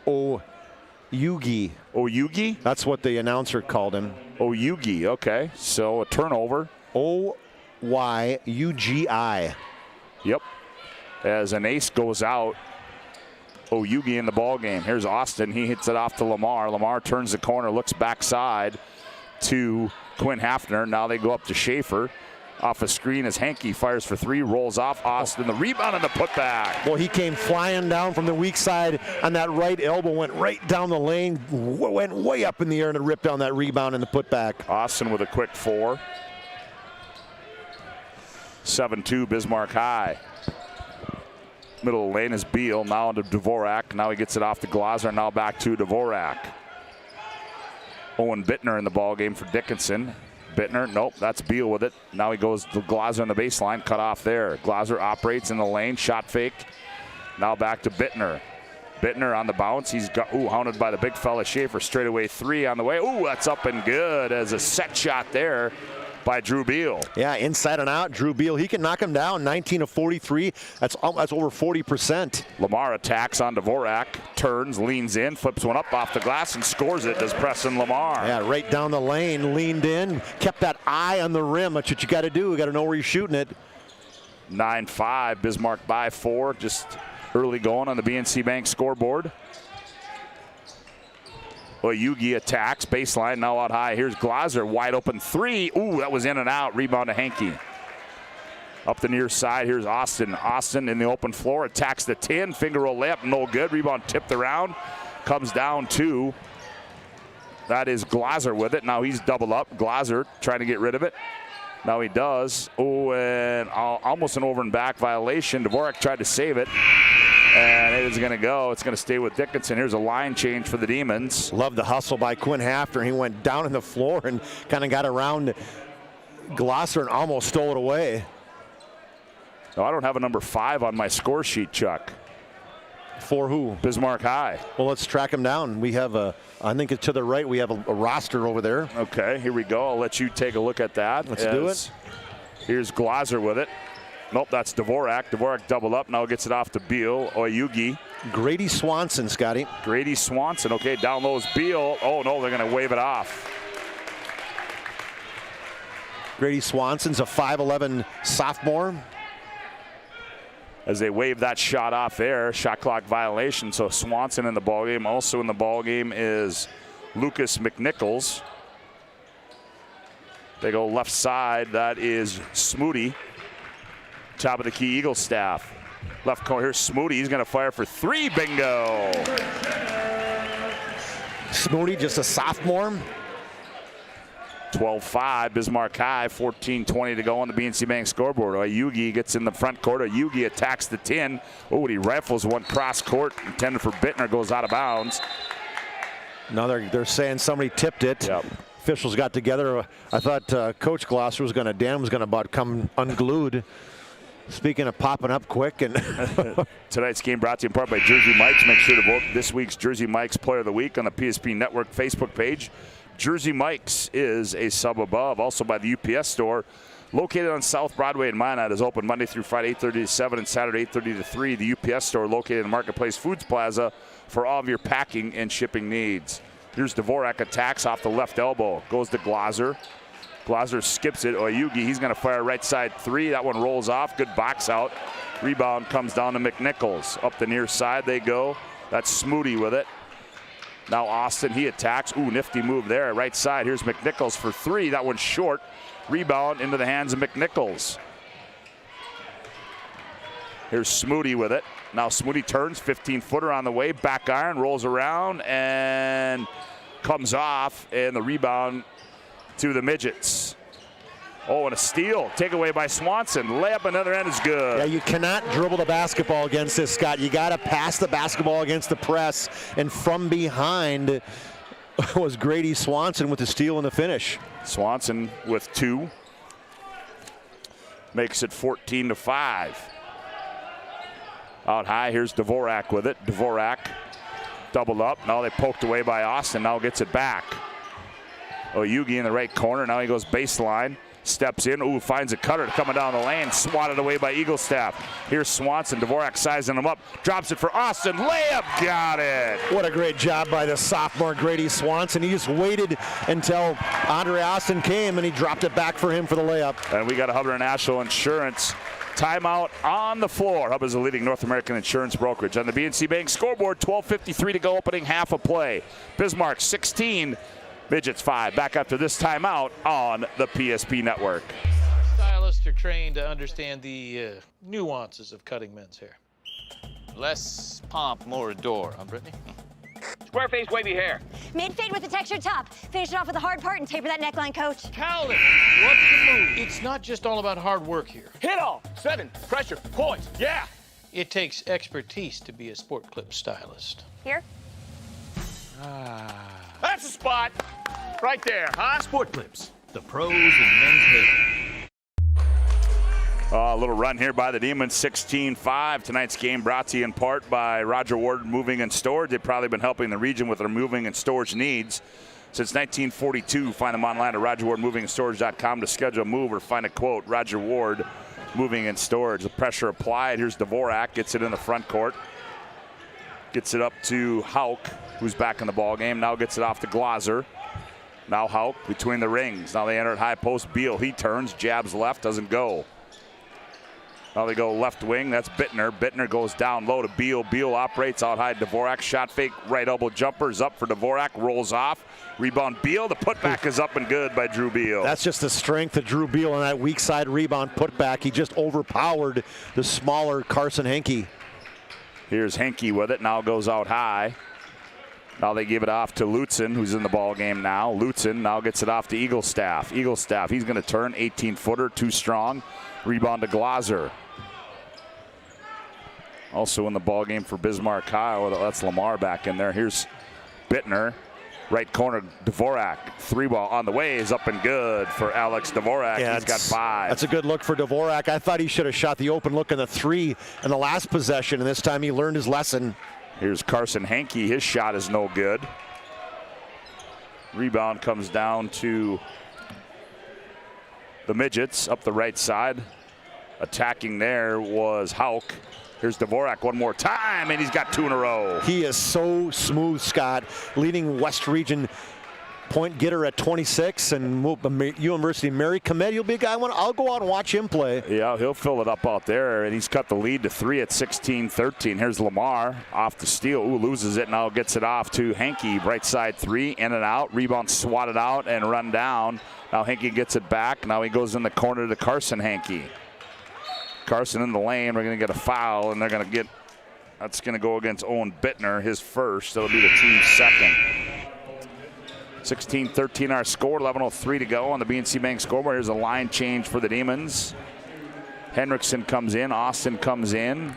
Oyugi. Oyugi? That's what the announcer called him. Oyugi, okay. So a turnover. Oyugi. Yep. As an ace goes out, Oyugi in the ball game. Here's Austin. He hits it off to Lamar. Lamar turns the corner, looks backside to Quinn Hafner. Now they go up to Schaefer. Off a screen as Henke fires for three, rolls off Austin. The rebound and the putback. Well, he came flying down from the weak side on that right elbow, went right down the lane, went way up in the air and ripped down that rebound and the putback. Austin with a quick four. 7-2 Bismarck High. Middle of the lane is Beal, now to Dvorak. Now he gets it off to Glaser, now back to Dvorak. Owen Bittner in the ball game for Dickinson. Bittner, nope, that's Beal with it. Now he goes to Glaser on the baseline, cut off there. Glaser operates in the lane, shot fake. Now back to Bittner. Bittner on the bounce. He's got, hounded by the big fella Schaefer. Straightaway 3 on the way. Ooh, that's up and good as a set shot there by Drew Beal. Yeah, inside and out. Drew Beal, he can knock him down. 19 of 43. That's over 40%. Lamar attacks on Dvorak. Turns, leans in, flips one up off the glass and scores it. Does Preston Lamar. Yeah, right down the lane. Leaned in. Kept that eye on the rim. That's what you got to do. You got to know where you're shooting it. 9-5. Bismarck by 4. Just early going on the BNC Bank scoreboard. Yugi attacks, baseline, now out high. Here's Glaser, wide open 3. Ooh, that was in and out. Rebound to Henke. Up the near side, here's Austin. Austin in the open floor, attacks the 10. Finger roll layup, no good. Rebound tipped around. Comes down 2. That is Glaser with it. Now he's double up. Glaser trying to get rid of it. Now he does. Oh, and almost an over and back violation. Dvorak tried to save it. And it is going to go. It's going to stay with Dickinson. Here's a line change for the Demons. Love the hustle by Quinn Hafter. He went down on the floor and kind of got around Glosser and almost stole it away. No, I don't have a number 5 on my score sheet, Chuck. For who? Bismarck High. Well, let's track him down. We have I think it's to the right, we have a roster over there. Okay, here we go. I'll let you take a look at that. Let's do it. Here's Glaser with it. Nope, that's Dvorak. Dvorak double up. Now gets it off to Beal. Oyugi. Grady Swanson, Scotty. Grady Swanson. Okay, down low is Beal. Oh, no, they're going to wave it off. Grady Swanson's a 5'11 sophomore. As they wave that shot off there, shot clock violation. So Swanson in the ballgame. Also in the ballgame is Lucas McNichols. They go left side. That is Smoody. Top of the key, Eagle staff. Left corner, here's Smoody. He's going to fire for 3. Bingo. Smoody, just a sophomore. 12-5, Bismarck High, 14-20 to go on the BNC Bank scoreboard. Yugi gets in the front court. Yugi attacks the 10. Oh, and he rifles one cross court, intended for Bittner, goes out of bounds. Now they're saying somebody tipped it. Yep. Officials got together. I thought Coach Glosser was going to, Dan was going to about come unglued. Speaking of popping up quick. And tonight's game brought to you in part by Jersey Mike's. Make sure to vote this week's Jersey Mike's Player of the Week on the PSP Network Facebook page. Jersey Mike's is a sub above. Also by the UPS store, located on South Broadway in Minot, is open Monday through Friday, 8:30 to 7, and Saturday, 8:30 to 3. The UPS store located in Marketplace Foods Plaza for all of your packing and shipping needs. Here's Dvorak, attacks off the left elbow. Goes to Glaser. Glaser skips it. Oyugi, he's going to fire right side 3. That one rolls off. Good box out. Rebound comes down to McNichols. Up the near side they go. That's Smoody with it. Now Austin, he attacks. Ooh, nifty move there. Right side, here's McNichols for 3. That one's short. Rebound into the hands of McNichols. Here's Smoody with it. Now Smoody turns, 15-footer on the way. Back iron, rolls around, and comes off. And the rebound to the Midgets. Oh, and a steal. Takeaway by Swanson. Layup another end is good. Yeah, you cannot dribble the basketball against this, Scott. You got to pass the basketball against the press. And from behind was Grady Swanson with the steal and the finish. Swanson with 2. Makes it 14-5. Out high, here's Dvorak with it. Dvorak doubled up. Now they poked away by Austin. Now gets it back. Oyugi in the right corner. Now he goes baseline. Steps in. Ooh, finds a cutter coming down the lane. Swatted away by Eaglestaff. Here's Swanson. Dvorak sizing him up. Drops it for Austin. Layup. Got it. What a great job by the sophomore Grady Swanson. He just waited until Andre Austin came, and he dropped it back for him for the layup. And we got a Hubbard International Insurance timeout on the floor. Hub is the leading North American insurance brokerage. On the BNC Bank scoreboard, 12:53 to go, opening half a play. Bismarck 16. Midgets 5. Back after this timeout on the PSP Network. Stylists are trained to understand the nuances of cutting men's hair. Less pomp, more adore, huh, Brittany? Square face, wavy hair. Mid-fade with a textured top. Finish it off with the hard part and taper that neckline, coach. Calvin, what's the move? It's not just all about hard work here. Hit all. 7. Pressure. Point. Yeah. It takes expertise to be a sport clip stylist. Here? That's the spot. Right there, huh? Sport Clips, the pros in men's hair. A little run here by the Demons, 16-5. Tonight's game brought to you in part by Roger Ward Moving and Storage. They've probably been helping the region with their moving and storage needs since 1942. Find them online at rogerwardmovingandstorage.com to schedule a move or find a quote. Roger Ward Moving and Storage. The pressure applied. Here's Dvorak. Gets it in the front court. Gets it up to Hauk, who's back in the ball game. Now gets it off to Glaser. Now Hauk between the rings. Now they enter at high post. Beal, he turns, jabs left, doesn't go. Now they go left wing. That's Bittner. Bittner goes down low to Beal. Beal operates out high. Dvorak shot fake. Right elbow jumper is up for Dvorak. Rolls off. Rebound Beal. The putback is up and good by Drew Beal. That's just the strength of Drew Beal on that weak side rebound putback. He just overpowered the smaller Carson Henke. Here's Henke with it. Now goes out high. Now they give it off to Lutzen, who's in the ball game now. Lutzen now gets it off to Eaglestaff. Eaglestaff, he's going to turn. 18-footer, too strong. Rebound to Glaser. Also in the ball game for Bismarck High. Well, that's Lamar back in there. Here's Bittner. Right corner, Dvorak. 3-ball on the way is up and good for Alex Dvorak. Yeah, he's got 5. That's a good look for Dvorak. I thought he should have shot the open look in the 3 in the last possession, and this time he learned his lesson. Here's Carson Henke. His shot is no good. Rebound comes down to the Midgets up the right side. Attacking there was Hauk. Here's Dvorak one more time, and he's got 2 in a row. He is so smooth, Scott, leading West Region point getter at 26, and University Mary Comet, he'll be a guy I'll go out and watch him play. Yeah, he'll fill it up out there, and he's cut the lead to 3 at 16-13. Here's Lamar off the steal. Ooh, loses it, now gets it off to Henke. Right side 3, in and out. Rebound swatted out and run down. Now Henke gets it back. Now he goes in the corner to Carson Henke. Carson in the lane. We're going to get a foul, and they're going to get, that's going to go against Owen Bittner, his first. That'll be the team's second. 16-13 our score, 11:03 to go on the BNC Bank scoreboard. Here's a line change for the Demons. Henriksen comes in, Austin comes in.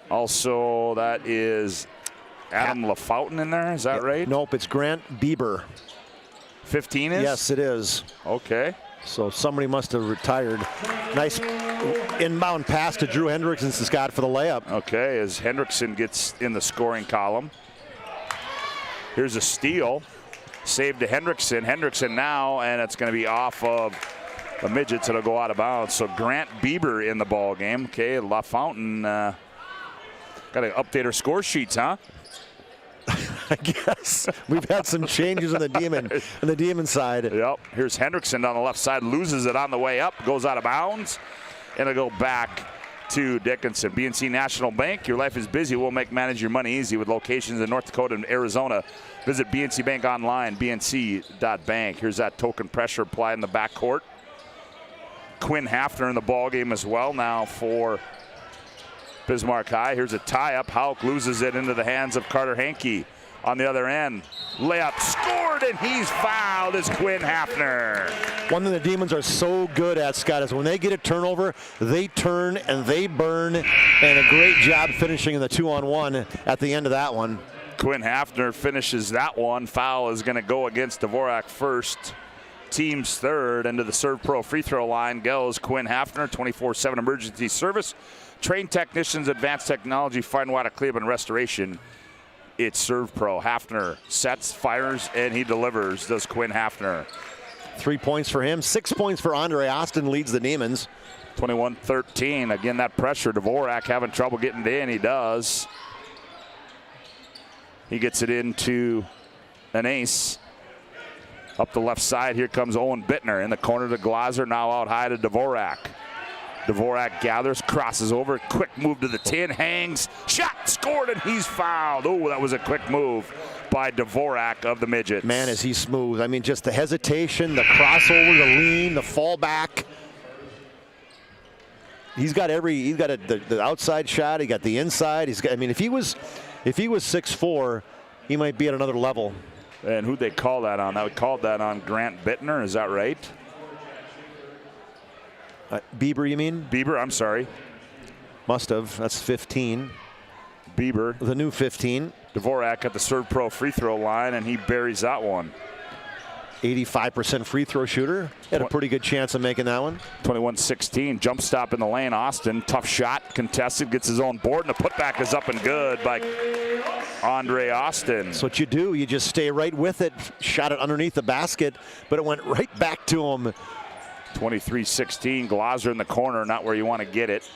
Also, that is Adam LaFountain in there, is that right? Nope, it's Grant Bieber. 15 is? Yes, it is. Okay. So somebody must have retired. Nice inbound pass to Drew Hendrickson, Scott, for the layup. Okay, as Hendrickson gets in the scoring column. Here's a steal. Save to Hendrickson. Hendrickson now, and it's going to be off of the Midgets. It'll go out of bounds. So Grant Bieber in the ball game. Okay, LaFountain got to update our score sheets, huh? I guess we've had some changes on the Demon side. Yep. Here's Hendrickson on the left side, loses it on the way up, goes out of bounds, and it'll go back to Dickinson. BNC National Bank, your life is busy. We'll manage your money easy with locations in North Dakota and Arizona. Visit BNC Bank online, bnc.bank. Here's that token pressure applied in the backcourt. Quinn Hafner in the ball game as well now for Bismarck High. Here's a tie-up. Hauk loses it into the hands of Carter Henke. On the other end, layup scored, and he's fouled as Quinn Hafner. One thing the Demons are so good at, Scott, is when they get a turnover, they turn and they burn, and a great job finishing in the 2-on-1 at the end of that one. Quinn Hafner finishes that one. Foul is going to go against Dvorak first. Team's third. Into the Servpro free throw line goes Quinn Hafner, 24/7 emergency service. Trained technicians, advanced technology, fine water cleanup and restoration. It's Servpro. Hafner sets, fires, and he delivers. Does Quinn Hafner. 3 points for him. 6 points for Andre Austin, leads the Demons. 21-13. Again, that pressure. Dvorak having trouble getting it in. He does. He gets it into an ace. Up the left side, here comes Owen Bittner in the corner to Glaser. Now out high to Dvorak. Dvorak gathers, crosses over, quick move to the 10, hangs, shot, scored, and he's fouled. Oh, that was a quick move by Dvorak of the Midgets. Man, is he smooth. I mean, just the hesitation, the crossover, the lean, the fallback. He's got the outside shot, he got the inside. He's got, I mean, if he was 6'4", he might be at another level. And who'd they call that on? They called that on Grant Bittner, is that right? Bieber, you mean? Bieber, I'm sorry. Must have. That's 15. Bieber. The new 15. Dvorak at the Servpro free throw line, and he buries that one. 85% free throw shooter. Had a pretty good chance of making that one. 21-16, jump stop in the lane. Austin, tough shot, contested, gets his own board, and the putback is up and good by Andre Austin. That's what you do. You just stay right with it. Shot it underneath the basket, but it went right back to him. 23-16, Glaser in the corner, not where you want to get it.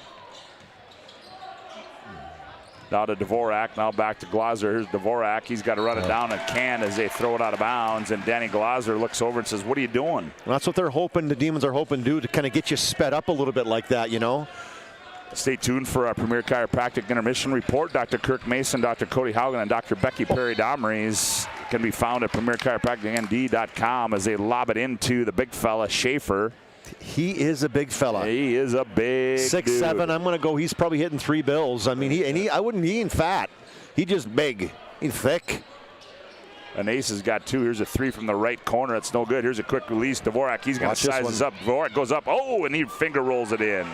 Now to Dvorak, now back to Glaser. Here's Dvorak. He's got to run it down and can as they throw it out of bounds. And Danny Glaser looks over and says, what are you doing? Well, that's what they're hoping, the Demons are hoping to do, to kind of get you sped up a little bit like that, you know? Stay tuned for our Premier Chiropractic Intermission Report. Dr. Kirk Mason, Dr. Cody Haugen, and Dr. Becky Perry-Domrys can be found at PremierChiropracticND.com as they lob it into the big fella, Schaefer. He is a big fella. He is a big 6'7". I'm going to go. He's probably hitting 3 bills. I mean, I wouldn't. He ain't fat. He just big. He's thick. And Ace has got 2. Here's a 3 from the right corner. It's no good. Here's a quick release. Dvorak. He's going to size this up. Dvorak goes up. Oh, and he finger rolls it in.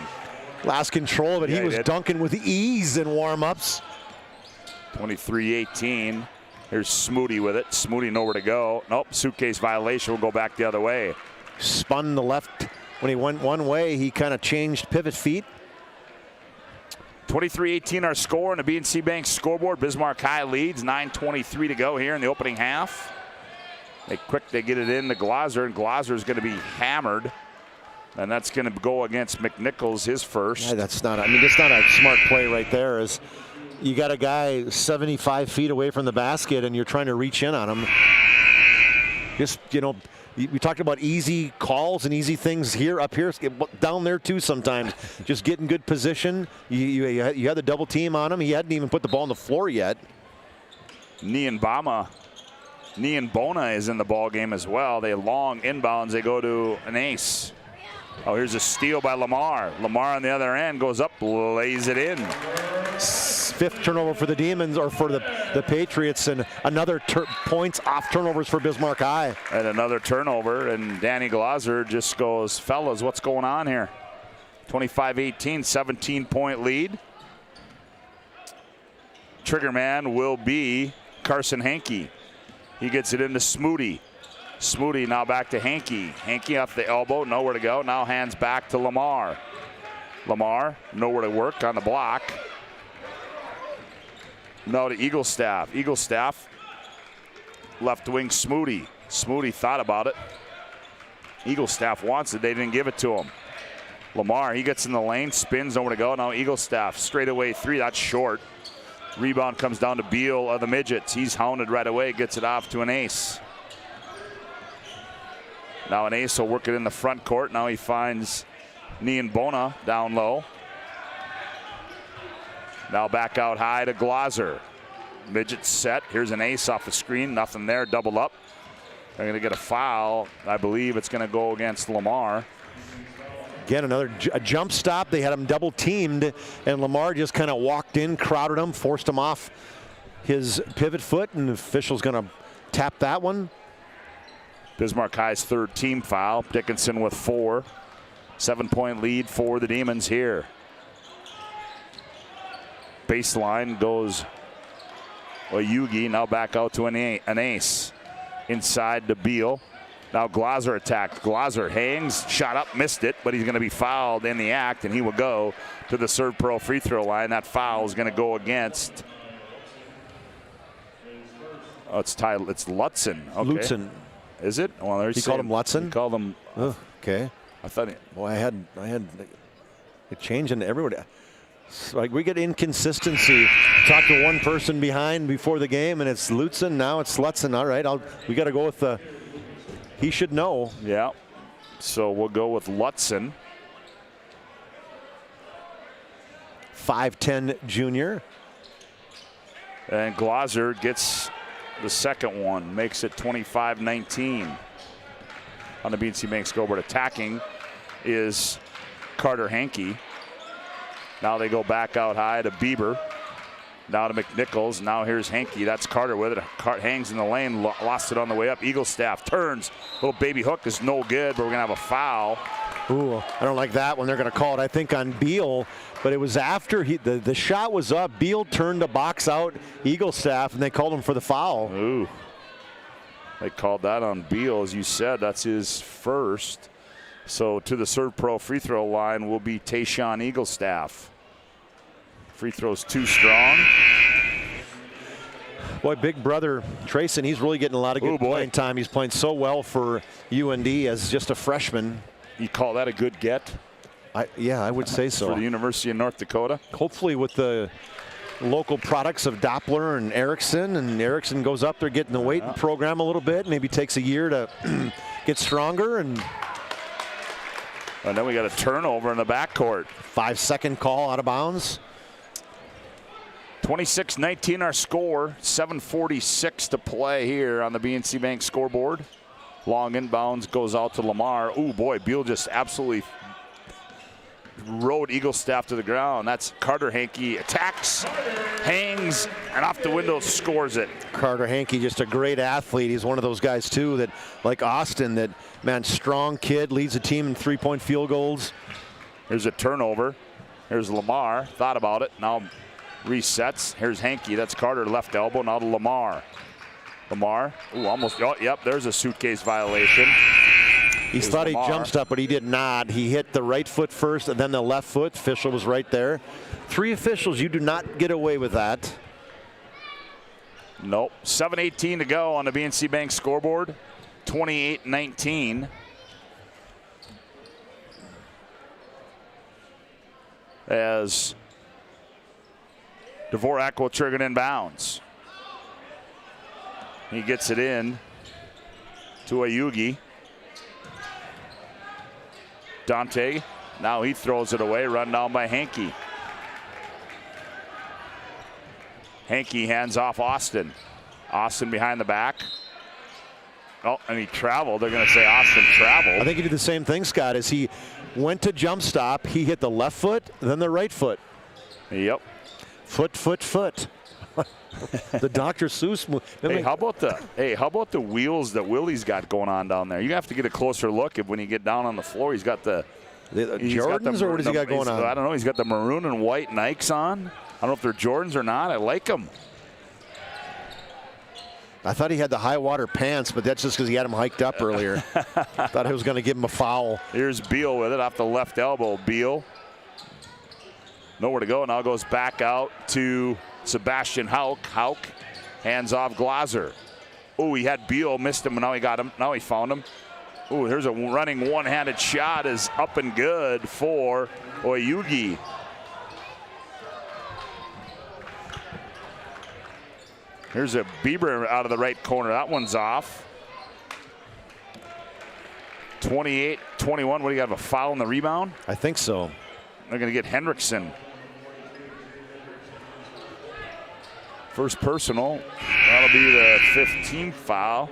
Last control of it. Yeah, he was dunking with ease in warm-ups. 23-18. Here's Smoody with it. Smoody nowhere to go. Nope. Suitcase violation. Will go back the other way. Spun the left. When he went one way, he kind of changed pivot feet. 23-18 our score on the BNC Bank scoreboard. Bismarck High leads. 9:23 to go here in the opening half. They get it in to Glaser, and Glaser is going to be hammered. And that's going to go against McNichols, his first. Yeah, that's not a smart play right there. Is you got a guy 75 feet away from the basket, and you're trying to reach in on him. Just, you know, we talked about easy calls and easy things here, up here, down there too sometimes. Just getting good position. You had the double team on him. He hadn't even put the ball on the floor yet. Nian Bona is in the ball game as well. They long inbounds. They go to an ace. Oh, here's a steal by Lamar. Lamar on the other end goes up, lays it in. 5th turnover for the Demons, or for the Patriots, and another points off turnovers for Bismarck High. And another turnover, and Danny Glaser just goes, fellas, what's going on here? 25-18, 17-point lead. Trigger man will be Carson Hankey. He gets it into Smoody. Smoody now back to Hankey. Hankey off the elbow, nowhere to go. Now hands back to Lamar. Lamar, nowhere to work on the block. No to Eaglestaff. Eaglestaff, left wing Smoody. Smoody thought about it. Eaglestaff wants it. They didn't give it to him. Lamar, he gets in the lane, spins, nowhere to go. Now Eaglestaff, straightaway 3. That's short. Rebound comes down to Beal of the Midgets. He's hounded right away, gets it off to an ace. Now an ace will work it in the front court. Now he finds Nian Bona down low. Now back out high to Glaser. Midgets set. Here's an ace off the screen. Nothing there. Double up. They're going to get a foul. I believe it's going to go against Lamar. Again, another jump stop. They had him double teamed, and Lamar just kind of walked in, crowded him, forced him off his pivot foot, and the official's going to tap that one. Bismarck High's 3rd team foul. Dickinson with 4. 7-point lead for the Demons here. Baseline goes Oyugi. Now back out to an ace. Inside to Beal. Now Glaser attacked. Glaser hangs, shot up, missed it, but he's going to be fouled in the act, and he will go to the Servpro free throw line. That foul is going to go against. Oh, it's Lutzen. Okay. Lutzen. Is it? Well, he called him Lutzen? He called him. Oh, okay. I thought I had it changing to everybody. Like, we get inconsistency. Talk to one person behind before the game, and it's Lutzen. Now it's Lutzen. All right, we got to go with the. He should know. Yeah. So we'll go with Lutzen. 5'10" junior. And Glaser gets the second one, makes it 25-19 on the BNC Bank scoreboard. Attacking is Carter Hankey. Now they go back out high to Bieber. Now to McNichols. Now here's Hankey. That's Carter with it. Hangs in the lane. Lost it on the way up. Eaglestaff turns. Little baby hook is no good, but we're going to have a foul. Ooh, I don't like that one. They're going to call it, I think, on Beal. But it was after the shot was up. Beal turned to box out Eaglestaff, and they called him for the foul. Ooh. They called that on Beal, as you said. That's his first. So to the Servpro free throw line will be Tayshawn Eaglestaff. Free throws too strong. Boy, big brother Trayson, he's really getting a lot of good playing time. He's playing so well for UND as just a freshman. You call that a good get? Yeah, I would say so. For the University of North Dakota? Hopefully with the local products of Doppler and Erickson goes up there getting the weight and program a little bit, maybe takes a year to get stronger. And then we got a turnover in the backcourt. 5-second call out of bounds. 26-19 our score, 7:46 to play here on the BNC Bank scoreboard. Long inbounds goes out to Lamar. Oh boy, Beal just absolutely rode Eaglestaff to the ground. That's Carter Hankey, attacks, hangs, and off the window scores it. Carter Hankey, just a great athlete. He's one of those guys too that, like Austin, that, man, strong kid, leads the team in 3-point field goals. Here's a turnover. Here's Lamar, thought about it, now resets. Here's Hankey, that's Carter, left elbow, now to Lamar. Lamar, ooh, almost, oh, yep, there's a suitcase violation. He thought he jump stop, but he did not. He hit the right foot first and then the left foot. Official was right there. 3 officials, you do not get away with that. Nope. 7:18 to go on the BNC Bank scoreboard. 28-19. As Dvorak will trigger it inbounds. He gets it in to Ayugi. Dante, now he throws it away, run down by Hankey. Hankey hands off Austin. Austin behind the back. Oh, and he traveled. They're going to say Austin traveled. I think he did the same thing, Scott, as he went to jump stop. He hit the left foot, then the right foot. Yep. Foot, foot, foot. The Dr. Seuss movie. Hey, how about the wheels that Willie's got going on down there? You have to get a closer look when you get down on the floor. He's got the Jordans, or what does he got going on? I don't know. He's got the maroon and white Nikes on. I don't know if they're Jordans or not. I like them. I thought he had the high water pants, but that's just because he had them hiked up earlier. Thought he was going to give him a foul. Here's Beal with it off the left elbow. Beal. Nowhere to go. Now goes back out to Sebastian Hauk. Hauk hands off Glazer. Oh, he had Beal, missed him, and now he got him. Now he found him. Oh, there's a running one-handed shot, is up and good for Oyugi. Here's a Bieber out of the right corner. That one's off. 28-21. What do you have, a foul in the rebound? I think so. They're going to get Hendrickson. First personal. That'll be the 15th foul.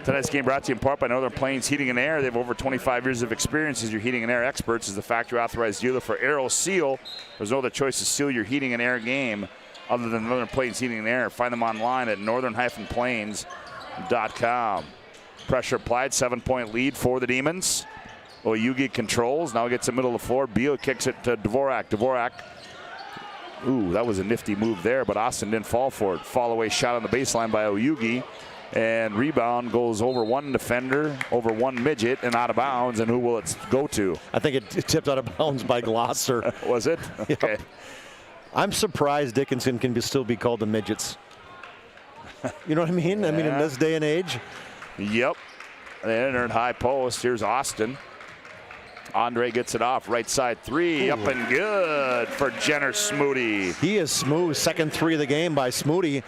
Tonight's game brought to you in part by Northern Plains Heating and Air. They have over 25 years of experience as your heating and air experts. As the factory authorized dealer for Aero Seal, there's no other choice to seal your heating and air game other than Northern Plains Heating and Air. Find them online at northern-plains.com. Pressure applied, 7-point lead for the Demons. Oyugi controls, now gets the middle of the floor. Beal kicks it to Dvorak. Dvorak, ooh, that was a nifty move there, but Austin didn't fall for it. Fall away shot on the baseline by Oyugi. And rebound goes over one defender, over one midget, and out of bounds. And who will it go to? I think it tipped out of bounds by Glosser. Was it? Okay. Yep. I'm surprised Dickinson can still be called the midgets. You know what I mean? I mean, in this day and age. Yep. They entered high post. Here's Austin. Andre gets it off. Right side three. Ooh. Up and good for Jenner Smoody. He is smooth. Second three of the game by Smoody.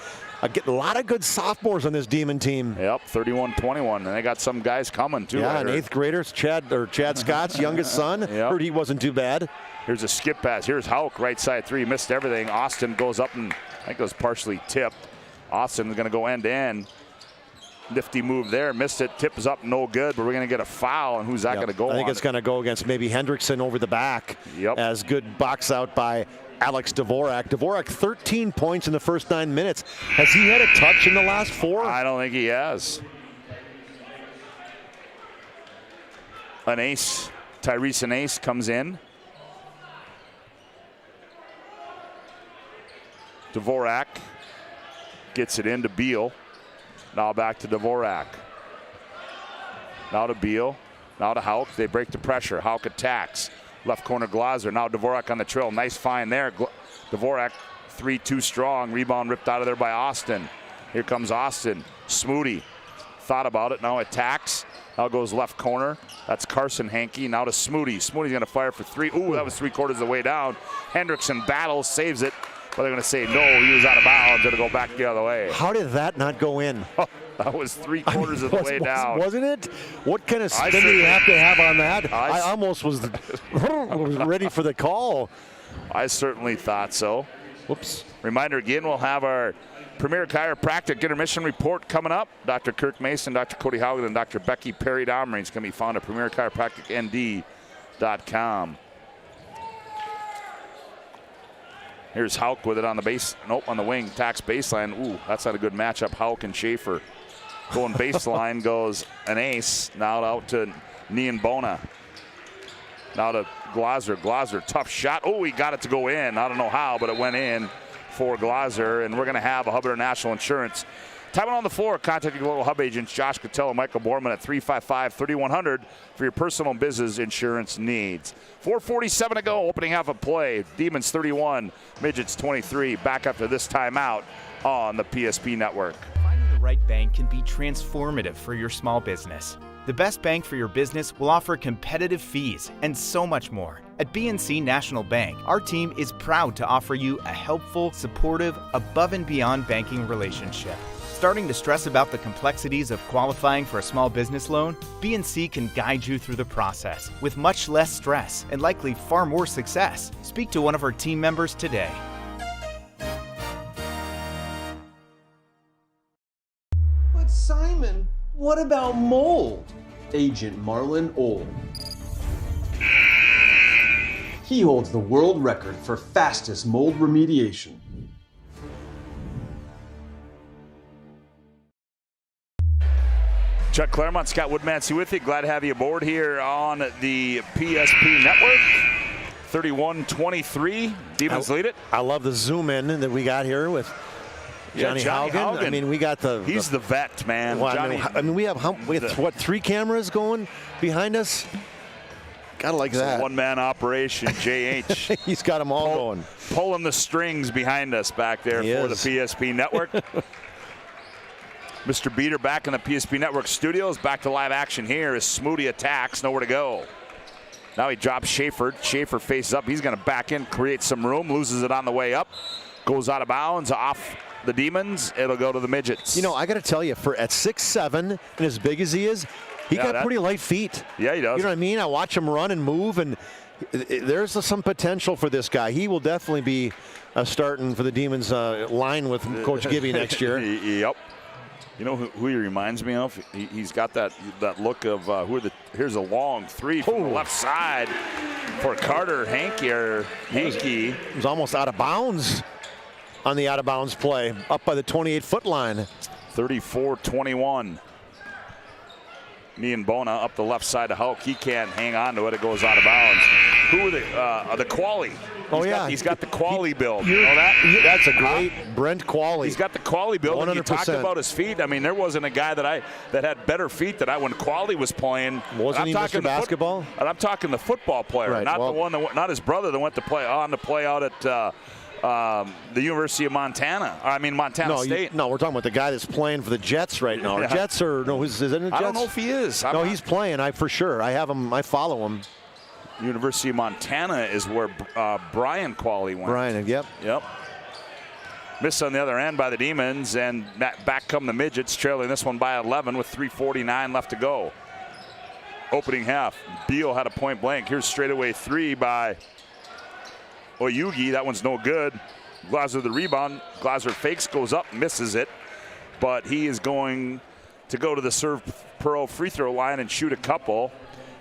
A lot of good sophomores on this Demon team. Yep, 31-21, and they got some guys coming too. Yeah, an 8th grader, Chad Scott's youngest son. Yep. Heard he wasn't too bad. Here's a skip pass. Here's Hauk, right side three, missed everything. Austin goes up and I think it was partially tipped. Austin is going to go end to end. Nifty move there, missed it. Tip is up, no good. But we're going to get a foul, and who's that going to go on? I think it's going to go against maybe Hendrickson over the back. Yep. As good box out by Alex Dvorak. Dvorak, 13 points in the first 9 minutes. Has he had a touch in the last 4? I don't think he has. An ace, Tyrese an ace comes in. Dvorak gets it into Beal. Now back to Dvorak. Now to Beal. Now to Hauk. They break the pressure. Hauk attacks. Left corner Glaser. Now Dvorak on the trail. Nice find there. Dvorak 3-2 strong. Rebound ripped out of there by Austin. Here comes Austin. Smoody thought about it. Now attacks. Now goes left corner. That's Carson Hankey. Now to Smoody. Smoody's going to fire for three. Ooh, that was 3/4 of the way down. Hendrickson battles, saves it. But they're going to say no, he was out of bounds. It'll go back the other way. How did that not go in? That was 3/4 of the way down. Wasn't it? What kind of spin do you have to have on that? I almost was ready for the call. I certainly thought so. Whoops. Reminder again, we'll have our Premier Chiropractic Intermission Report coming up. Dr. Kirk Mason, Dr. Cody Haugen, and Dr. Becky Perry-Domring can be found at premierchiropracticnd.com. Here's Hauk with it on the base. Nope, on the wing. Tax baseline. Ooh, that's not a good matchup. Hauk and Schaefer. Going baseline goes an ace. Now out to Nienbona. Now to Glaser. Glaser, tough shot. Oh, he got it to go in. I don't know how, but it went in for Glaser. And we're going to have a Hub International Insurance. Time on the floor. Contact your local Hub agents, Josh Cotello and Michael Borman at 355-3100 for your personal and business insurance needs. 4:47 to go, opening half of play. Demons 31, Midgets 23. Back after this timeout on the PSP Network. Finding the right bank can be transformative for your small business. The best bank for your business will offer competitive fees and so much more. At BNC National Bank, our team is proud to offer you a helpful, supportive, above and beyond banking relationship. Starting to stress about the complexities of qualifying for a small business loan? BNC can guide you through the process with much less stress and likely far more success. Speak to one of our team members today. But Simon, what about mold? Agent Marlon Old. He holds the world record for fastest mold remediation. Chuck Claremont, Scott Woodmansey with you. Glad to have you aboard here on the PSP Network. 31-23. Demons lead it. I love the zoom in that we got here with Johnny Haugen. I mean, we got He's the vet, man. Well, Johnny, I mean, we have what, 3 cameras going behind us? Gotta like that. One-man operation, JH. He's got them all going. Pulling the strings behind us back there for the PSP Network. Mr. Beater back in the PSP Network studios. Back to live action here as Smoody attacks. Nowhere to go. Now he drops Schaefer. Schaefer faces up. He's going to back in, create some room. Loses it on the way up. Goes out of bounds off the Demons. It'll go to the Midgets. You know, I got to tell you, at 6'7" and as big as he is, he got pretty light feet. Yeah, he does. You know what I mean? I watch him run and move, and there's some potential for this guy. He will definitely be starting for the Demons line with Coach Gibby next year. Yep. You know who he reminds me of? He's got that look of here's a long three from the left side for Carter Hankey. He was almost out of bounds on the out of bounds play, up by the 28-foot line. 34-21. Nienbona up the left side of Hauk. He can't hang on to it. It goes out of bounds. Who are the Qualley? He's got the Qualley build. You know that? That's a great Brent Qualley. He's got the Qualley build. 100%. And you talked about his feet. I mean, there wasn't a guy that had better feet than when Qualley was playing. Wasn't he Mr. Basketball? And I'm talking the football player, right, not his brother that went to play out at the University of Montana. Montana State. We're talking about the guy that's playing for the Jets right now. Yeah. Jets is it Jets? I don't know if he is. He's playing. For sure. I have him. I follow him. University of Montana is where Brian Qualley went. Brian, yep. Missed on the other end by the Demons, and back come the Midgets, trailing this one by 11 with 3:49 left to go. Opening half, Beal had a point blank. Here's straightaway three by Oyugi. That one's no good. Glaser the rebound. Glaser fakes, goes up, misses it, but he is going to go to the Servpro free throw line and shoot a couple.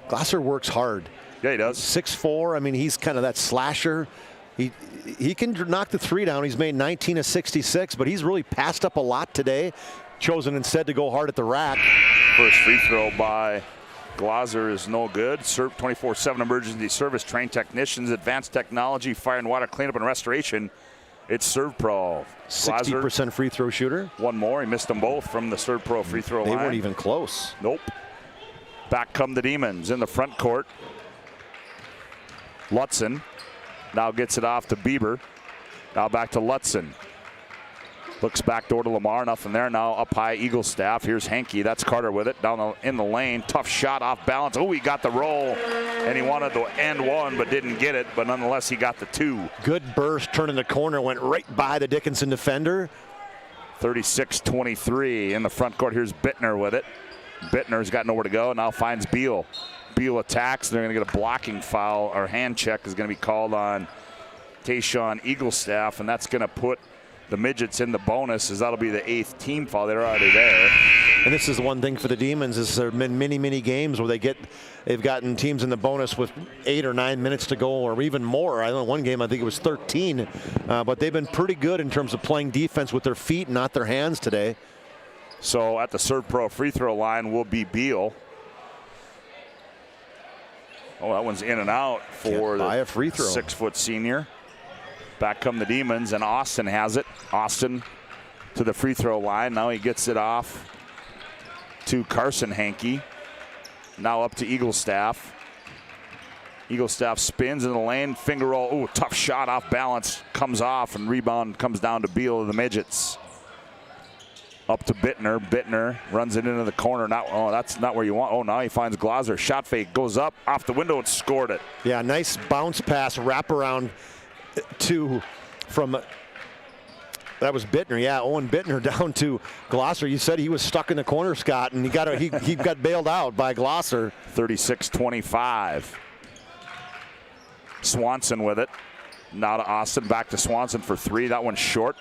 Glaser works hard. Yeah, he does. 6'4". I mean, he's kind of that slasher. He can knock the three down. He's made 19 of 66, but he's really passed up a lot today. Chosen instead to go hard at the rack. First free throw by Glaser is no good. Serve 24/7 emergency service, trained technicians, advanced technology, fire and water cleanup and restoration. It's Servpro. 60% free throw shooter. One more. He missed them both from the Servpro free throw line. They weren't even close. Nope. Back come the Demons in the front court. Lutzen now gets it off to Bieber. Now back to Lutzen. Looks back door to Lamar. Nothing there. Now up high, Eagle staff. Here's Henke. That's Carter with it. Down in the lane. Tough shot off balance. Oh, he got the roll. And he wanted to end one, but didn't get it. But nonetheless, he got the two. Good burst. Turning the corner. Went right by the Dickinson defender. 36-23 in the front court. Here's Bittner with it. Bittner's got nowhere to go. Now finds Beal. Beal attacks. They're going to get a blocking foul. Or hand check is going to be called on Tayshawn Eaglestaff. And that's going to put the Midgets in the bonus, as that'll be the 8th team foul. They're already there. And this is the one thing for the Demons is there have been many games where they've gotten teams in the bonus with 8 or 9 minutes to go, or even more. I know one game I think it was 13, but they've been pretty good in terms of playing defense with their feet, not their hands today. So at the Servpro free throw line will be Beal. Oh, that one's in and out for the free throw. 6-foot senior. Back come the Demons, and Austin has it. Austin to the free throw line. Now he gets it off to Carson Henke. Now up to Eaglestaff. Eaglestaff spins in the lane, finger roll. Ooh, tough shot off balance. Comes off, and rebound comes down to Beal of the Midgets. Up to Bittner. Bittner runs it into the corner. That's not where you want. Oh, now he finds Glauser. Shot fake, goes up, off the window, and scored it. Yeah, nice bounce pass, wraparound from that was Bittner. Yeah, Owen Bittner down to Glosser. You said he was stuck in the corner, Scott, and he got bailed out by Glosser. 36-25. Swanson with it. Now to Austin, back to Swanson for three. That one's short.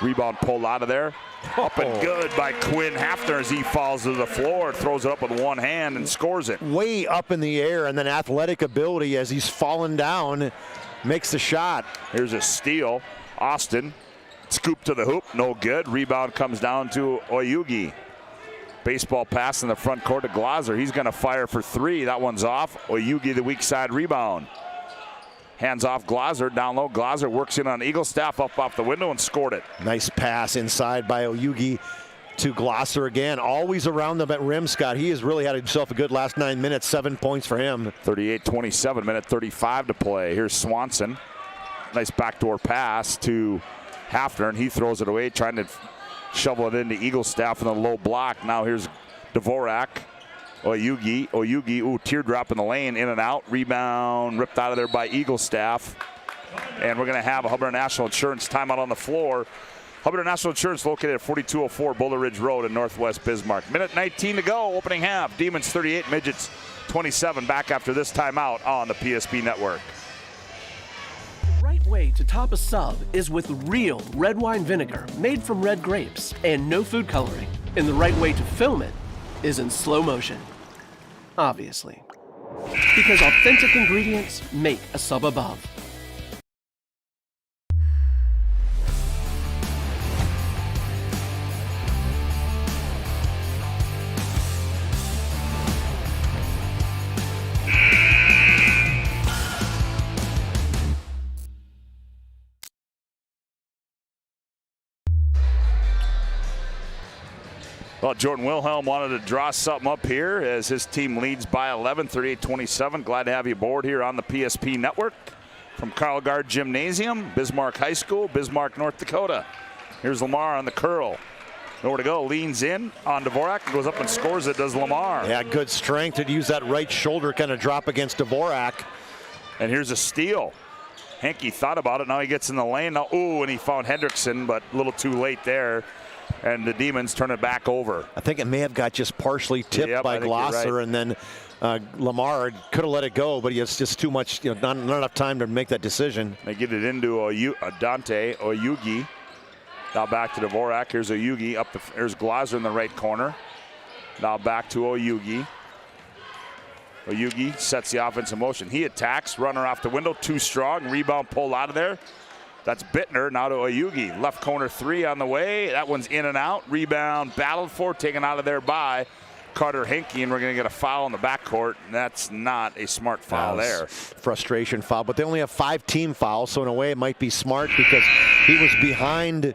Rebound pulled out of there. Up and good by Quinn Hafner as he falls to the floor, throws it up with one hand and scores it. Way up in the air, and then athletic ability as he's fallen down. Makes the shot. Here's a steal. Austin, scoop to the hoop, no good. Rebound comes down to Oyugi. Baseball pass in the front court to Glauser. He's going to fire for three. That one's off. Oyugi, the weak side rebound. Hands off Glauser, down low. Glauser works in on Eaglestaff, up off the window and scored it. Nice pass inside by Oyugi to Glosser again. Always around the rim, Scott. He has really had himself a good last 9 minutes. 7 points for him. 38-27, minute 35 to play. Here's Swanson. Nice backdoor pass to Hafner, and he throws it away, trying to shovel it into Eaglestaff in the low block. Now here's Dvorak. Oyugi, ooh, teardrop in the lane, in and out. Rebound ripped out of there by Eaglestaff. And we're going to have a Hubbard National Insurance timeout on the floor. Hubbard National Insurance located at 4204 Boulder Ridge Road in Northwest Bismarck. Minute 19 to go, opening half. Demons 38, Midgets 27. Back after this timeout on the PSP Network. The right way to top a sub is with real red wine vinegar made from red grapes and no food coloring. And the right way to film it is in slow motion. Obviously. Because authentic ingredients make a sub above. Well, Jordan Wilhelm wanted to draw something up here as his team leads by 11, 38-27. Glad to have you aboard here on the PSP Network. From Carl Gard Gymnasium, Bismarck High School, Bismarck, North Dakota. Here's Lamar on the curl. Nowhere to go, leans in on Dvorak, goes up and scores it, does Lamar. Yeah, good strength to use that right shoulder kind of drop against Dvorak. And here's a steal. Henke thought about it, now he gets in the lane. Now, ooh, and he found Hendrickson, but a little too late there. And the Demons turn it back over. I think it may have got just partially tipped by Glosser, right. And then Lamar could have let it go, but it's just too much, not enough time to make that decision. They get it into Dante Oyugi. Now back to Dvorak. Here's Oyugi. Here's Glosser in the right corner. Now back to Oyugi. Oyugi sets the offense in motion. He attacks, runner off the window, too strong. Rebound pulled out of there. That's Bittner, now to Oyugi. Left corner three on the way. That one's in and out. Rebound battled for, taken out of there by Carter Henke, and we're going to get a foul in the backcourt. And that's not a smart foul there. Frustration foul, but they only have 5 team fouls, so in a way it might be smart because He was behind.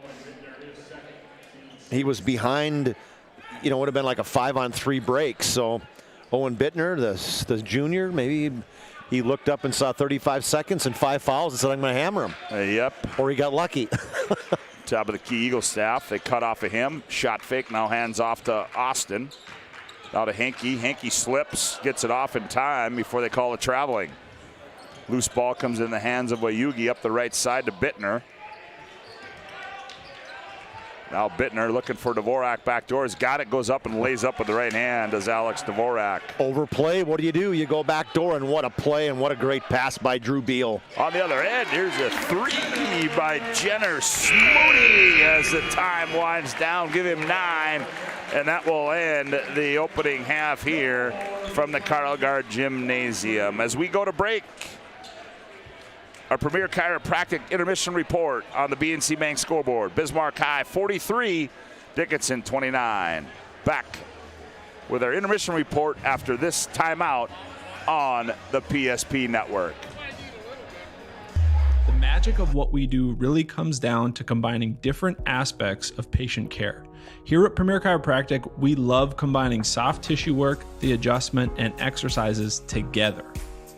He was behind, you know, would have been like a 5-on-3 break. So Owen Bittner, the junior, maybe he looked up and saw 35 seconds and 5 fouls and said, I'm going to hammer him. Yep. Or he got lucky. Top of the key Eagle staff. They cut off of him. Shot fake, now hands off to Austin. Now to Henke. Henke slips, gets it off in time before they call it traveling. Loose ball comes in the hands of Wayugi up the right side to Bittner. Now Bittner looking for Dvorak backdoors. Got it, goes up and lays up with the right hand as Alex Dvorak. Overplay, what do? You go backdoor, and what a play and what a great pass by Drew Beal. On the other end, here's a 3 by Jenner Smoody as the time winds down. Give him 9, and that will end the opening half here from the Carl Gard Gymnasium. As we go to break, our Premier Chiropractic intermission report on the BNC Bank scoreboard. Bismarck High 43, Dickinson 29. Back with our intermission report after this timeout on the PSP network. The magic of what we do really comes down to combining different aspects of patient care. Here at Premier Chiropractic, we love combining soft tissue work, the adjustment, and exercises together.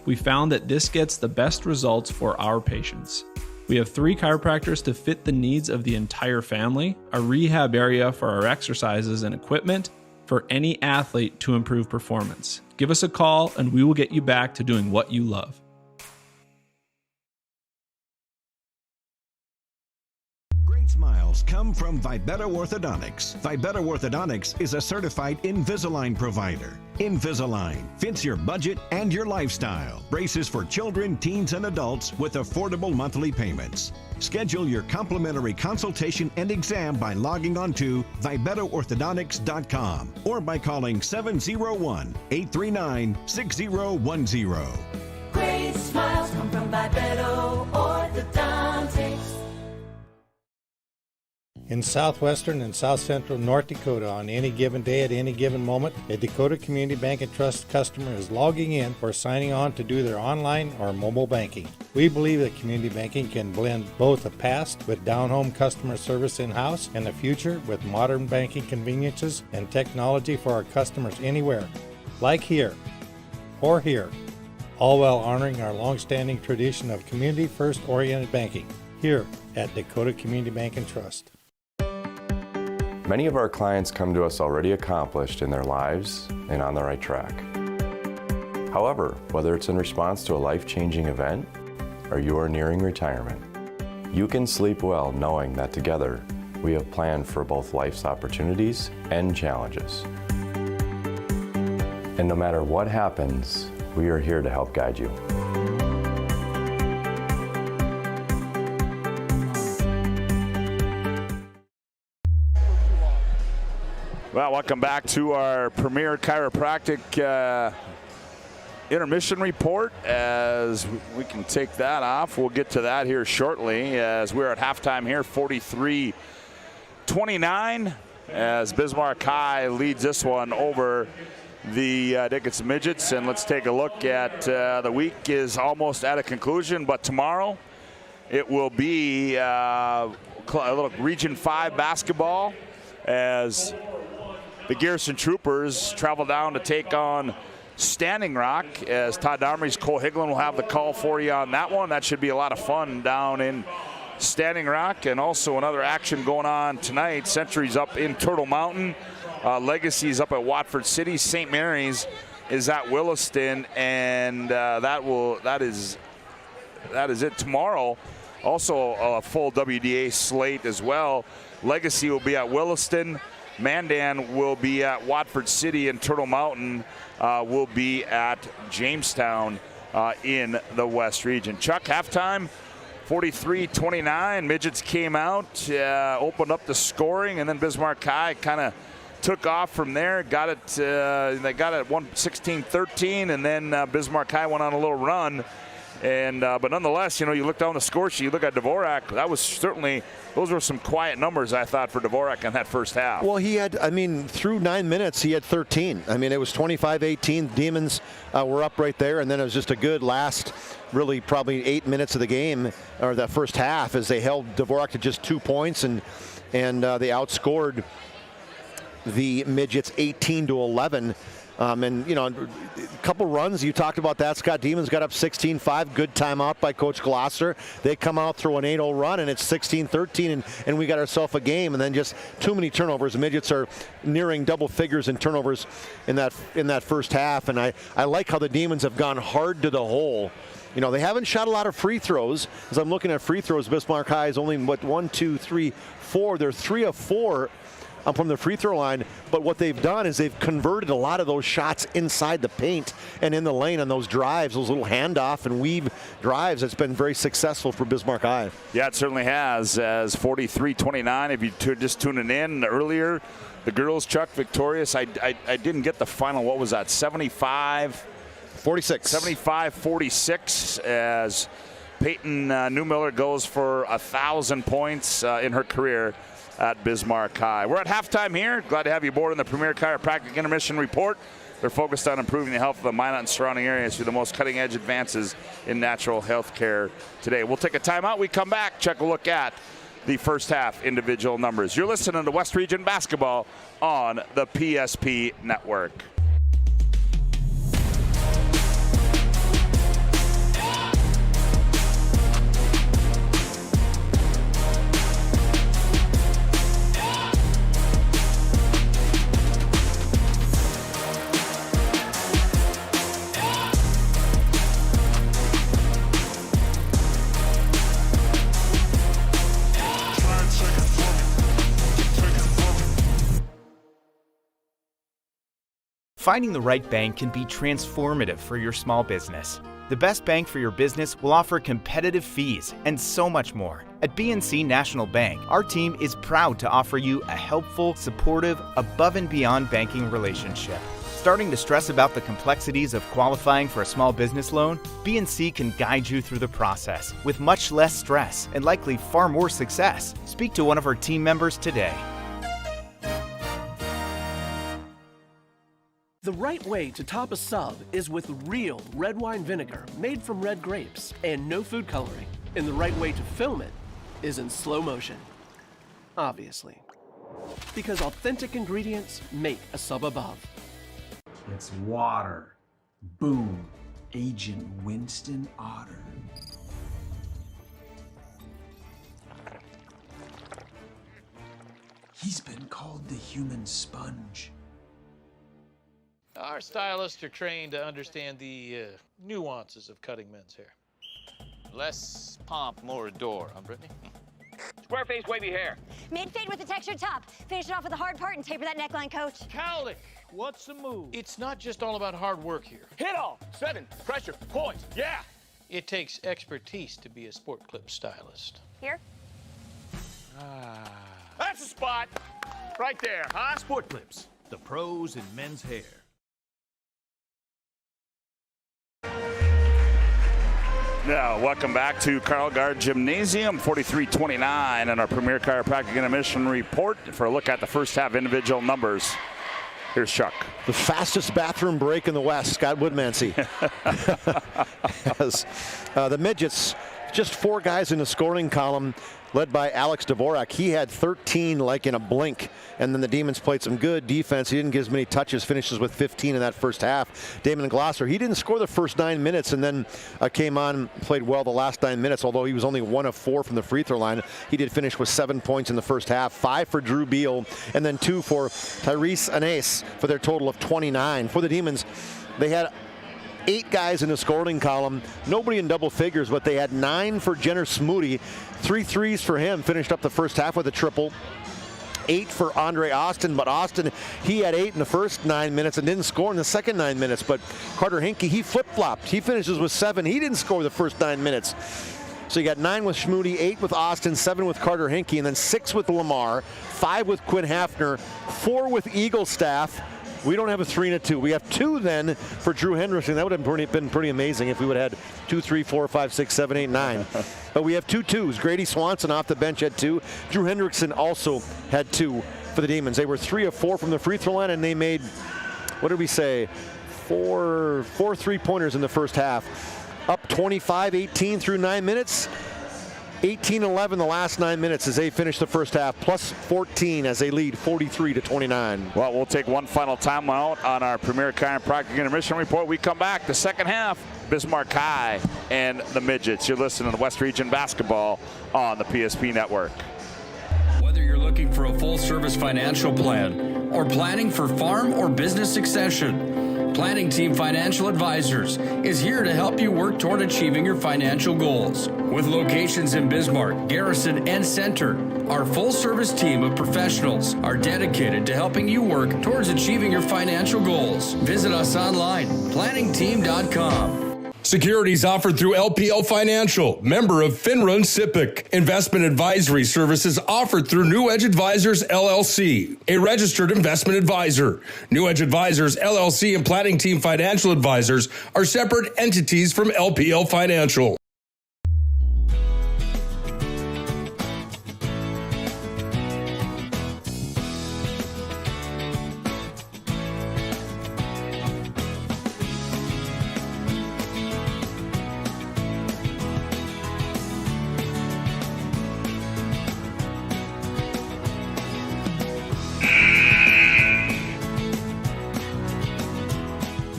We found that this gets the best results for our patients. We have 3 chiropractors to fit the needs of the entire family, a rehab area for our exercises and equipment for any athlete to improve performance. Give us a call and we will get you back to doing what you love. Smiles come from Vibeto Orthodontics. Vibeto Orthodontics is a certified Invisalign provider. Invisalign fits your budget and your lifestyle. Braces for children, teens, and adults with affordable monthly payments. Schedule your complimentary consultation and exam by logging on to VibetoOrthodontics.com or by calling 701-839-6010. Great smiles come from Vibeto Orthodontics. In southwestern and south central North Dakota, on any given day at any given moment, a Dakota Community Bank and Trust customer is logging in or signing on to do their online or mobile banking. We believe that community banking can blend both the past with down-home customer service in-house and the future with modern banking conveniences and technology for our customers anywhere, like here or here, all while honoring our long-standing tradition of community-first oriented banking here at Dakota Community Bank and Trust. Many of our clients come to us already accomplished in their lives and on the right track. However, whether it's in response to a life-changing event or you are nearing retirement, you can sleep well knowing that together we have planned for both life's opportunities and challenges. And no matter what happens, we are here to help guide you. Well, welcome back to our Premier Chiropractic intermission report. As we can take that off, we'll get to that here shortly as we're at halftime here, 43-29, as Bismarck High leads this one over the Dickinson Midgets. And let's take a look at the week is almost at a conclusion, but tomorrow it will be a little Region 5 basketball as the Garrison Troopers travel down to take on Standing Rock, as Todd Domry's Cole Higlin will have the call for you on that one. That should be a lot of fun down in Standing Rock. And also another action going on tonight. Century's up in Turtle Mountain. Legacy's up at Watford City. St. Mary's is at Williston, and that is it tomorrow. Also a full WDA slate as well. Legacy will be at Williston. Mandan will be at Watford City, and Turtle Mountain will be at Jamestown in the West Region. Chuck, halftime, 43-29. Midgets came out, opened up the scoring, and then Bismarck High kind of took off from there. They got it 16-13, and then Bismarck High went on a little run But nonetheless, you look down the score sheet, you look at Dvorak, those were some quiet numbers, I thought, for Dvorak in that first half. Well, he had, through 9 minutes, he had 13. It was 25-18. Demons were up right there, and then it was just a good last, really probably 8 minutes of the game, or that first half, as they held Dvorak to just 2 points, and they outscored the Midgets 18-11. A couple runs, you talked about that, Scott. Demons got up 16-5, good timeout by Coach Glasser. They come out, throw an 8-0 run, and it's 16-13, and we got ourselves a game, and then just too many turnovers. The Midgets are nearing double figures in turnovers in that first half, and I like how the Demons have gone hard to the hole. They haven't shot a lot of free throws. As I'm looking at free throws, Bismarck High is only, 1, 2, 3, 4. They're 3 of 4 from the free throw line, but what they've done is they've converted a lot of those shots inside the paint and in the lane on those drives, those little handoff and weave drives. It's been very successful for Bismarck High. Yeah, it certainly has. As 43-29, if you just tuning in earlier, the girls, Chuck, victorious. I didn't get the final. What was that? 75-46. 75-46 as Peyton Newmiller goes for 1,000 points in her career at Bismarck High. We're at halftime here. Glad to have you aboard on the Premier Chiropractic Intermission Report. They're focused on improving the health of the Minot and surrounding areas through the most cutting-edge advances in natural health care today. We'll take a timeout. We come back, check a look at the first half individual numbers. You're listening to West Region Basketball on the PSP Network. Finding the right bank can be transformative for your small business. The best bank for your business will offer competitive fees and so much more. At BNC National Bank, our team is proud to offer you a helpful, supportive, above and beyond banking relationship. Starting to stress about the complexities of qualifying for a small business loan? BNC can guide you through the process with much less stress and likely far more success. Speak to one of our team members today. The right way to top a sub is with real red wine vinegar made from red grapes and no food coloring. And the right way to film it is in slow motion. Obviously. Because authentic ingredients make a sub above. It's water. Boom. Agent Winston Otter. He's been called the human sponge. Our stylists are trained to understand the nuances of cutting men's hair. Less pomp, more adore, huh, Brittany? Square face wavy hair. Mid-fade with a textured top. Finish it off with the hard part and taper that neckline, coach. Cowlick, what's the move? It's not just all about hard work here. Hit all. 7. Pressure. Point. Yeah. It takes expertise to be a sport clip stylist. Here? That's a spot. Right there, huh? Sport Clips, the pros in men's hair. Now, welcome back to Carl Gard Gymnasium, 43-29, and our Premier Chiropractic Intermission Report for a look at the first half individual numbers. Here's Chuck. The fastest bathroom break in the West, Scott Woodmansey. As the Midgets, just 4 guys in the scoring column, led by Alex Dvorak. He had 13 like in a blink, and then the Demons played some good defense. He didn't get as many touches, finishes with 15 in that first half. Damon Glasser, he didn't score the first 9 minutes, and then came on, played well the last 9 minutes, although he was only 1 of 4 from the free throw line. He did finish with 7 points in the first half, 5 for Drew Beal, and then 2 for Tyrese Anase for their total of 29. For the Demons, they had 8 guys in the scoring column, nobody in double figures, but they had 9 for Jenner Smoody, 3 threes for him, finished up the first half with a triple. 8 for Andre Austin, but Austin, he had 8 in the first 9 minutes and didn't score in the second 9 minutes. But Carter Hinkie, he flip-flopped. He finishes with 7. He didn't score the first 9 minutes. So you got 9 with Schmoody, 8 with Austin, 7 with Carter Hinkie, and then 6 with Lamar, 5 with Quinn Hafner, 4 with Eaglestaff, We don't have a 3 and a 2. We have 2 then for Drew Hendrickson. That would have been pretty amazing if we would have had 2, 3, 4, 5, 6, 7, 8, 9. But we have 2 2s. Grady Swanson off the bench had 2. Drew Hendrickson also had 2 for the Demons. They were 3 of 4 from the free throw line, and they made, what did we say, four 3-pointers in the first half. Up 25-18 through 9 minutes. 18-11 the last 9 minutes as they finish the first half, plus 14 as they lead 43-29. Well, we'll take one final timeout on our Premier Chiropractic Intermission Report. We come back the second half, Bismarck High and the Midgets. You're listening to West Region Basketball on the PSP Network. Whether you're looking for a full-service financial plan or planning for farm or business succession, Planning Team Financial Advisors is here to help you work toward achieving your financial goals. With locations in Bismarck, Garrison, and Center, our full-service team of professionals are dedicated to helping you work towards achieving your financial goals. Visit us online, planningteam.com. Securities offered through LPL Financial, member of FINRA and SIPC. Investment advisory services offered through New Edge Advisors, LLC, a registered investment advisor. New Edge Advisors, LLC, and Planning Team Financial Advisors are separate entities from LPL Financial.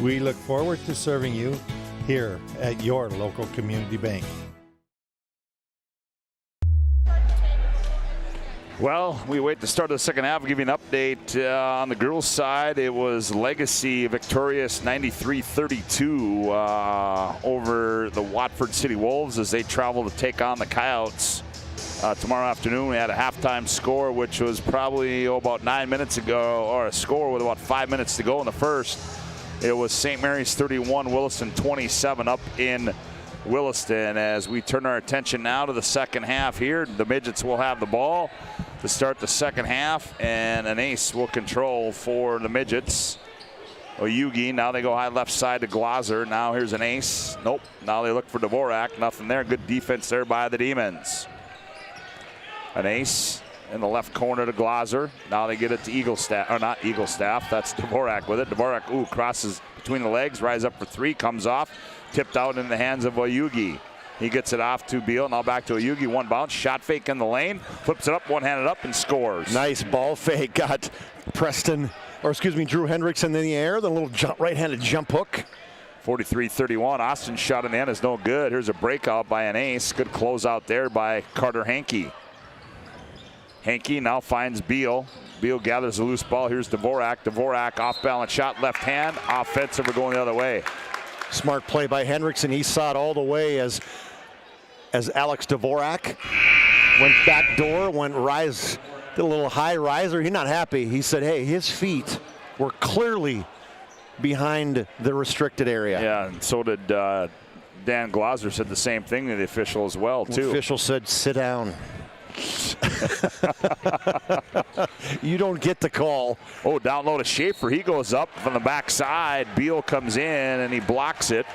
We look forward to serving you here at your local community bank. Well, we wait to start the second half. We'll give you an update on the girls' side. It was Legacy victorious 93-32 over the Watford City Wolves as they travel to take on the Coyotes. Tomorrow afternoon, we had a halftime score, which was probably about 9 minutes ago, or a score with about 5 minutes to go in the first. It was St. Mary's 31, Williston 27 up in Williston. As we turn our attention now to the second half here, the Midgets will have the ball to start the second half, and an ace will control for the Midgets. Oyugi, now they go high left side to Glazer. Now here's an ace. Nope, now they look for Dvorak. Nothing there. Good defense there by the Demons. An ace in the left corner to Glazer. Now they get it to Eaglestaff, or not Eaglestaff, that's Dvorak with it. Dvorak, crosses between the legs, rise up for 3, comes off, tipped out in the hands of Oyugi. He gets it off to Beal, now back to Oyugi, one bounce, shot fake in the lane, flips it up, one-handed up, and scores. Nice ball fake, got Drew Hendrickson in the air, the little right-handed jump hook. 43-31, Austin's shot in the end is no good. Here's a breakout by an ace, good closeout there by Carter Hankey. Hankey now finds Beal. Beal gathers a loose ball. Here's Dvorak. Dvorak off balance shot, left hand, offensive, we're going the other way. Smart play by Hendrickson. He saw it all the way as Alex Dvorak went back door, did a little high riser. He's not happy. He said, hey, his feet were clearly behind the restricted area. Yeah, and so did Dan Glazer, said the same thing to the official as well, too. The official said, sit down. You don't get the call. Oh, down low to Schaefer. He goes up from the backside. Beal comes in and he blocks it.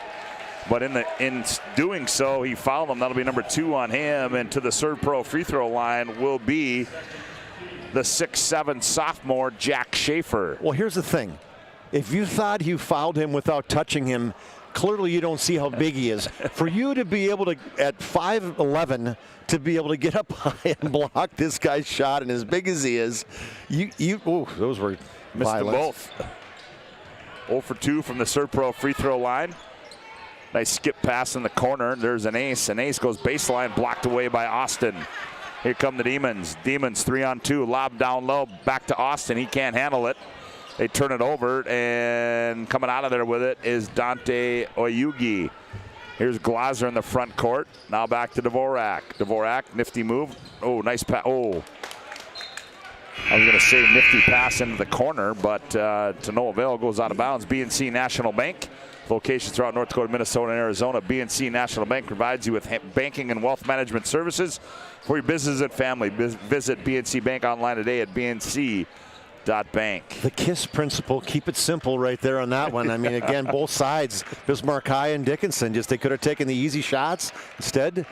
But in doing so, he fouled him. That'll be number 2 on him. And to the Servpro free throw line will be the 6'7" sophomore, Jack Schaefer. Well, here's the thing. If you thought you fouled him without touching him, clearly you don't see how big he is. For you to be able to, at 5'11", to be able to get up high and block this guy's shot, and as big as he is, those were missed them both. 0 for 2 from the Servpro free throw line. Nice skip pass in the corner. There's an ace. An ace goes baseline, blocked away by Austin. Here come the Demons. Demons 3-on-2, lob down low, back to Austin. He can't handle it. They turn it over, and coming out of there with it is Dante Oyugi. Here's Glazer in the front court. Now back to Dvorak. Dvorak, nifty move. Oh, nice pass. Oh. I was going to say nifty pass into the corner, but to no avail, goes out of bounds. BNC National Bank. Locations throughout North Dakota, Minnesota, and Arizona. BNC National Bank provides you with banking and wealth management services for your business and family. Visit BNC Bank online today at bnc.com. Bank. The KISS principle, keep it simple right there on that one. I mean, again, both sides, Bismarck High and Dickinson, just they could have taken the easy shots. Instead,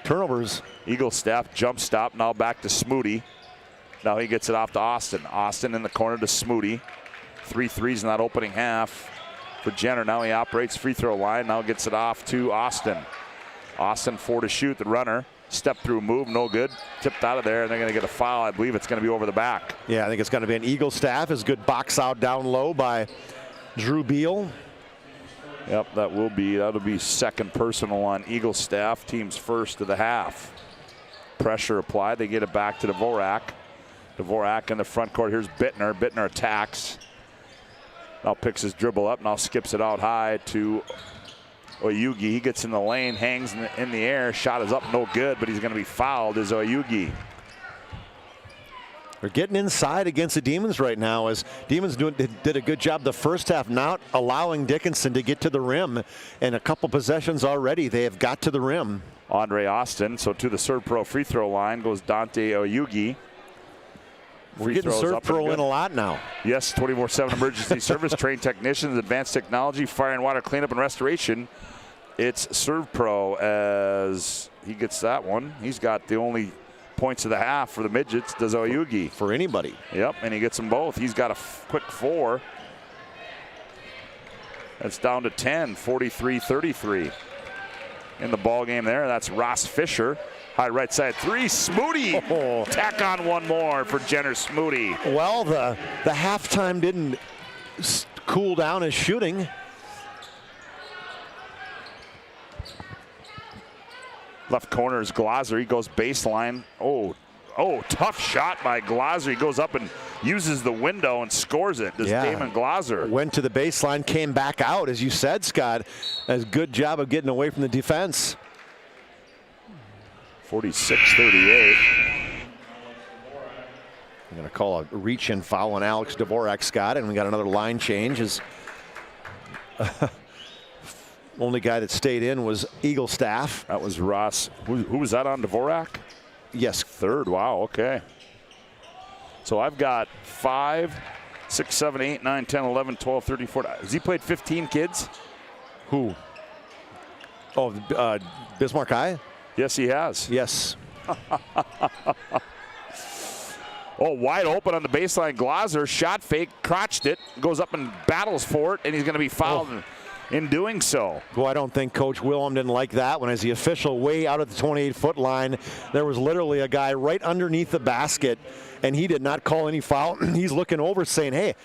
turnovers. Eagle Staff jump stop, now back to Smoody. Now he gets it off to Austin. Austin in the corner to Smoody. 3 threes in that opening half for Jenner. Now he operates free throw line, now gets it off to Austin. Austin 4 to shoot, the runner. Step through move, no good. Tipped out of there, and they're going to get a foul. I believe it's going to be over the back. Yeah, I think it's going to be an Eagle Staff. Is good box out down low by Drew Beal. Yep, that'll be second personal on Eagle Staff. Team's first of the half. Pressure applied. They get it back to Dvorak. Dvorak in the front court. Here's Bittner. Bittner attacks. Now picks his dribble up. Now skips it out high to Oyugi. He gets in the lane, hangs in the air. Shot is up, no good, but he's going to be fouled as Oyugi. They're getting inside against the Demons right now, as Demons did a good job the first half, not allowing Dickinson to get to the rim. And a couple possessions already, they have got to the rim. Andre Austin, so to the Servpro free throw line goes Dante Oyugi. We're getting Servpro in a lot now. Yes, 24/7 emergency service, trained technicians, advanced technology, fire and water cleanup and restoration. It's Servpro as he gets that one. He's got the only points of the half for the Midgets, does Oyugi. For anybody. Yep, and he gets them both. He's got a quick 4. That's down to 10, 43-33. In the ball game there, that's Ross Fisher. High right side 3, Smoody. Oh. Tack on one more for Jenner Smoody. Well, the halftime didn't cool down his shooting. Left corner is Glaser. He goes baseline. Oh, tough shot by Glaser. He goes up and uses the window and scores it. Does Damon Glaser. Went to the baseline, came back out, as you said, Scott. Does a good job of getting away from the defense. 46-38. I'm going to call a reach-in foul on Alex Dvorak, Scott, and we got another line change. Only guy that stayed in was Eagle Staff. That was Ross. Who was that on Dvorak? Yes. Third. Wow. Okay. So I've got 5, 6, 7, 8, 9, 10, 11, 12, 13, 14. Has he played 15 kids? Who? Oh, Bismarck High? Yes, he has. Yes. Oh, wide open on the baseline. Glaser, shot fake, crotched it, goes up and battles for it, and he's going to be fouled in doing so. Well, I don't think Coach Willem didn't like that one. As the official way out at the 28-foot line, there was literally a guy right underneath the basket, and he did not call any foul. He's looking over saying, hey,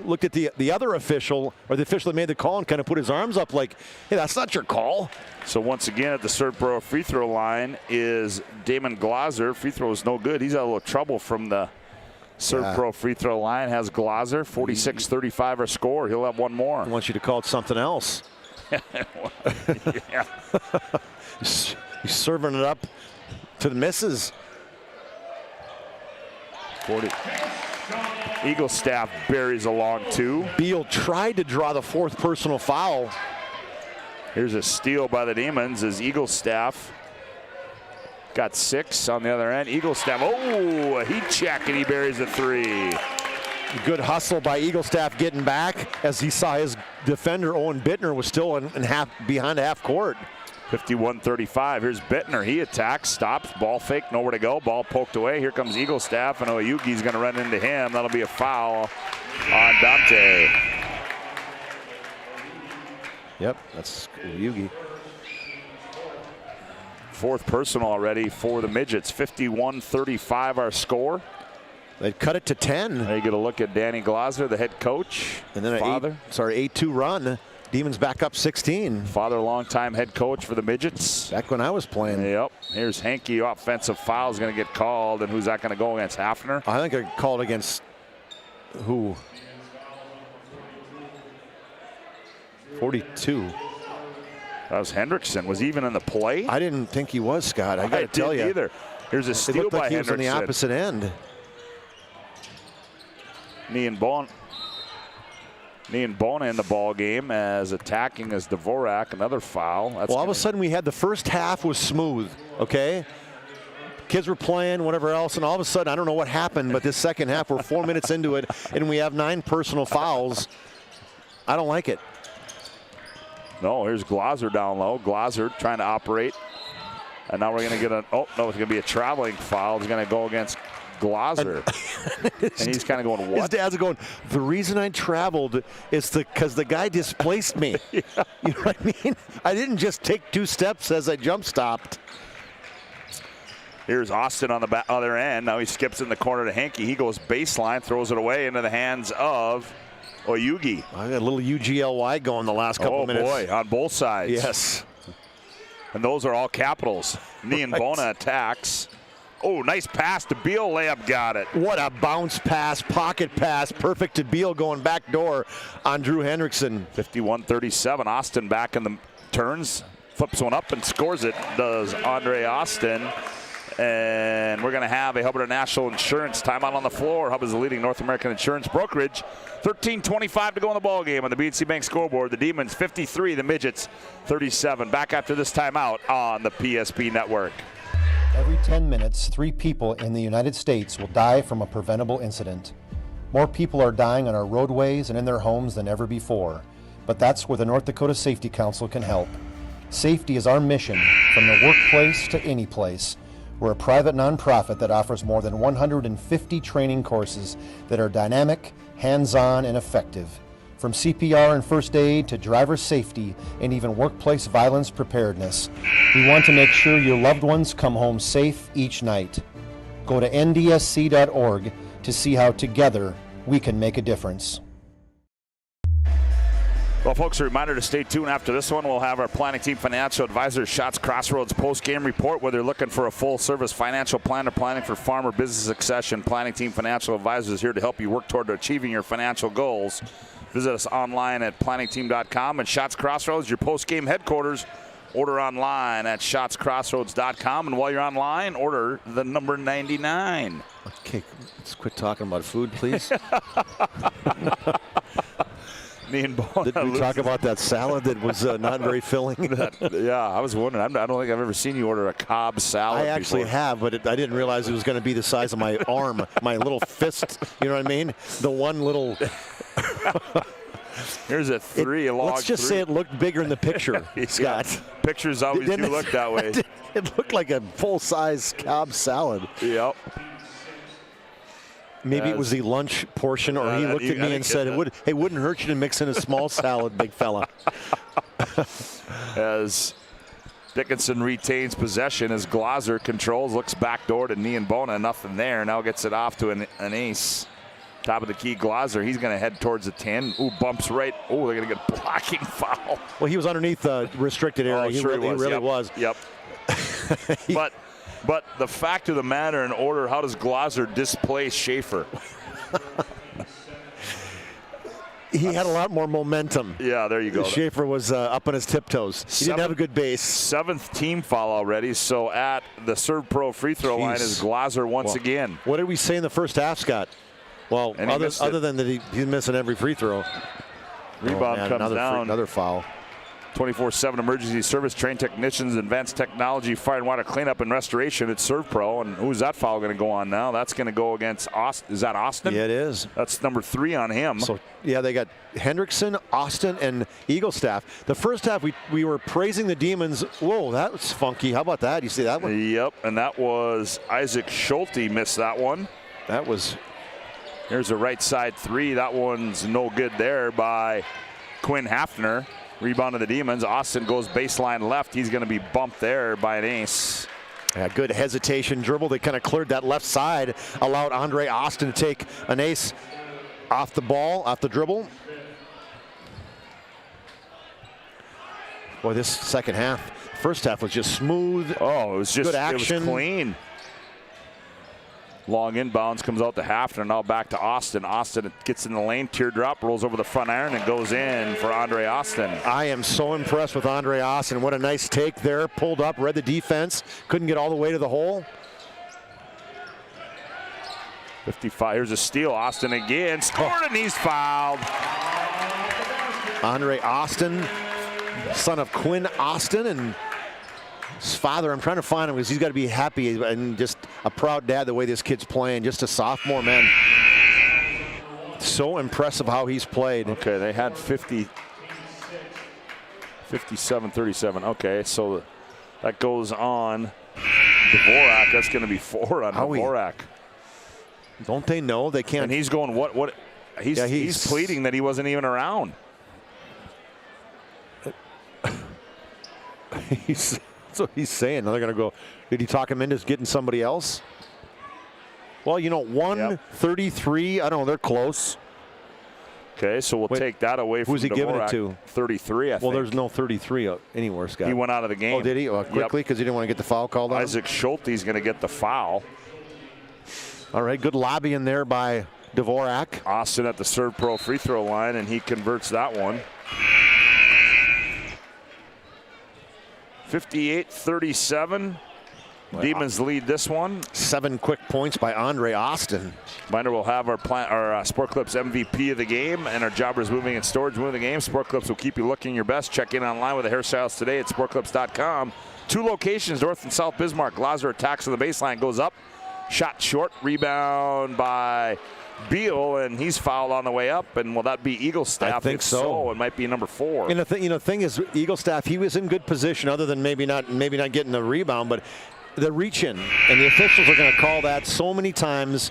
looked at the other official, or the official that made the call, and kind of put his arms up like, hey, that's not your call. So once again at the Servpro free throw line is Damon Glaser. Free throw is no good. He's had a little trouble from the Servpro free throw line. Has Glaser. 46-35 our score. He'll have one more. I want you to call it something else. Yeah. He's serving it up to the misses. 40. Eagle Staff buries along 2. Beal tried to draw the 4th personal foul. Here's a steal by the Demons as Eagle Staff got 6 on the other end. Eagle Staff, a heat check, and he buries a 3. Good hustle by Eagle Staff getting back as he saw his defender, Owen Bittner, was still behind half court. 51-35. Here's Bittner. He attacks, stops, ball fake, nowhere to go. Ball poked away. Here comes Eagle Staff, and Oyugi's going to run into him. That'll be a foul on Dante. Yep, that's Oyugi. 4th personal already for the Midgets. 51-35 our score. They cut it to 10. There you get a look at Danny Glaser, the head coach. And then an 8-2 run. Demons back up 16. Father, longtime head coach for the Midgets. Back when I was playing. Yep. Here's Henke. Offensive foul is going to get called. And who's that going to go against? Hafner? I think I called against who? 42. That was Hendrickson. Was he even in the play? I didn't think he was, Scott. I got to tell you. Either. Here's a steal it looked by like he Hendrickson. was on the opposite end. Nian Bona in the ball game as attacking as Dvorak. Another foul. Well, all of a sudden we had the first half was smooth, okay? kids were playing, whatever else, and all of a sudden, I don't know what happened, but this second half, we're 4 minutes into it, and we have 9 personal fouls. I don't like it. No, here's Glazer down low. Glazer trying to operate. And now we're going to get it's going to be a traveling foul. It's going to go against Glazer. And he's kind of going, what? His dad's going, the reason I traveled is because the guy displaced me. Yeah. You know what I mean? I didn't just take 2 steps as I jump stopped. Here's Austin on the other end. Now he skips in the corner to Henke. He goes baseline, throws it away into the hands of Oyugi. I got a little UGLY going the last couple minutes. Oh, boy, on both sides. Yes. And those are all capitals. Nienbona attacks. Oh, nice pass to Beal. Layup got it. What a bounce pass, pocket pass. Perfect to Beal going back door on Drew Hendrickson. 51-37. Austin back in the turns. Flips one up and scores it. Does Andre Austin. And we're going to have a Hubbard International Insurance timeout on the floor. Hubbard is the leading North American insurance brokerage. 13:25 to go in the ball game on the BNC Bank scoreboard. The Demons 53, the Midgets 37. Back after this timeout on the PSP Network. Every 10 minutes, 3 people in the United States will die from a preventable incident. More people are dying on our roadways and in their homes than ever before, but that's where the North Dakota Safety Council can help. Safety is our mission, from the workplace to any place. We're a private nonprofit that offers more than 150 training courses that are dynamic, hands-on, and effective. From CPR and first aid to driver safety and even workplace violence preparedness, we want to make sure your loved ones come home safe each night. Go to ndsc.org to see how together we can make a difference. Well, folks, a reminder to stay tuned. After this one, we'll have our planning team financial advisor Shots Crossroads post-game report. Whether you're looking for a full-service financial plan or planning for farm or business succession, planning team financial advisor is here to help you work toward achieving your financial goals. Visit us online at planningteam.com, and Shots Crossroads, your post-game headquarters. Order online at shotscrossroads.com, and while you're online, order the number 99. Okay, let's quit talking about food, please. Did we talk about that salad that was not very filling? Yeah, I was wondering. I don't think I've ever seen you order a Cobb salad I actually before. have, but I didn't realize it was going to be the size of my arm, my little fist. You know what I mean? The one little... Here's a Let's just say it looked bigger in the picture, Scott. Yeah. Pictures always do look that way. It looked like a full-size Cobb salad. Yep. Maybe it was the lunch portion, or he looked at me and said, it wouldn't hurt you to mix in a small salad, big fella. As Dickinson retains possession, as Glazer controls, looks back door to Nienbona, nothing there. Now gets it off to an ace. Top of the key, Glazer. He's going to head towards the 10. Ooh, bumps right. Oh, they're going to get a blocking foul. Well, he was underneath the restricted area. Oh, He sure really was. Yep. But the fact of the matter in order, how does Glazer displace Schaefer? He had a lot more momentum. Yeah, there you go. Schaefer was up on his tiptoes. He didn't have a good base. 7th team foul already. So at the Servpro free throw line is Glazer once again. What did we say in the first half, Scott? Well, other than that he's missing every free throw. Rebound comes down. Another foul. 24/7 emergency service, trained technicians, advanced technology, fire and water cleanup and restoration at Servpro. And who's that foul going to go on now? That's going to go against Austin. Is that Austin? Yeah, it is. That's number 3 on him. So, yeah, they got Hendrickson, Austin, and Eaglestaff. The first half, we were praising the Demons. Whoa, that was funky. How about that? You see that one? Yep, and that was Isaac Schulte missed that one. That was... Here's a right side 3. That one's no good there by Quinn Hafner. Rebound of the Demons. Austin goes baseline left. He's going to be bumped there by an ace. Yeah, good hesitation dribble. They kind of cleared that left side, allowed Andre Austin to take an ace off the ball, off the dribble. Boy, this second half, first half was just smooth. Oh, it was just good action. It was clean. Long inbounds, comes out to Hafner, now back to Austin. Austin gets in the lane, teardrop, rolls over the front iron, and goes in for Andre Austin. I am so impressed with Andre Austin. What a nice take there. Pulled up, read the defense, couldn't get all the way to the hole. 55, here's a steal. Austin again, scored, and he's fouled. Andre Austin, son of Quinn Austin, and his father, I'm trying to find him because he's got to be happy and just a proud dad the way this kid's playing. Just a sophomore, man. So impressive how he's played. Okay, they had 57-37. Okay, so that goes on Dvorak. That's going to be 4 on Dvorak. Don't they know they can't? And he's going, what? He's pleading that he wasn't even around. That's what he's saying. Now they're going to go, did he talk him into getting somebody else? Well, 133. I don't know. They're close. Okay, so we'll take that away from Who's he giving it to? 33, I think. Well, there's no 33 anywhere, Scott. He went out of the game. Oh, did he? Quickly, because he didn't want to get the foul called on him? Isaac Schulte's going to get the foul. All right, good lobbying there by Dvorak. Austin at the Servpro free throw line, and he converts that one. 58-37. Demons lead this one. 7 quick points by Andre Austin. Reminder, we'll have our Sport Clips MVP of the game and our Jobbers Moving and Storage Move of the game. Sport Clips will keep you looking your best. Check in online with the hairstyles today at sportclips.com. 2 locations, North and South Bismarck. Glaser attacks to the baseline, goes up. Shot short, rebound by Beal, and he's fouled on the way up. And will that be Eaglestaff? I think so. It might be number 4. And the thing is, Eaglestaff, he was in good position, other than maybe not getting the rebound, but the reach in, and the officials are going to call that so many times.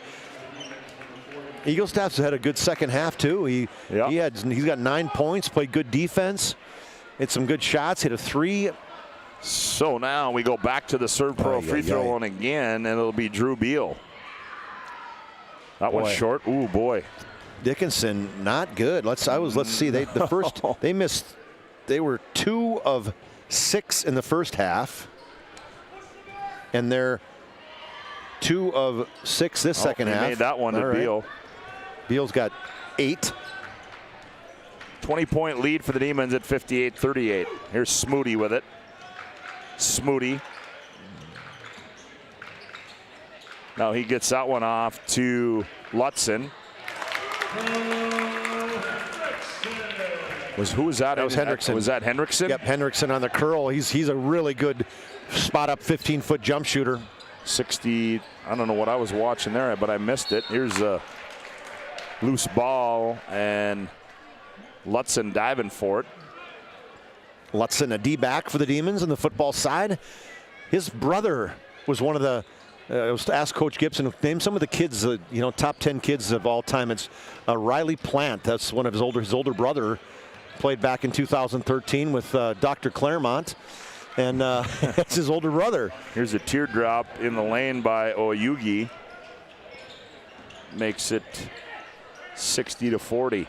Eaglestaff's had a good second half too. He's got 9 points, played good defense, hit some good shots, hit a 3. So now we go back to the Servpro free throw line again, and it'll be Drew Beal. That one's short. Ooh, boy. Dickinson, not good. Let's see. They missed. They were 2 of 6 in the first half, and they're 2 of 6 this second half. Made that one to Beal. Beal's got 8. 20-point lead for the Demons at 58-38. Here's Smoody with it. Smoody. Now he gets that one off to Lutzen. Who was that? That was Hendrickson. Was that Hendrickson? Yep, Hendrickson on the curl. He's a really good spot up 15-foot jump shooter. 60. I don't know what I was watching there, but I missed it. Here's a loose ball, and Lutzen diving for it. Lutzen, a D-back for the Demons on the football side. His brother was one of the, I was to ask Coach Gibson, name some of the kids, top 10 kids of all time. It's Riley Plant. That's one of his older brother. Played back in 2013 with Dr. Claremont. And that's his older brother. Here's a teardrop in the lane by Oyugi. Makes it 60-40.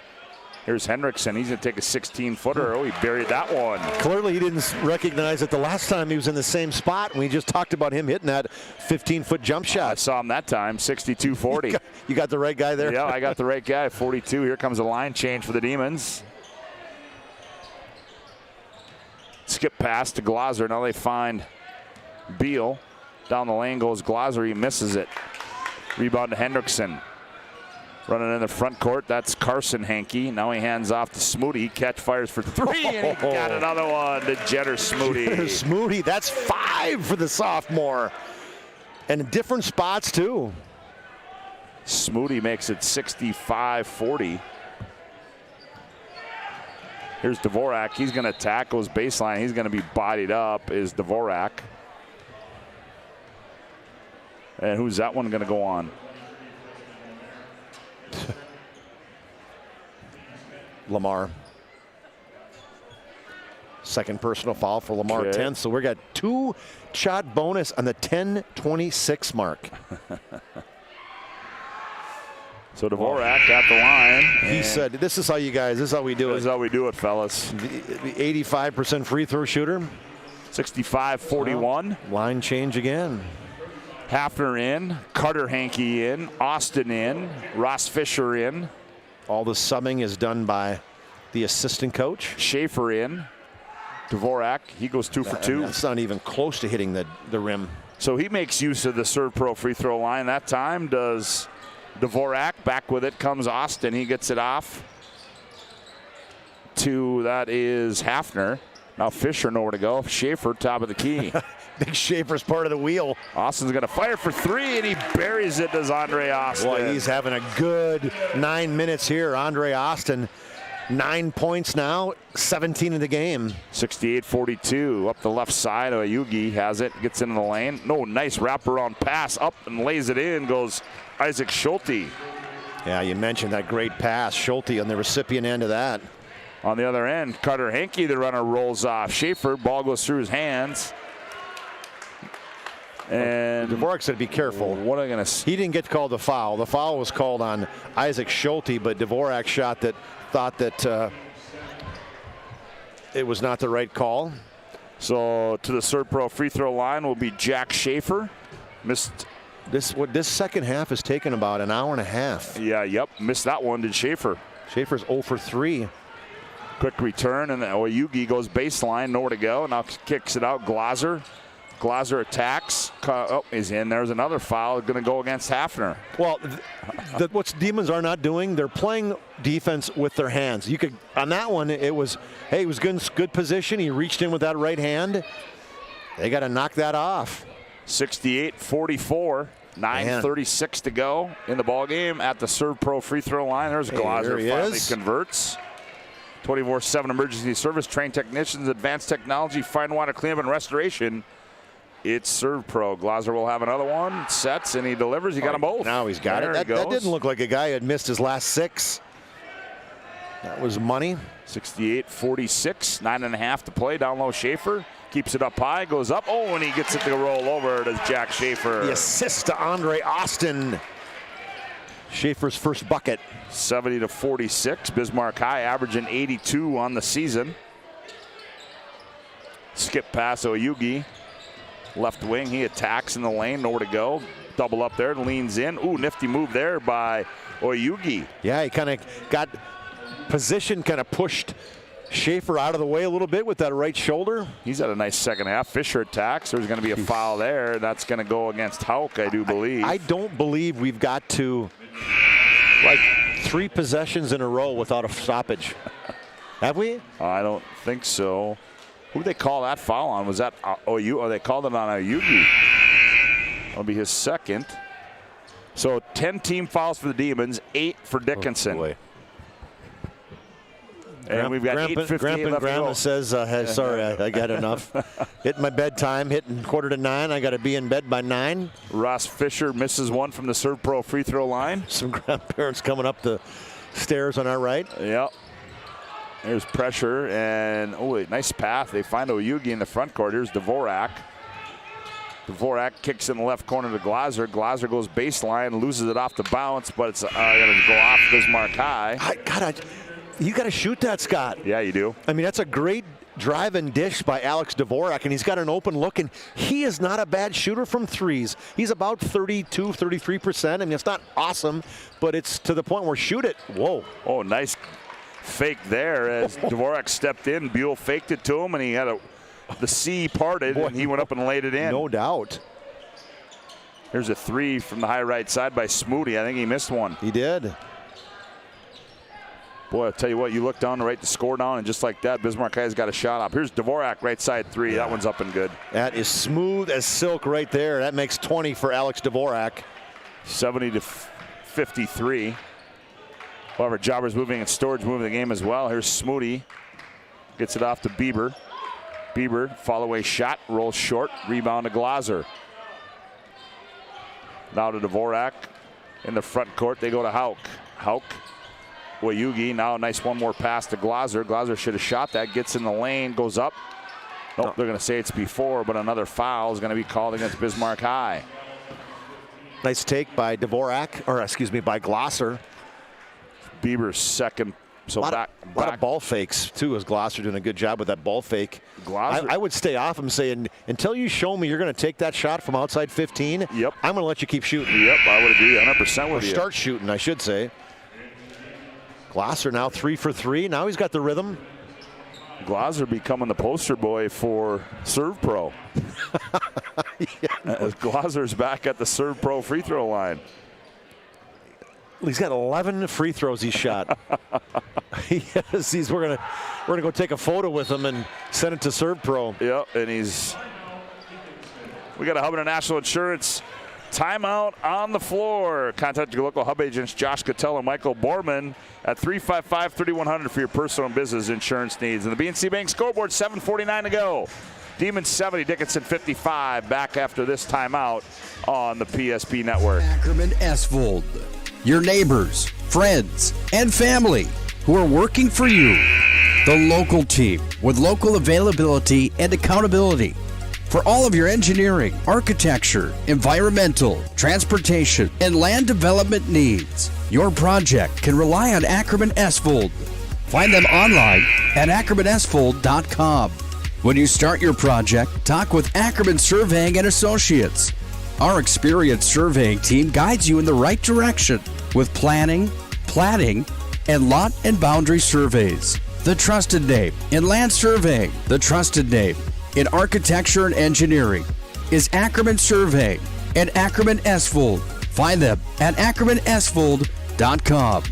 Here's Hendrickson. He's going to take a 16-footer. Oh, he buried that one. Clearly, he didn't recognize it the last time he was in the same spot. We just talked about him hitting that 15-foot jump shot. I saw him that time, 62-40. You got the right guy there? Yeah, I got the right guy, 42. Here comes a line change for the Demons. Skip pass to Glaser. Now they find Beal. Down the lane goes Glaser. He misses it. Rebound to Hendrickson. Running in the front court, that's Carson Hankey. Now he hands off to Smoody. Catch fires for 3, and he got another one to Jenner Smoody. Smoody, that's 5 for the sophomore. And in different spots, too. Smoody makes it 65-40. Here's Dvorak. He's going to tackle his baseline. He's going to be bodied up, is Dvorak. And who's that one going to go on? Lamar. Second personal foul for Lamar, 10th. So we got 2-shot bonus on the 10-26 mark. So Dvorak at the line. He said, this is how you guys, this is how we do it. This is how we do it, fellas. The 85% free throw shooter. 65-41. Line change again. Hafner in, Carter Hankey in, Austin in, Ross Fisher in. All the subbing is done by the assistant coach. Schaefer in. Dvorak, he goes 2 for 2. That's not even close to hitting the rim. So he makes use of the Servpro free throw line. That time does Dvorak. Back with it comes Austin. He gets it off to, that is Hafner. Now Fisher nowhere to go. Schaefer, top of the key. Big Schaefer's part of the wheel. Austin's going to fire for 3, and he buries it, does Andre Austin. Boy, he's having a good 9 minutes here. Andre Austin, 9 points now, 17 in the game. 68-42, up the left side. Oyugi has it, gets into the lane. No, nice wraparound pass, up and lays it in, goes Isaac Schulte. Yeah, you mentioned that great pass. Schulte on the recipient end of that. On the other end, Carter Henke, the runner, rolls off. Schaefer, ball goes through his hands. And Dvorak said be careful. What am I going to He didn't get called the foul. The foul was called on Isaac Schulte, but Dvorak shot that, thought that it was not the right call. So to the Servpro free throw line will be Jack Schaefer. Missed. This second half has taken about an hour and a half. Yeah, yep. Missed that one, did Schaefer. Schaefer's 0 for 3. Quick return, and Oyugi goes baseline, nowhere to go. Now kicks it out. Glaser attacks. Oh, he's in. There's another foul going to go against Hafner. Well, what Demons are not doing, they're playing defense with their hands. You could on that one, it was, hey, he was good position. He reached in with that right hand. They got to knock that off. 68-44. 9:36 to go in the ball game at the Servpro free throw line. There's Glaser, finally converts. 24/7 emergency service, trained technicians, advanced technology, fine water cleanup and restoration. It's Servpro. Glaser will have another one. Sets and he delivers. He got them both. Now he's got it. That didn't look like a guy who had missed his last 6. That was money. 68-46. 9.5 to play. Down low, Schaefer. Keeps it up high, goes up. Oh, and he gets it to roll over to Jack Schaefer. The assist to Andre Austin. Schaefer's first bucket. 70-46. Bismarck High averaging 82 on the season. Skip pass Oyugi. Left wing, he attacks in the lane, nowhere to go. Double up there, leans in. Ooh, nifty move there by Oyugi. Yeah, he kind of got position, kind of pushed Schaefer out of the way a little bit with that right shoulder. He's had a nice second half. Fisher attacks. There's going to be a foul there. That's going to go against Hauk, I do believe. I don't believe we've got to like 3 possessions in a row without a stoppage. Have we? I don't think so. Who did they call that foul on? Was that OU? Or they called it on Oyugi? That'll be his second. So 10 team fouls for the Demons, 8 for Dickinson. Oh, boy. And we've got 8:58 left to go. says, sorry, I got enough. Hitting my bedtime, hitting 8:45. I got to be in bed by 9. Ross Fisher misses one from the Servpro free throw line. Some grandparents coming up the stairs on our right. Yep. There's pressure, and nice path. They find Oyugi in the front court. Here's Dvorak. Dvorak kicks in the left corner to Glaser. Glaser goes baseline, loses it off the bounce, but it's going to go off Bismarck High. You got to shoot that, Scott. Yeah, you do. I mean, that's a great drive and dish by Alex Dvorak, and he's got an open look, and he is not a bad shooter from threes. He's about 32, 33%. I mean, it's not awesome, but it's to the point where shoot it. Whoa. Oh, nice fake there as Dvorak stepped in. Buell faked it to him, and he had the C parted, and he went up and laid it in. No doubt. Here's a 3 from the high right side by Smoody. I think he missed one. He did. Boy, I'll tell you what, you look down to write the score down, and just like that, Bismarck High's got a shot up. Here's Dvorak, right side 3. That one's up and good. That is smooth as silk right there. That makes 20 for Alex Dvorak. 70-53. However, Jobbers moving and Storage moving the game as well. Here's Smoody. Gets it off to Bieber. Bieber, fall away shot, rolls short, rebound to Glaser. Now to Dvorak. In the front court, they go to Hauk. Hauk. Oyugi, now a nice one more pass to Glaser. Glaser should have shot that, gets in the lane, goes up. Nope, they're going to say it's before, but another foul is going to be called against Bismarck High. Nice take by Dvorak, or excuse me, by Glaser. Bieber's second. So a lot of ball fakes, too, as Glaser doing a good job with that ball fake. I would stay off him saying, until you show me you're going to take that shot from outside 15, I'm going to let you keep shooting. Yep, I would agree 100% with you. Or start shooting, I should say. Glaser now 3 for 3. Now he's got the rhythm. Glaser becoming the poster boy for Servpro. Glaser's back at the Servpro free throw line. He's got 11 free throws he shot. Yes, we're gonna go take a photo with him and send it to Servpro. Yep, and we got a Hub International Insurance timeout on the floor. Contact your local Hub agents, Josh Cattell and Michael Borman at 355-3100 for your personal and business insurance needs. And the BNC Bank scoreboard, 7:49 to go. Demons 70, Dickinson 55. Back after this timeout on the PSP network. Ackerman Esvold, your neighbors, friends, and family who are working for you. The local team with local availability and accountability. For all of your engineering, architecture, environmental, transportation, and land development needs, your project can rely on Ackerman Esvold. Find them online at ackermanesvold.com. When you start your project, talk with Ackerman Surveying and Associates. Our experienced surveying team guides you in the right direction with planning, platting, and lot and boundary surveys. The trusted name in land surveying, the trusted name in architecture and engineering is Ackerman Surveying and Ackerman Esvold. Find them at ackermanesvold.com.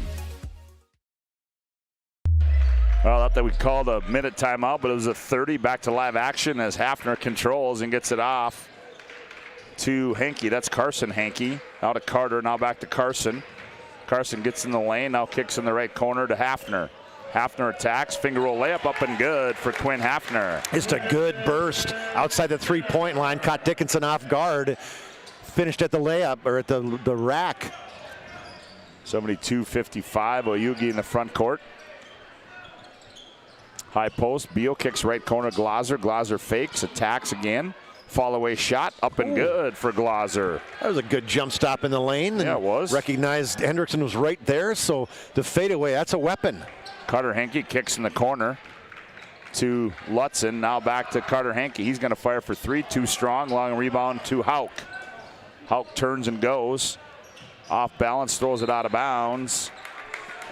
Well, not that we called a minute timeout, but it was a 30 back to live action as Hafner controls and gets it off to Hankey. That's Carson Hankey. Out to Carter, now back to Carson. Carson gets in the lane, now kicks in the right corner to Hafner. Hafner attacks, finger roll layup up and good for Quinn Hafner. Just a good burst outside the three-point line, caught Dickinson off guard, finished at the layup or at the rack. 72-55, Oyugi in the front court. High post, Beal kicks right corner, Glazer fakes, attacks again. Fall away shot, up and good for Glazer. That was a good jump stop in the lane. Yeah, it was. Recognized Hendrickson was right there, so the fadeaway, that's a weapon. Carter Hankey kicks in the corner to Lutzen. Now back to Carter Hankey. He's going to fire for three. Too strong. Long rebound to Hauk. Hauk turns and goes. Off balance, throws it out of bounds.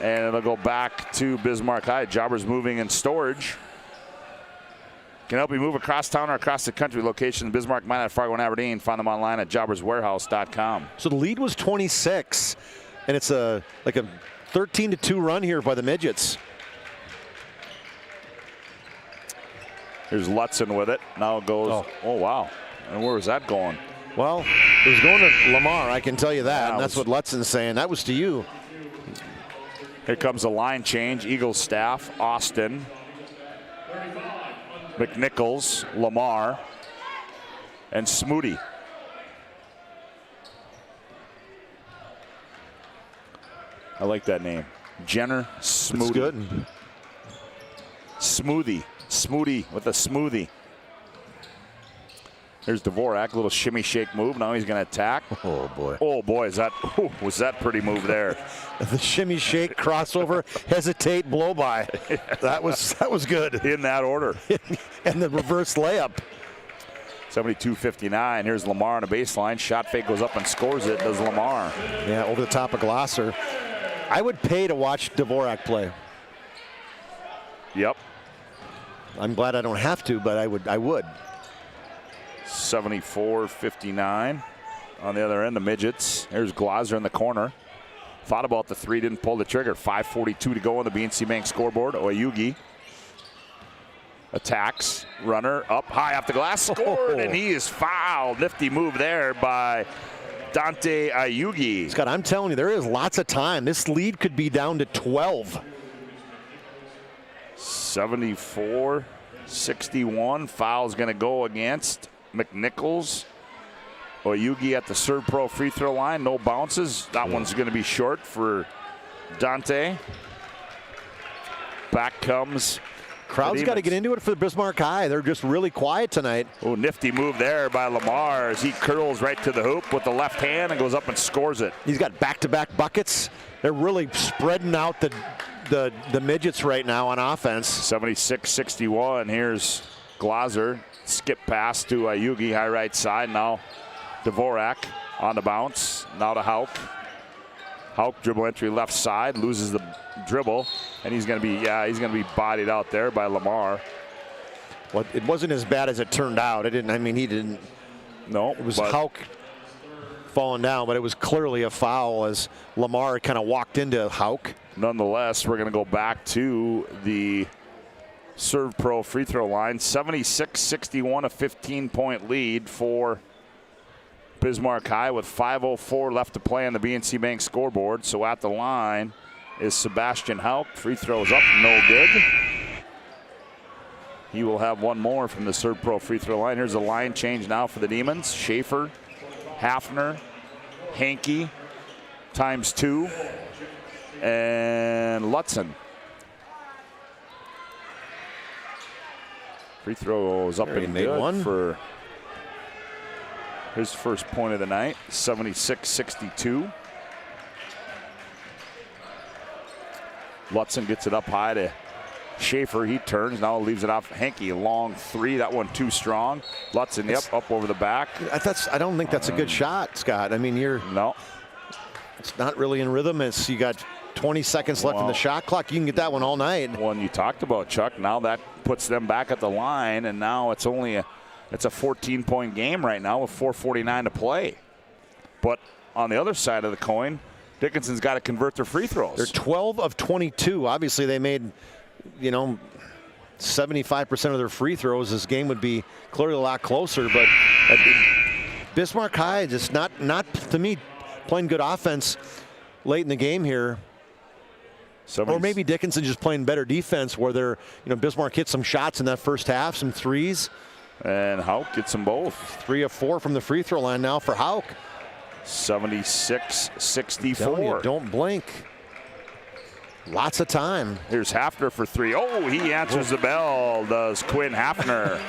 And it'll go back to Bismarck High. Jobbers moving in storage. Can help you move across town or across the country. Location Bismarck, Minot, Fargo, and Aberdeen. Find them online at jobberswarehouse.com. So the lead was 26, and it's like a 13-2 run here by the Midgets. Here's Lutzen with it. Now it goes. Oh, wow. And where was that going? Well, it was going to Lamar, I can tell you that. And that's what Lutzen's saying. That was to you. Here comes a line change. Eagles staff, Austin, McNichols, Lamar, and Smoody. I like that name. Jenner Smoody. That's good. Smoody with a smoothie. There's Dvorak, a little shimmy shake move. Now he's going to attack. Oh boy. Oh boy, was that pretty move there. The shimmy shake, crossover, hesitate, blow by. That was good. In that order. And the reverse layup. 72-59. Here's Lamar on a baseline. Shot fake goes up and scores it. Does Lamar. Yeah, over the top of Glasser. I would pay to watch Dvorak play. Yep. I'm glad I don't have to, but I would. 74-59. On the other end, the Midgets. Here's Glazer in the corner. Thought about the three, didn't pull the trigger. 5:42 to go on the BNC Bank scoreboard. Oyugi attacks. Runner up high off the glass. Scored, and he is fouled. Nifty move there by Dante Oyugi. Scott, I'm telling you, there is lots of time. This lead could be down to 12. 74-61. Foul's going to go against McNichols. Oyugi at the Servpro free throw line. No bounces. That one's going to be short for Dante. Back comes. Crowd's got to get into it for the Bismarck High. They're just really quiet tonight. Oh, nifty move there by Lamar as he curls right to the hoop with the left hand and goes up and scores it. He's got back-to-back buckets. They're really spreading out the Midgets right now on offense. 76-61. Here's Glazer. Skip pass to Oyugi, high right side. Now Dvorak on the bounce. Now to Hauk. Hauk dribble entry left side, loses the dribble, and he's going to be bodied out there by Lamar. Well, it wasn't as bad as it turned out. He didn't. No, it was Hauk falling down, but it was clearly a foul as Lamar kind of walked into Hauk. Nonetheless, we're going to go back to the Servpro free throw line. 76-61, a 15-point lead for Bismarck High with 5:04 left to play on the BNC Bank scoreboard. So at the line is Sebastian Hauk. Free throw is up, no good. He will have one more from the Servpro free throw line. Here's a line change now for the Demons. Schaefer, Hafner, Hankey, ×2, and Lutzen. Free throw is up and good for his first point of the night, 76-62. Lutzen gets it up high to Schaefer. He turns, now leaves it off Hankey. Long three, that one too strong. Lutzen, up over the back. I don't think that's a good shot, Scott. I mean, it's not really in rhythm. You got 20 seconds left in the shot clock. You can get that one all night. One you talked about, Chuck. Now that puts them back at the line, and now it's a 14-point game right now with 4:49 to play. But on the other side of the coin, Dickinson's got to convert their free throws. They're 12 of 22. Obviously, they made, 75% of their free throws. This game would be clearly a lot closer. But Bismarck High just not to me playing good offense late in the game here. Or maybe Dickinson just playing better defense where they're, Bismarck hit some shots in that first half, some threes. And Hauk gets them both. 3 of 4 from the free throw line now for Hauk. 76-64. Don't blink. Lots of time. Here's Hafner for 3. Oh, he answers the bell, does Quinn Hafner.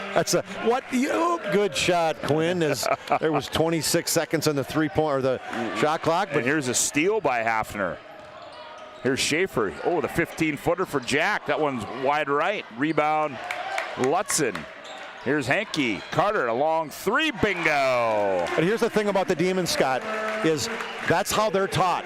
Good shot, Quinn. There was 26 seconds on the three-point or the shot clock. But here's a steal by Hafner. Here's Schaefer. Oh, the 15-footer for Jack. That one's wide right. Rebound, Lutzen. Here's Hankey. Carter, a long three, bingo. But here's the thing about the Demons, Scott, is that's how they're taught.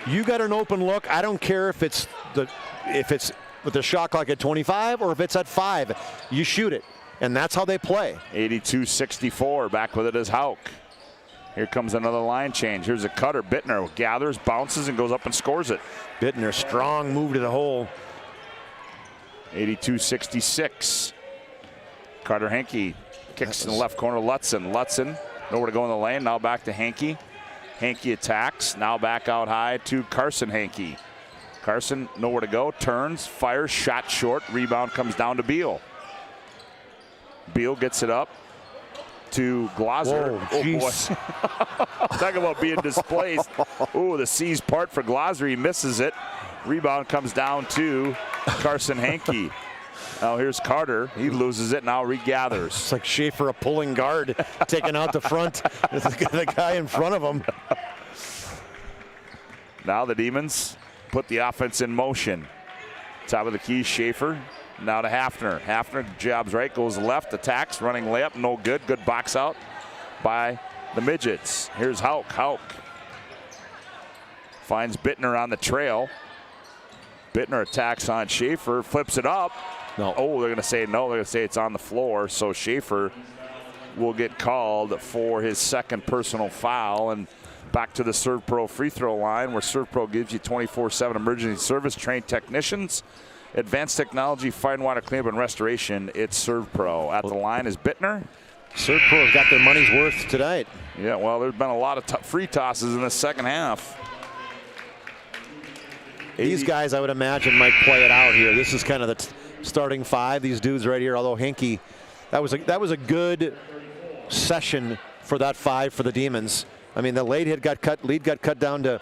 You got an open look. I don't care if it's with the shot clock at 25 or if it's at 5. You shoot it, and that's how they play. 82-64. Back with it is Hauk. Here comes another line change. Here's a cutter. Bittner gathers, bounces, and goes up and scores it. Bittner, strong move to the hole. 82-66. Carter Hankey kicks in the left corner. Lutzen, nowhere to go in the lane. Now back to Hankey. Hankey attacks. Now back out high to Carson Hankey. Carson, nowhere to go. Turns, fires, shot short. Rebound comes down to Beal. Beal gets it up to Glaser. Oh boy. Talk about being displaced. Oh, the C's part for Glaser. He misses it. Rebound comes down to Carson Hankey. Now here's Carter. He loses it. Now regathers. It's like Schaefer, a pulling guard, taking out the front. The guy in front of him. Now the Demons put the offense in motion. Top of the key, Schaefer. Now to Hafner. Hafner jabs right, goes left, attacks, running layup, no good. Good box out by the Midgets. Here's Hauk. Hauk finds Bittner on the trail. Bittner attacks on Schaefer, flips it up. No. Oh, they're going to say no. They're going to say it's on the floor. So Schaefer will get called for his second personal foul. And back to the Servpro free throw line, where Servpro gives you 24/7 emergency service, trained technicians, advanced technology, fine water cleanup and restoration. It's Servpro. At the line is Bittner. Servpro's got their money's worth tonight. Yeah, well, there's been a lot of free tosses in the second half. These guys, I would imagine, might play it out here. This is kind of the starting 5. These dudes right here. Although Hankey, that was a good session for that 5 for the Demons. I mean, the lead got cut down to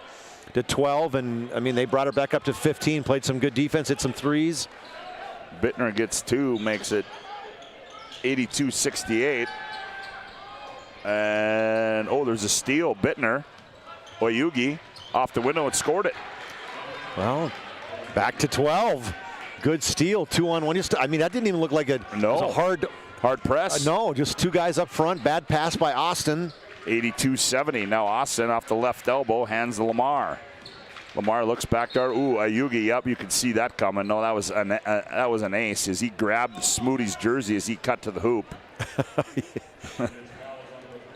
12, and I mean they brought it back up to 15. Played some good defense, hit some threes. Bittner gets 2, makes it 82-68. And there's a steal. Bittner, Oyugi off the window and scored it. Well, back to 12. Good steal, 2-on-1. I mean, that didn't even look like a hard press. No, just 2 guys up front. Bad pass by Austin. 82-70. Now Austin off the left elbow hands to Lamar. Lamar looks back there. Ooh, Ayugi. Yep, you could see that coming. No, that was an ace. As he grabbed Smoothie's jersey as he cut to the hoop.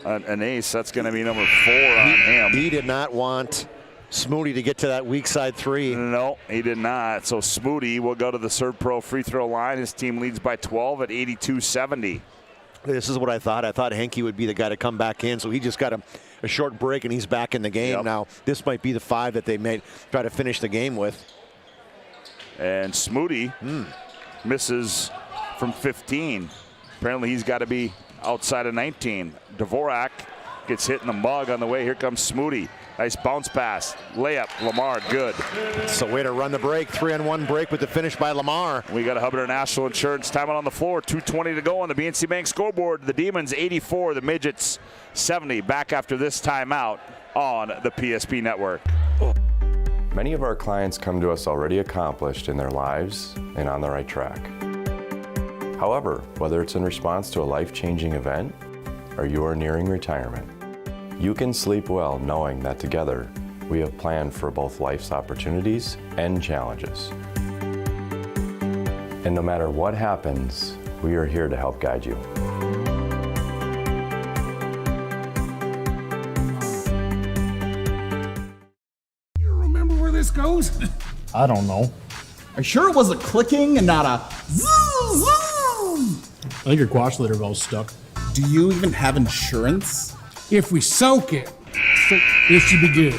an ace. That's going to be number 4 on him. He did not want Smoody to get to that weak side 3. No, he did not. So Smoody will go to the Servpro free throw line. His team leads by 12 at 82-70. This is what I thought. I thought Henke would be the guy to come back in, so he just got a short break, and he's back in the game now. This might be the 5 that they may try to finish the game with. And Smoody misses from 15. Apparently he's got to be outside of 19. Dvorak gets hit in the mug on the way. Here comes Smoody. Nice bounce pass. Layup. Lamar, good. It's a way to run the break. 3-on-1 break with the finish by Lamar. We got a Hubbard International Insurance timeout on the floor. 2:20 to go on the BNC Bank scoreboard. The Demons 84, the Midgets 70. Back after this timeout on the PSP Network. Many of our clients come to us already accomplished in their lives and on the right track. However, whether it's in response to a life-changing event or you are nearing retirement, you can sleep well knowing that together we have planned for both life's opportunities and challenges. And no matter what happens, we are here to help guide you. You remember where this goes? I don't know. Are you sure it was a clicking and not a zoo? I think your quash litter valve's stuck. Do you even have insurance? If we soak it, it should be good.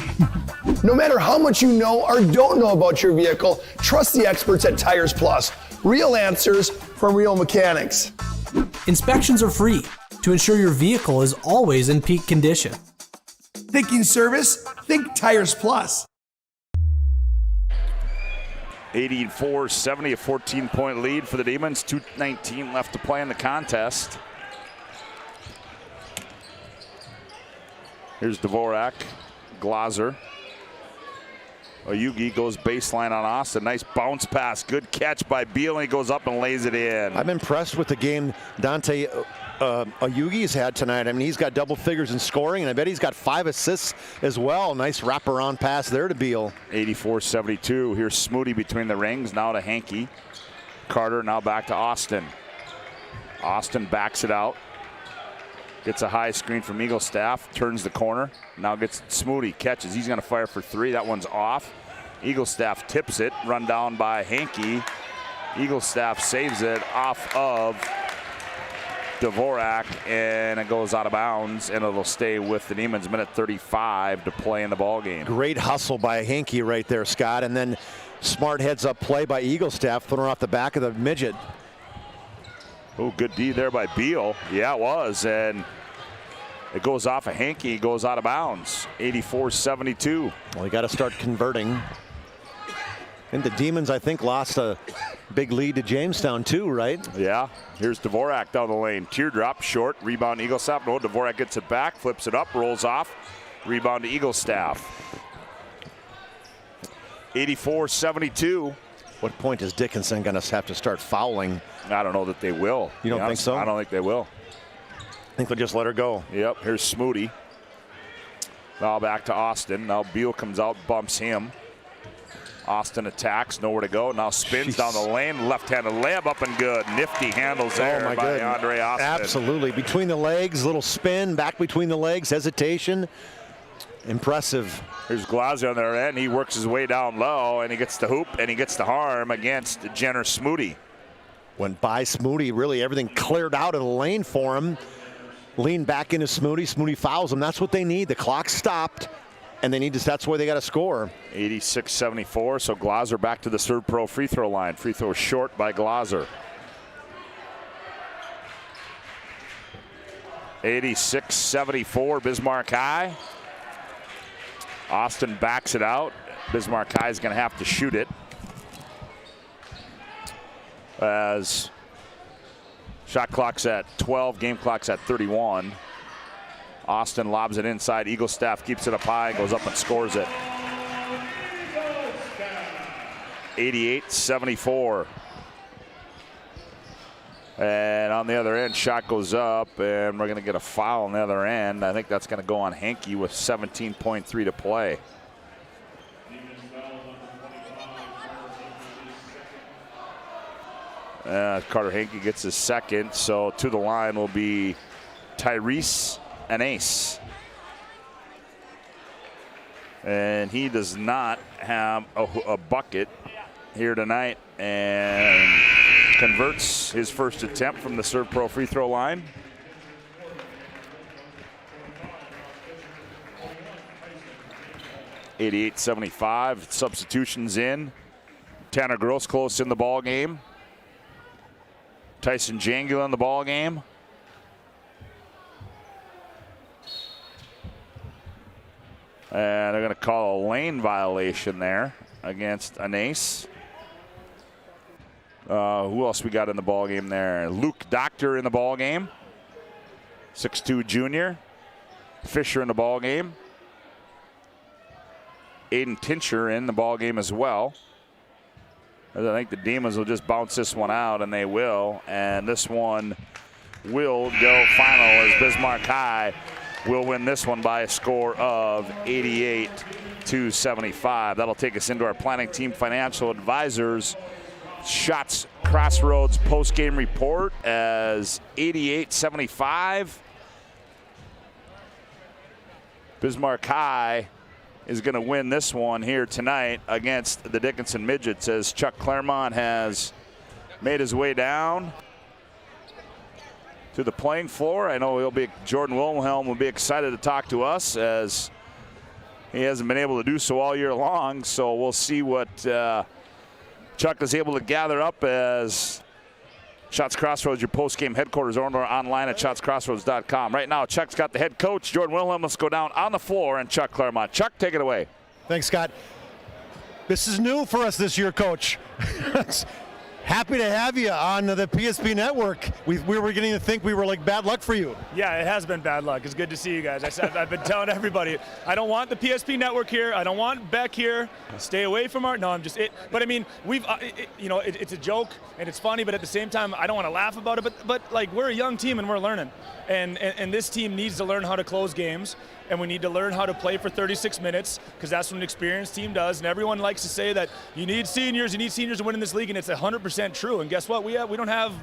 No matter how much you know or don't know about your vehicle, trust the experts at Tires Plus. Real answers from real mechanics. Inspections are free to ensure your vehicle is always in peak condition. Thinking service? Think Tires Plus. 84-70, a 14-point lead for the Demons. 2:19 left to play in the contest. Here's Dvorak, Glazer. Oyugi goes baseline on Austin. Nice bounce pass. Good catch by Beal, and he goes up and lays it in. I'm impressed with the game Dante Oyugi's had tonight. I mean, he's got double figures in scoring, and I bet he's got 5 assists as well. Nice wraparound pass there to Beal. 84-72. Here's Smoody between the rings. Now to Henke. Carter now back to Austin. Austin backs it out. Gets a high screen from Eaglestaff, turns the corner, now gets Smoody, catches. He's going to fire for 3. That one's off. Eaglestaff tips it, run down by Henke. Eaglestaff saves it off of Dvorak, and it goes out of bounds, and it'll stay with the Demons. Minute 35 to play in the ball game. Great hustle by Henke right there, Scott, and then smart heads-up play by Eaglestaff, putting her off the back of the midget. Oh, good D there by Beal. Yeah, it was. And it goes off of Henke, goes out of bounds. 84-72. Well, you got to start converting. And the Demons, I think, lost a big lead to Jamestown, too, right? Yeah. Here's Dvorak down the lane. Teardrop, short. Rebound, Eaglestaff. No, Dvorak gets it back, flips it up, rolls off. Rebound to Eaglestaff. 84-72. What point is Dickinson going to have to start fouling? I don't know that they will. You don't think so? I don't think they will. I think they'll just let her go. Yep, here's Smoody. Now back to Austin. Now Beal comes out, bumps him. Austin attacks, nowhere to go. Now spins down the lane, left-handed layup up and good. Nifty handles there by Andre Austin. Absolutely. Between the legs, little spin, back between the legs, hesitation. Impressive. Here's Glazer on their end. He works his way down low, and he gets the hoop, and he gets the harm against Jenner Smoody. Went by Smoody, really everything cleared out of the lane for him. Lean back into Smoody. Smoody fouls him. That's what they need. The clock stopped, and they need to. That's where they got to score. 86-74. So Glazer back to the Servpro free throw line. Free throw short by Glazer. 86-74. Bismarck High. Austin backs it out. Bismarck High is going to have to shoot it. As shot clock's at 12, game clock's at 31. Austin lobs it inside. Eaglestaff keeps it up high, goes up and scores it. 88-74. And on the other end, shot goes up, and we're going to get a foul on the other end. I think that's going to go on Henke with 17.3 to play. Carter Henke gets his second, so to the line will be Tyrese an ace. And he does not have a bucket here tonight, and converts his first attempt from the Servpro free throw line. $88-75. Substitutions in. Tanner Gross close in the ball game. Tyson Jangula in the ball game. And they're going to call a lane violation there against an ace. Who else we got in the ball game there? Luke Doctor in the ball game. 6'2" junior. Fisher in the ball game. Aiden Tincher in the ball game as well. I think the Demons will just bounce this one out, and they will. And this one will go final as Bismarck High will win this one by a score of 88-75. That'll take us into our planning team financial advisors Shots Crossroads post-game report as 88-75. Bismarck High is going to win this one here tonight against the Dickinson Midgets as Chuck Claremont has made his way down to the playing floor. I know Jordan Wilhelm will be excited to talk to us as he hasn't been able to do so all year long. So we'll see what Chuck is able to gather up as Shots Crossroads, your post-game headquarters, or online at shotscrossroads.com. Right now, Chuck's got the head coach, Jordan Wilhelm. Let's go down on the floor, and Chuck Claremont. Chuck, take it away. Thanks, Scott. This is new for us this year, Coach. Happy to have you on the PSP network. We were beginning to think we were like bad luck for you. Yeah, it has been bad luck. It's good to see you guys. I've been telling everybody, I don't want the PSP network here. I don't want Beck here. Stay away from our. No, I'm just it. But I mean, we've, it's a joke and it's funny, but at the same time, I don't want to laugh about it. But like, we're a young team and we're learning, and this team needs to learn how to close games. And we need to learn how to play for 36 minutes because that's what an experienced team does. And everyone likes to say that you need seniors to win in this league, and it's 100% true. And guess what? We don't have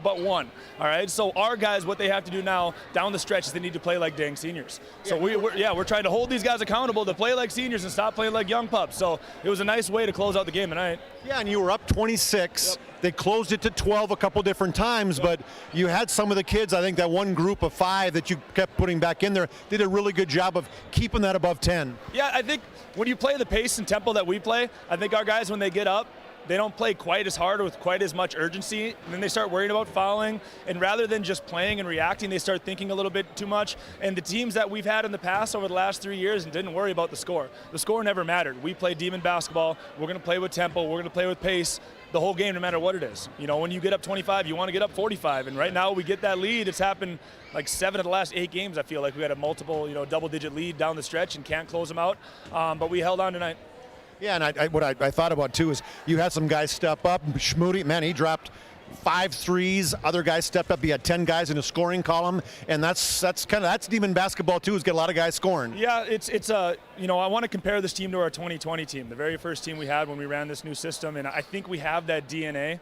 but one. All right. So our guys, what they have to do now down the stretch is they need to play like dang seniors. So we're trying to hold these guys accountable to play like seniors and stop playing like young pups. So it was a nice way to close out the game tonight. Yeah, and you were up 26. Yep. They closed it to 12 a couple different times, but you had some of the kids, I think that one group of 5 that you kept putting back in there, did a really good job of keeping that above 10. Yeah, I think when you play the pace and tempo that we play, I think our guys, when they get up, they don't play quite as hard or with quite as much urgency, and then they start worrying about fouling, and rather than just playing and reacting, they start thinking a little bit too much. And the teams that we've had in the past over the last 3 years didn't worry about the score. The score never mattered. We play Demon basketball. We're going to play with tempo. We're going to play with pace the whole game, no matter what it is. You know, when you get up 25, you want to get up 45, and right now we get that lead. It's happened like 7 of the last 8 games. I feel like we had a multiple, double-digit lead down the stretch and can't close them out, but we held on tonight. Yeah, and what I thought about too is you had some guys step up. Schmoody, man, he dropped 5 threes. Other guys stepped up. He had 10 guys in a scoring column, and that's Demon basketball too. Is get a lot of guys scoring. Yeah, it's I want to compare this team to our 2020 team, the very first team we had when we ran this new system, and I think we have that DNA.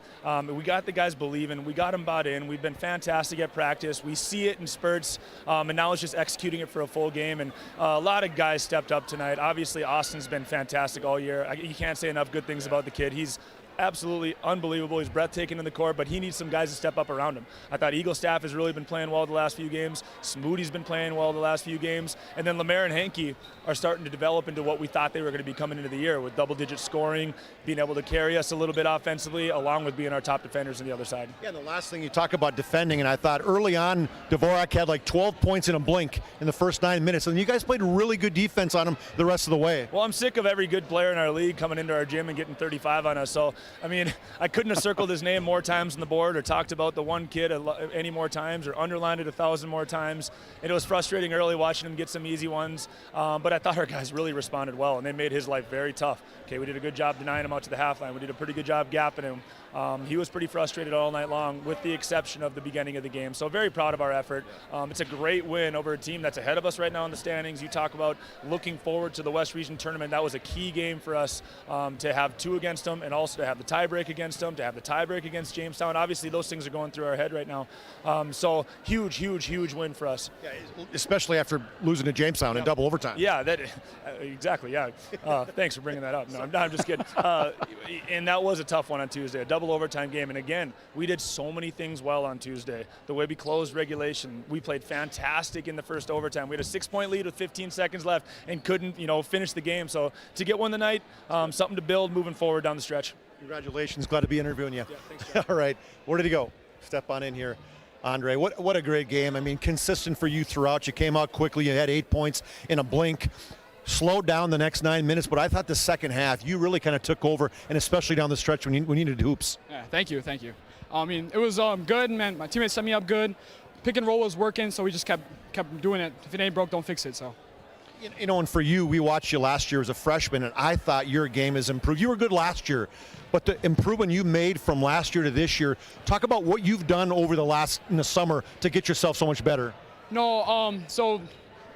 We got the guys believing. We got them bought in. We've been fantastic at practice. We see it in spurts, and now it's just executing it for a full game. And a lot of guys stepped up tonight. Obviously, Austin's been fantastic all year. You can't say enough good things about the kid. He's absolutely unbelievable. He's breathtaking in the court, but he needs some guys to step up around him. I thought Eagle Staff has really been playing well the last few games. Smoody's been playing well the last few games. And then Lemaire and Hankey are starting to develop into what we thought they were going to be coming into the year with double-digit scoring, being able to carry us a little bit offensively, along with being our top defenders on the other side. Yeah, and the last thing you talk about defending, and I thought early on Dvorak had like 12 points in a blink in the first 9 minutes, and you guys played really good defense on him the rest of the way. Well, I'm sick of every good player in our league coming into our gym and getting 35 on us. So, I mean, I couldn't have circled his name more times on the board or talked about the one kid any more times or underlined it 1,000 more times. And it was frustrating early watching him get some easy ones. But I thought our guys really responded well, and they made his life very tough. Okay, we did a good job denying him out to the half line. We did a pretty good job gapping him. He was pretty frustrated all night long, with the exception of the beginning of the game. So very proud of our effort. It's a great win over a team that's ahead of us right now in the standings. You talk about looking forward to the West Region tournament. That was a key game for us to have 2 against them and also to have the tie break against them, to have the tie break against Jamestown. Obviously, those things are going through our head right now. So huge win for us. Yeah, especially after losing to Jamestown in double overtime. Yeah, exactly. Yeah, thanks for bringing that up. No, I'm just kidding. And that was a tough one on Tuesday, a double overtime game. And again, we did so many things well on Tuesday. The way we closed regulation, we played fantastic in the first overtime. We had a 6-point lead with 15 seconds left and couldn't, finish the game. So to get one tonight, something to build moving forward down the stretch. Congratulations. Glad to be interviewing you. Yeah, thanks, John. All right. Where did he go? Step on in here. Andre, what a great game. I mean, consistent for you throughout. You came out quickly. You had 8 points in a blink. Slowed down the next 9 minutes, but I thought the second half you really kind of took over, and especially down the stretch when you needed hoops. Yeah, thank you. I mean, it was good, man. My teammates set me up good. Pick and roll was working, so we just kept doing it. If it ain't broke, don't fix it. So. And for you, we watched you last year as a freshman, and I thought your game has improved. You were good last year, but the improvement you made from last year to this year, talk about what you've done over in the summer to get yourself so much better. No, so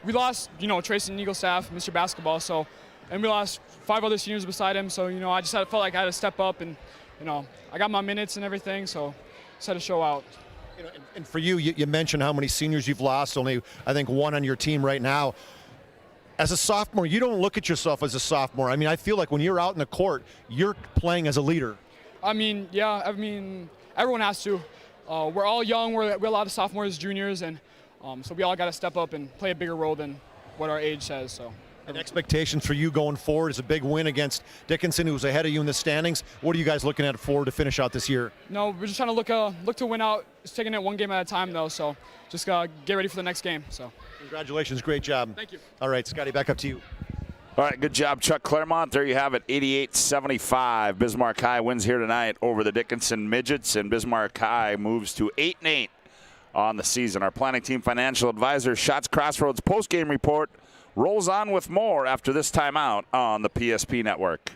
we lost, Tracy Eaglestaff, Mr. Basketball, and we lost 5 other seniors beside him. So, I just felt like I had to step up, and, I got my minutes and everything, so just had to show out. And for you mentioned how many seniors you've lost, only I think 1 on your team right now. As a sophomore, you don't look at yourself as a sophomore. I mean, I feel like when you're out in the court, you're playing as a leader. I mean, everyone has to. We're all young. We're a lot of sophomores, juniors, and so we all got to step up and play a bigger role than what our age says. So. And expectations for you going forward is a big win against Dickinson, who's ahead of you in the standings. What are you guys looking at forward to finish out this year? No, we're just trying to look to win out. Just taking it one game at a time, though. So just get ready for the next game. So. Congratulations, great job. Thank you. All right, Scotty, back up to you. All right, good job, Chuck Claremont. There you have it, 88-75. Bismarck High wins here tonight over the Dickinson Midgets, and Bismarck High moves to 8-8 on the season. Our planning team financial advisor, Shots Crossroads post-game report, rolls on with more after this timeout on the PSP Network.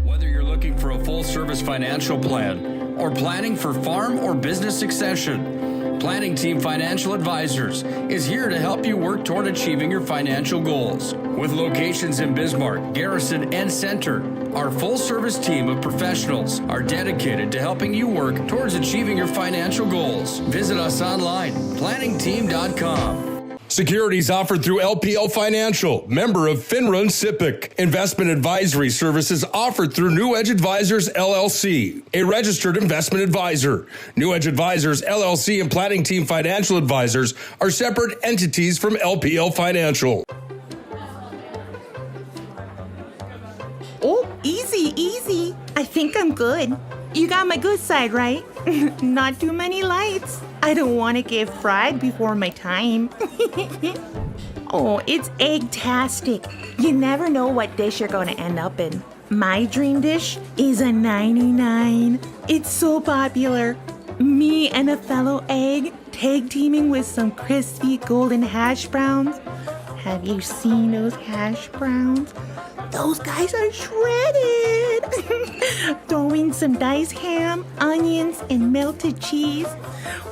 Whether you're looking for a full-service financial plan or planning for farm or business succession, Planning Team Financial Advisors is here to help you work toward achieving your financial goals. With locations in Bismarck, Garrison, and Center, our full-service team of professionals are dedicated to helping you work towards achieving your financial goals. Visit us online, planningteam.com. Securities offered through LPL Financial, member of FINRA and SIPC. Investment advisory services offered through New Edge Advisors, LLC, a registered investment advisor. New Edge Advisors, LLC, and Planning Team Financial Advisors are separate entities from LPL Financial. Oh, easy. I think I'm good. You got my good side, right? Not too many lights. I don't want to get fried before my time. Oh, it's egg-tastic. You never know what dish you're going to end up in. My dream dish is a 99. It's so popular. Me and a fellow egg tag teaming with some crispy golden hash browns. Have you seen those hash browns? Those guys are shredded. Throw in some diced ham, onions, and melted cheese.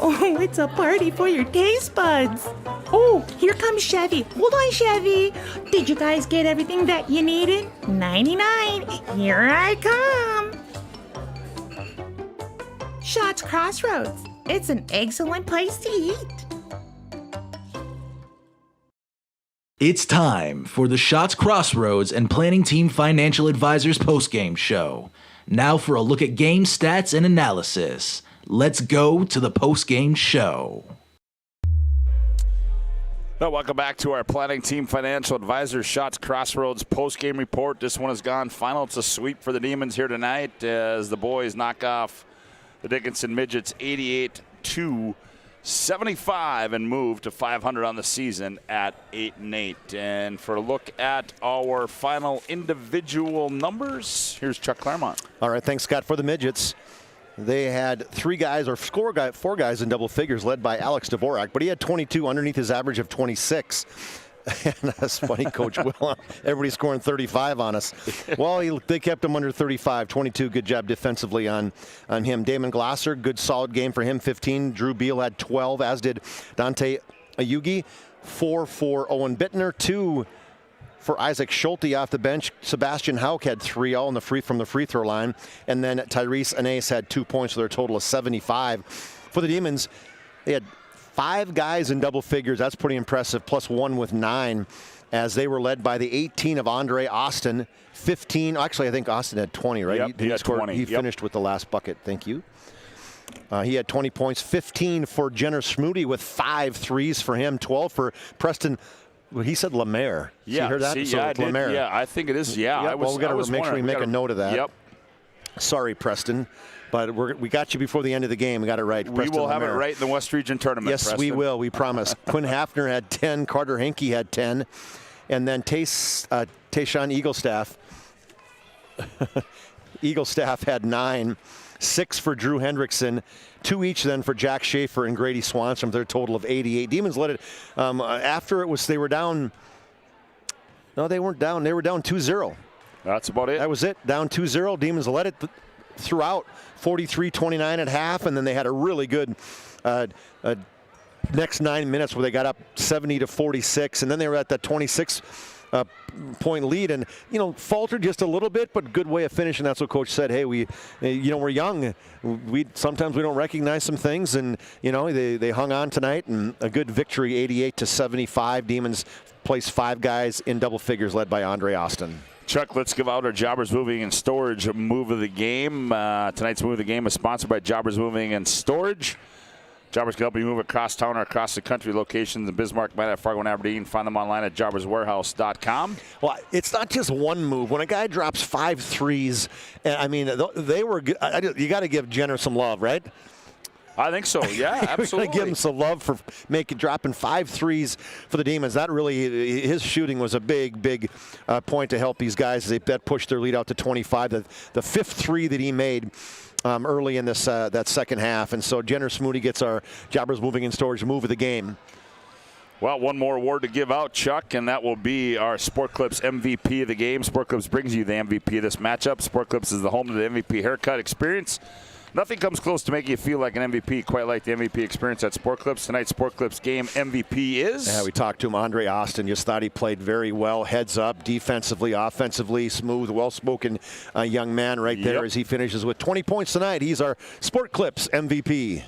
Oh, it's a party for your taste buds. Oh, here comes Chevy. Hold on, Chevy. Did you guys get everything that you needed? 99. Here I come. Shots Crossroads. It's an excellent place to eat. It's time for the Shots Crossroads and Planning Team Financial Advisors postgame show. Now for a look at game stats and analysis. Let's go to the postgame show. Well, welcome back to our Planning Team Financial Advisors Shots Crossroads postgame report. This one has gone final. It's a sweep for the Demons here tonight as the boys knock off the Dickinson Midgets 88-75 and move to 500 on the season at 8-8. And for a look at our final individual numbers, here's Chuck Claremont. All right, thanks, Scott. For the Midgets, they had four guys in double figures, led by Alex Dvorak, but he had 22 underneath his average of 26. And that's funny, Coach Will. Everybody's scoring 35 on us. Well, they kept him under 35. 22, good job defensively on him. Damon Glasser, good solid game for him, 15. Drew Beal had 12, as did Dante Ayugi. 4 for Owen Bittner, 2 for Isaac Schulte off the bench. Sebastian Hauk had 3 all from the free throw line. And then Tyrese Anais had 2 points for their total of 75. For the Demons, they had 5 guys in double figures. That's pretty impressive, plus 1 with 9, as they were led by the 18 of Andre Austin. 15, actually, I think Austin had 20, right? Yep, he had 20. He finished with the last bucket. Thank you. He had 20 points, 15 for Jenner Smoody with 5 threes for him, 12 for Preston. Well, he said Lemaire. Yeah, you heard that? See, yeah, Lemaire. Yeah, I think it is. Yeah, Yep, we got to make sure we make a note of that. Yep. Sorry, Preston, but we got you before the end of the game. We got it right. We Preston will have Lemaire. it right in the West Region tournament. Yes, Preston. we will. We promise. Quinn Hafner had 10. Carter Henke had 10. And then Tayshawn Eaglestaff. Eaglestaff had 9. 6 for Drew Hendrickson. 2 each then for Jack Schaefer and Grady Swanstrom, their total of 88. Demons led it after they were down. No, they weren't down. They were down 2-0. That's about it. That was it. Down 2-0. Demons led it throughout, 43-29 at half, and then they had a really good next 9 minutes where they got up 70-46, and then they were at that 26 point lead, and faltered just a little bit, but good way of finishing. That's what Coach said. Hey, we're young. Sometimes we don't recognize some things, and they hung on tonight, and a good victory, 88-75. Demons placed 5 guys in double figures, led by Andre Austin. Chuck, let's give out our Jobbers Moving and Storage move of the game. Tonight's move of the game is sponsored by Jobbers Moving and Storage. Jobbers can help you move across town or across the country. Locations in Bismarck, Manatee, Fargo, and Aberdeen. Find them online at jobberswarehouse.com. Well, it's not just one move. When a guy drops 5 threes, I mean, they were good. You got to give Jenner some love, right? I think so. Yeah, absolutely. Give him some love for dropping 5 threes for the Demons. That really, his shooting was a big point to help these guys. That pushed their lead out to 25. The 5th 3 that he made early in this that second half, and so Jenner Smoody gets our Jobbers Moving and Storage move of the game. Well, one more award to give out, Chuck, and that will be our Sport Clips MVP of the game. Sport Clips brings you the MVP of this matchup. Sport Clips is the home of the MVP haircut experience. Nothing comes close to making you feel like an MVP, quite like the MVP experience at Sport Clips. Tonight's Sport Clips game MVP is? Yeah, we talked to him. Andre Austin, just thought he played very well. Heads up, defensively, offensively, smooth, well-spoken young man right there as he finishes with 20 points tonight. He's our Sport Clips MVP.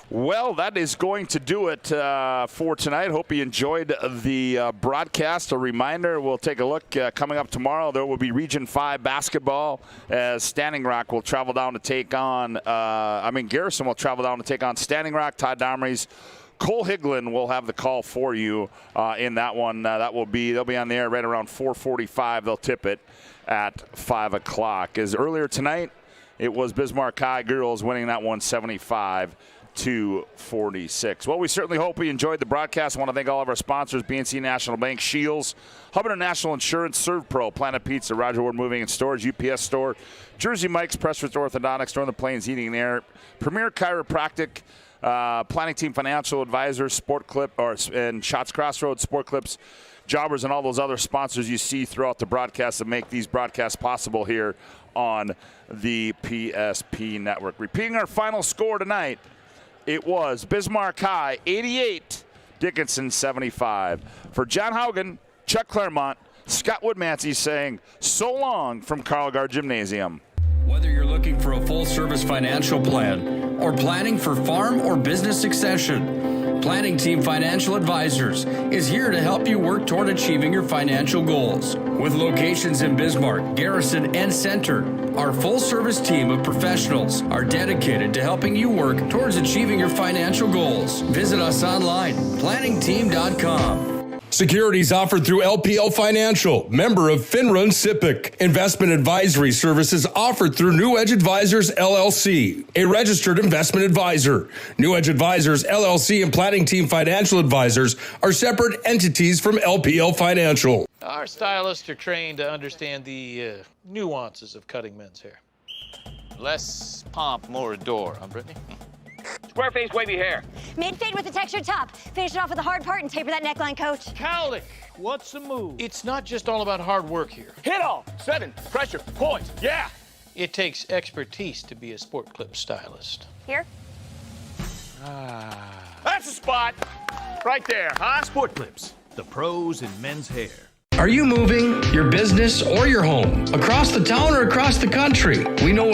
Well, that is going to do it for tonight. Hope you enjoyed the broadcast. A reminder, we'll take a look. Coming up tomorrow, there will be Region 5 basketball as Standing Rock will travel down to take on, Garrison will travel down to take on Standing Rock. Todd Domrey's Cole Higlin will have the call for you in that one. They'll be on the air right around 4:45. They'll tip it at 5 o'clock. As earlier tonight, it was Bismarck High girls winning that one 75-46. Well, we certainly hope you enjoyed the broadcast. I want to thank all of our sponsors, BNC National Bank, Shields, Hub International Insurance, Servpro, Planet Pizza, Roger Ward Moving and Storage, UPS Store, Jersey Mike's, Press Orthodontics, Northern Plains Heating and Air, Premier Chiropractic, Planning Team Financial Advisors, Sport Clip, and Shots Crossroads, Sport Clips, Jobbers, and all those other sponsors you see throughout the broadcast that make these broadcasts possible here on the PSP Network. Repeating our final score tonight, it was Bismarck High 88, Dickinson 75. For John Haugen, Chuck Claremont, Scott Woodmansey saying so long from Carl Gard Gymnasium. Whether you're looking for a full-service financial plan or planning for farm or business succession, Planning Team Financial Advisors is here to help you work toward achieving your financial goals. With locations in Bismarck, Garrison, and Center, our full-service team of professionals are dedicated to helping you work towards achieving your financial goals. Visit us online, planningteam.com. Securities offered through LPL Financial, member of FINRA and SIPC. Investment advisory services offered through New Edge Advisors, LLC, a registered investment advisor. New Edge Advisors, LLC, and Planning Team Financial Advisors are separate entities from LPL Financial. Our stylists are trained to understand the nuances of cutting men's hair. Less pomp, more adore, huh, Brittany? Square face wavy hair. Mid-fade with a textured top. Finish it off with the hard part and taper that neckline, Coach. Cowlick, what's the move? It's not just all about hard work here. Hit all. 7. Pressure. Point. Yeah. It takes expertise to be a Sport Clip stylist. Here. That's the spot. Right there, huh? Sport Clips, the pros in men's hair. Are you moving your business or your home across the town or across the country? We know